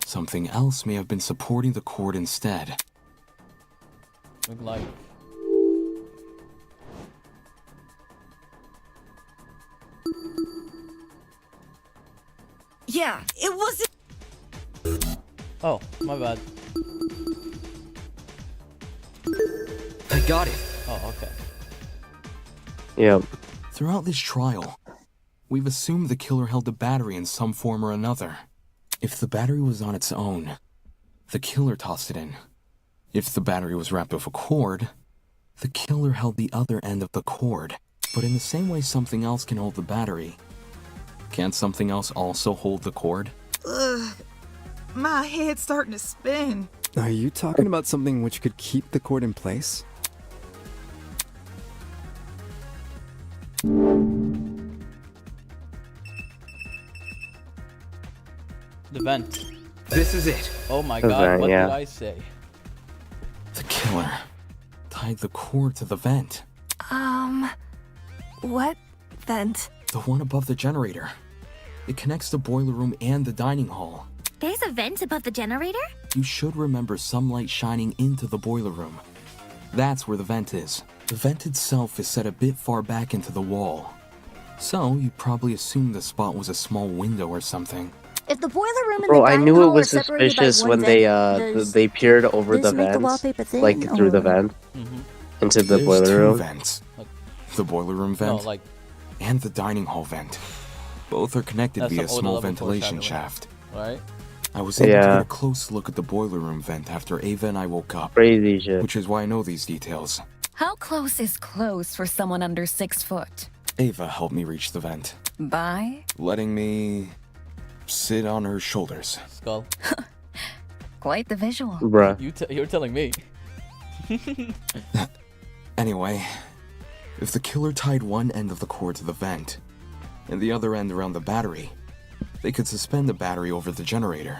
Something else may have been supporting the cord instead. Look like. Yeah, it wasn't. Oh, my bad. I got it. Oh, okay. Yep. Throughout this trial, we've assumed the killer held the battery in some form or another. If the battery was on its own, the killer tossed it in. If the battery was wrapped with a cord, the killer held the other end of the cord. But in the same way something else can hold the battery, can't something else also hold the cord? Ugh, my head's starting to spin. Are you talking about something which could keep the cord in place? The vent. This is it. Oh my The god, vent, what yeah. did I say? The killer tied the cord to the vent. What vent? The one above the generator. It connects the boiler room and the dining hall. There's a vent above the generator? You should remember some light shining into the boiler room. That's where the vent is. The vent itself is set a bit far back into the wall. So, you probably assumed the spot was a small window or something. If the boiler room and Bro, the I dining knew hall it was are separated by suspicious one when vent, they peered over does the make the vents, wallpaper thin, like through the or- vent into the There's boiler two room. vents. The boiler room vent and the dining hall vent. Both are connected That's via a some small O-level ventilation foreshadowing. shaft. Right? I was able to Yeah. get a close look at the boiler room vent after Ava and I woke up. Crazy shit. Which is why I know these details. How close is close for someone under 6 foot? Ava helped me reach the vent, By? letting me sit on her shoulders. Skull. Quite the visual. Bruh. You're telling me. Anyway, if the killer tied one end of the cord to the vent and the other end around the battery, they could suspend the battery over the generator.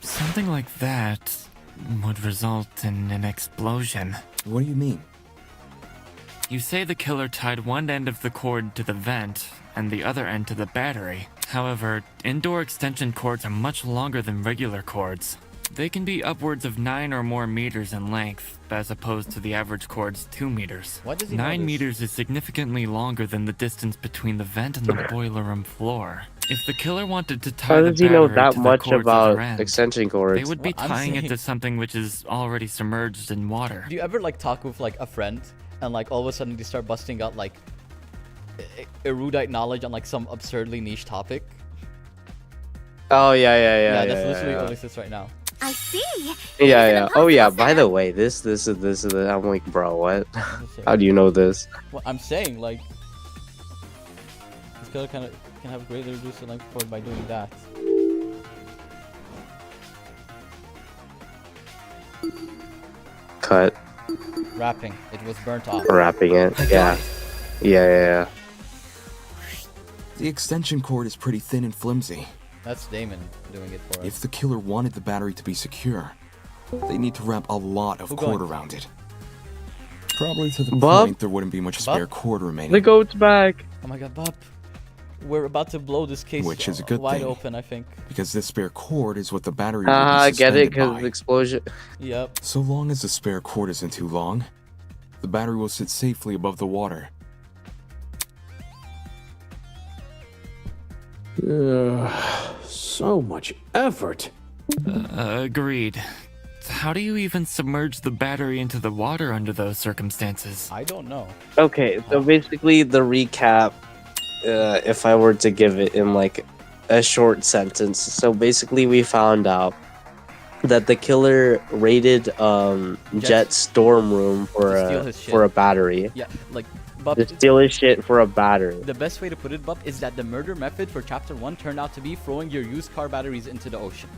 Something like that would result in an explosion. What do you mean? You say the killer tied one end of the cord to the vent and the other end to the battery. However, indoor extension cords are much longer than regular cords. They can be upwards of 9 or more meters in length, as opposed to the average cord's 2 meters. Why does he know 9 this? meters is significantly longer than the distance between the vent and the boiler room floor. If the killer wanted to tie How the does he know battery that to the much cord's about other end, extension cords? they would be Well, I'm tying it saying- to something which is already submerged in water. Do you ever like talk with like a friend and like all of a sudden they start busting out like erudite knowledge on like some absurdly niche topic? Oh yeah. That's literally what this is right now. I see. Yeah. Oh yeah. By the way, this is. I'm like, bro, what? How do you know this? Well, I'm saying like this killer kind of can have greatly reduced the length cord by doing that. Cut. Wrapping. It was burnt off. Wrapping it. Yeah. Yeah. The extension cord is pretty thin and flimsy. That's Damon doing it for us. If the killer wanted the battery to be secure, they need to wrap a lot of Who cord going? around it. Probably to the Bob? point there wouldn't be much spare cord remaining. The goat's back. Oh my god, Bob. We're about to blow this case Which is a good wide thing. open, I think. Because this spare cord is what the battery will be Get it? suspended Because by. the explosion. Yep. So long as the spare cord isn't too long, the battery will sit safely above the water. So much effort. Agreed. How do you even submerge the battery into the water under those circumstances? I don't know. Okay, so basically the recap, if I were to give it in like a short sentence. So basically we found out that the killer raided Jet's storm room for To steal a his shit. for a battery. Yeah, like Bob. To steal his shit for a battery. The best way to put it, Bob, is that the murder method for Chapter 1 turned out to be throwing your used car batteries into the ocean.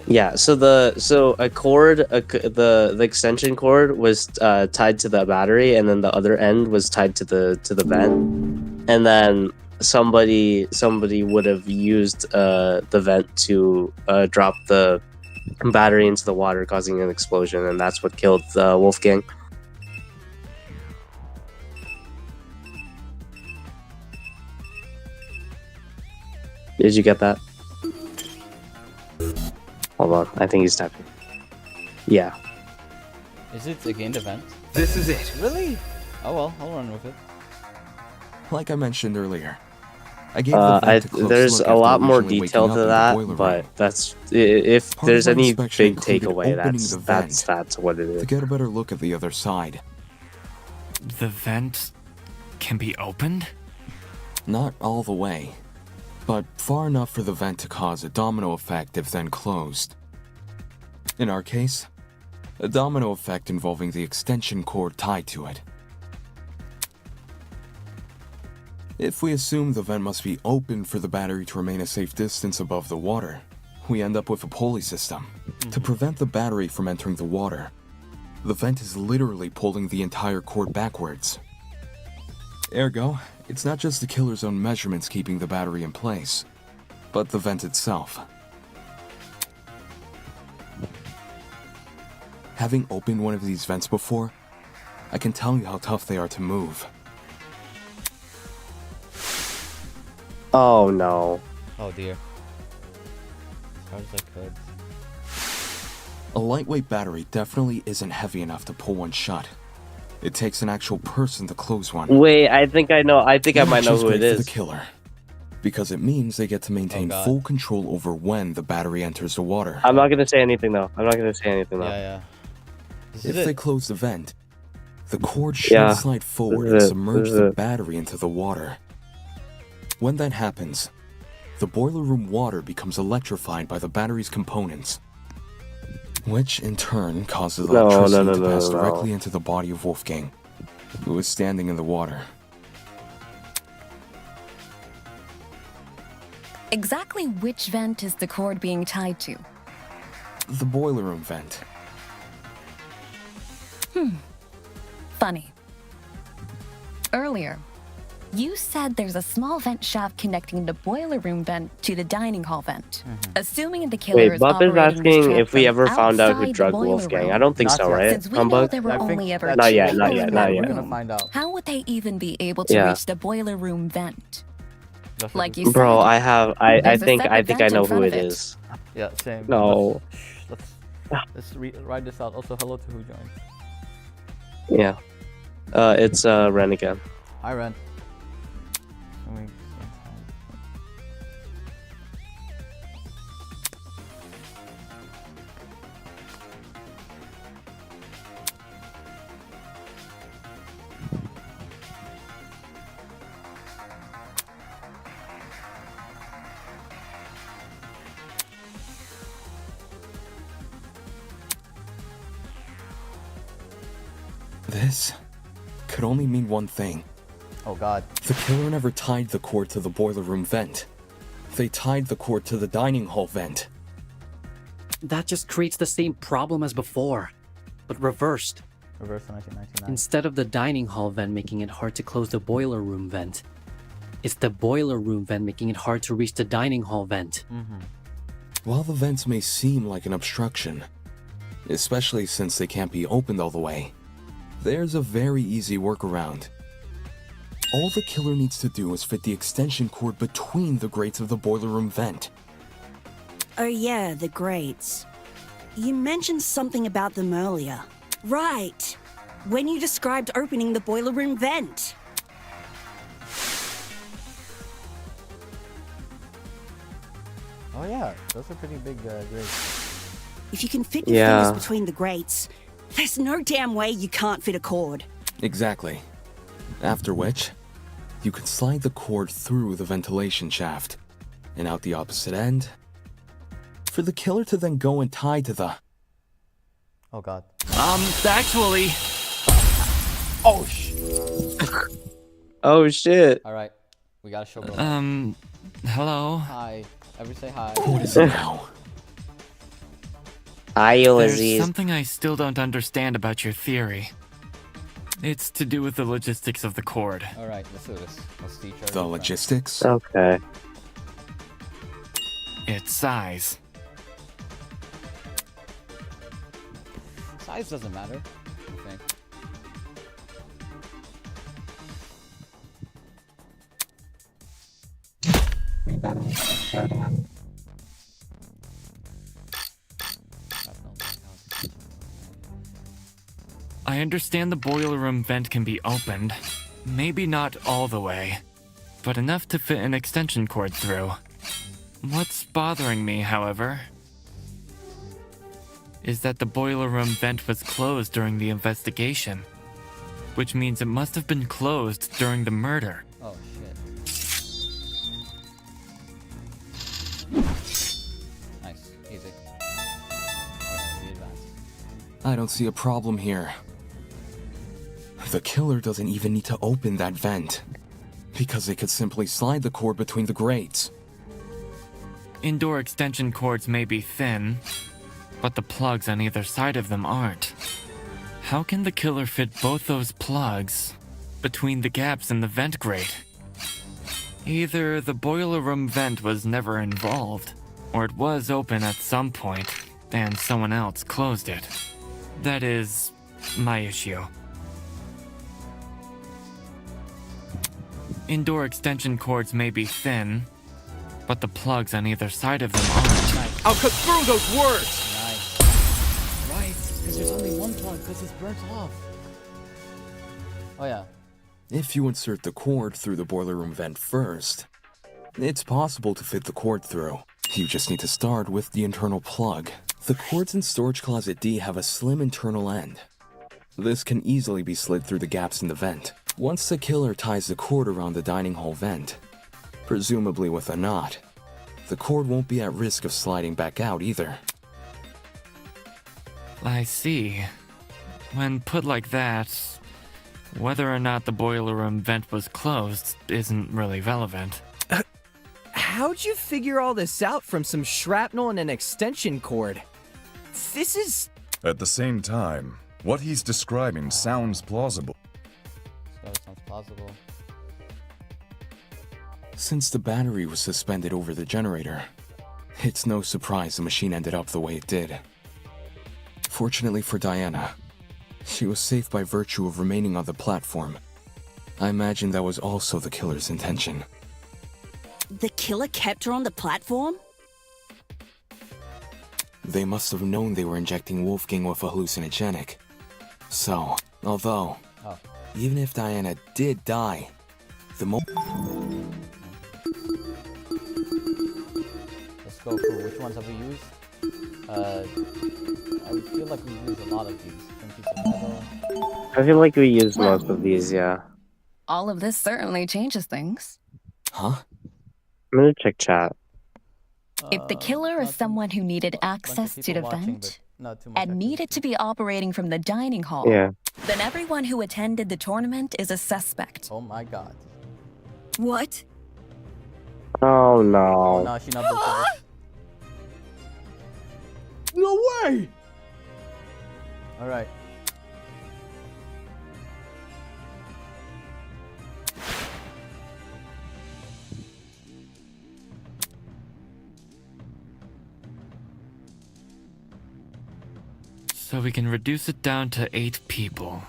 Yeah, so a cord, the extension cord was tied to the battery, and then the other end was tied to the vent, and then somebody would have used the vent to drop the battery into the water, causing an explosion, and that's what killed Wolfgang. Did you get that? Hold on, I think he's typing. Yeah. Is it a gained event? This is it. Really? Oh well, I'll run with it. Like I mentioned earlier, I gave the vent a close there's look a after lot more originally detail waking to up in the that, boiler room. but that's if Part of there's my any inspection big included takeaway, opening that's the vent what it to is. get a better look at the other side. The vent can be opened? Not all the way, but far enough for the vent to cause a domino effect if then closed. In our case, a domino effect involving the extension cord tied to it. If we assume the vent must be open for the battery to remain a safe distance above the water, we end up with a pulley system to prevent the battery from entering the water. The vent is literally pulling the entire cord backwards. Ergo, it's not just the killer's own measurements keeping the battery in place, but the vent itself. Having opened one of these vents before, I can tell you how tough they are to move. Oh no. Oh dear. As hard as I could. A lightweight battery definitely isn't heavy enough to pull one shut. It takes an actual person to close one. Wait, I think I know. I think I might know Which is who it great for is. the killer, because it means they get to maintain full control over when the battery enters the water. I'm not gonna say anything though. Yeah. If they close the vent, the cord should slide forward and submerge the battery into the water. When that happens, the boiler room water becomes electrified by the battery's components, which in turn causes electricity to pass directly into the body of Wolfgang, who is standing in the water. Exactly which vent is the cord being tied to? The boiler room vent. Funny. Earlier, you said there's a small vent shaft connecting the boiler room vent to the dining hall vent. Assuming the killer Wait, is Bob is operating this asking trap if we from ever found out who outside the drugged boiler Wolfgang. room. I don't think so, right? Since we know Humbug? there were only ever Not two yet, people not in yet, that not yet. room, Gonna find out. how would they even be able to Yeah. reach the boiler room vent? Like you said, Bro, I there's a think separate I vent know in front who of it it. is. Yeah, same. No. Let's write this out. Also, hello to who joined. Yeah. It's Ren again. Hi, Ren. This could only mean one thing. Oh god. The killer never tied the cord to the boiler room vent. They tied the cord to the dining hall vent. That just creates the same problem as before, but reversed. Reverse 1999. Instead of the dining hall vent making it hard to close the boiler room vent, it's the boiler room vent making it hard to reach the dining hall vent. While the vents may seem like an obstruction, especially since they can't be opened all the way, there's a very easy workaround. All the killer needs to do is fit the extension cord between the grates of the boiler room vent. Oh yeah, the grates. You mentioned something about them earlier. Right. When you described opening the boiler room vent. Oh yeah, those are pretty big grates. If you can fit your fingers between the grates, there's no damn way you can't fit a cord. Exactly. After which, you can slide the cord through the ventilation shaft and out the opposite end for the killer to then go and tie to the... Oh god. Actually... Oh shit. Oh shit. Alright. We gotta show bro. Hello? Hi. Everybody say hi. What is it now? Hi, There's Ulysses. something I still don't understand about your theory. It's to do with the logistics of the cord. Alright, let's do this. Let's teach our The logistics? Okay. Its size. Size doesn't matter, I think. I understand the boiler room vent can be opened. Maybe not all the way, but enough to fit an extension cord through. What's bothering me, however, is that the boiler room vent was closed during the investigation, which means it must have been closed during the murder. Oh shit. Nice. Easy. Alright, we advance. I don't see a problem here. The killer doesn't even need to open that vent, because they could simply slide the cord between the grates. Indoor extension cords may be thin, but the plugs on either side of them aren't. How can the killer fit both those plugs between the gaps in the vent grate? Either the boiler room vent was never involved, or it was open at some point and someone else closed it. That is my issue. Indoor extension cords may be thin, but the plugs on either side of them aren't. I'll cut through those words! Nice. Right, because there's only one plug, because it's burnt off. Oh yeah. If you insert the cord through the boiler room vent first, it's possible to fit the cord through. You just need to start with the internal plug. The cords in storage closet D have a slim internal end. This can easily be slid through the gaps in the vent. Once the killer ties the cord around the dining hall vent, presumably with a knot, the cord won't be at risk of sliding back out either. I see. When put like that, whether or not the boiler room vent was closed isn't really relevant. How'd you figure all this out from some shrapnel and an extension cord? This is... At the same time, what he's describing sounds plausible. Sounds plausible. Since the battery was suspended over the generator, it's no surprise the machine ended up the way it did. Fortunately for Diana, she was safe by virtue of remaining on the platform. I imagine that was also the killer's intention. The killer kept her on the platform? They must have known they were injecting Wolfgang with a hallucinogenic. So, although, even if Diana did die, the Let's go through. Which ones have we used? I feel like we used a lot of these. Thin piece of metal. I feel like we used most of these, yeah. All of this certainly changes things. Huh? I'm gonna check chat. If the killer is someone who needed access to the vent and needed to be operating from the dining hall, then everyone who attended the tournament is a suspect. Oh my god. What? Oh no. Oh, no, she not built for this. No way! Alright. So we can reduce it down to 8 people.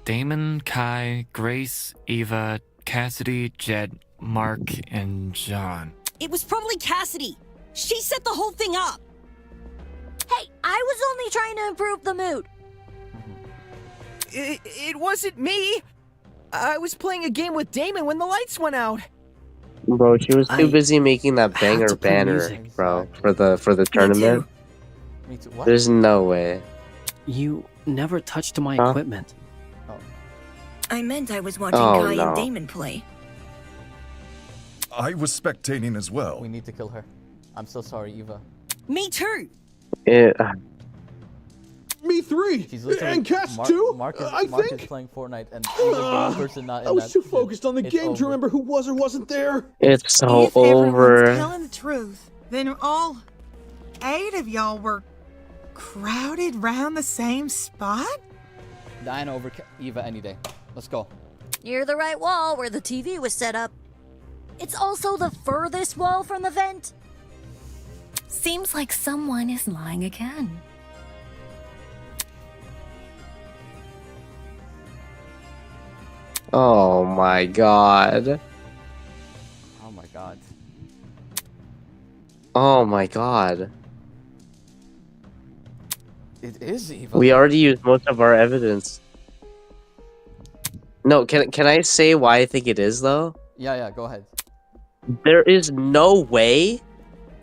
Damon, Kai, Grace, Eva, Cassidy, Jed, Mark, and John. It was probably Cassidy. She set the whole thing up. Hey, I was only trying to improve the mood. It wasn't me. I was playing a game with Damon when the lights went out. Bro, she was too busy making that banger banner, bro, for the tournament. Me too. What? There's no way. You never touched my equipment. I meant I was watching Oh, Kai no. and Damon play. I was spectating as well. We need to kill her. I'm so sorry, Eva. Me too. Me three. She's literally And Cass Mark, too. Mark is, I Mark think. is playing Fortnite, and Eva's the only person not in I was that too shit. focused on the It's game over. to remember who was or wasn't there. It's so If everyone's over. telling the truth, then all 8 of y'all were crowded round the same spot? Diana over Eva any day. Let's go. Near the right wall where the TV was set up. It's also the furthest wall from the vent. Seems like someone is lying again. Oh my god. Oh my god. Oh my god. It is Eva. We already used most of our evidence. No, can I say why I think it is though? Yeah, go ahead. There is no way,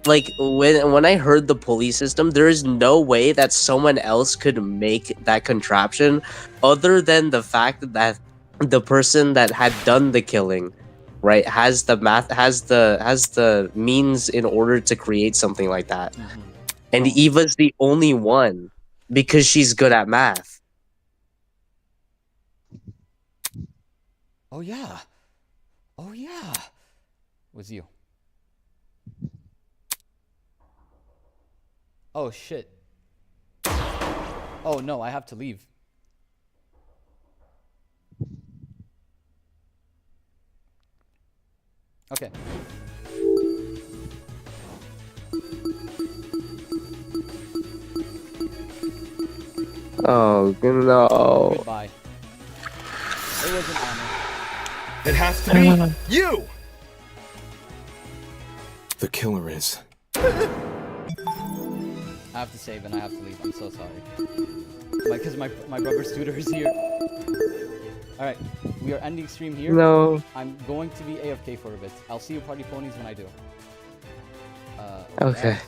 like when I heard the pulley system, there is no way that someone else could make that contraption other than the fact that the person that had done the killing, right, has the means in order to create something like that. And Eva's the only one because she's good at math. Oh yeah. Oh yeah. It was you. Oh shit. Oh no, I have to leave. Okay. Oh no. Goodbye. It was an honor. It has to be you! The killer is. I have to save and I have to leave. I'm so sorry. Because my brother's tutor is here. Alright, we are ending stream here. No. I'm going to be AFK for a bit. I'll see you party ponies when I do. Okay.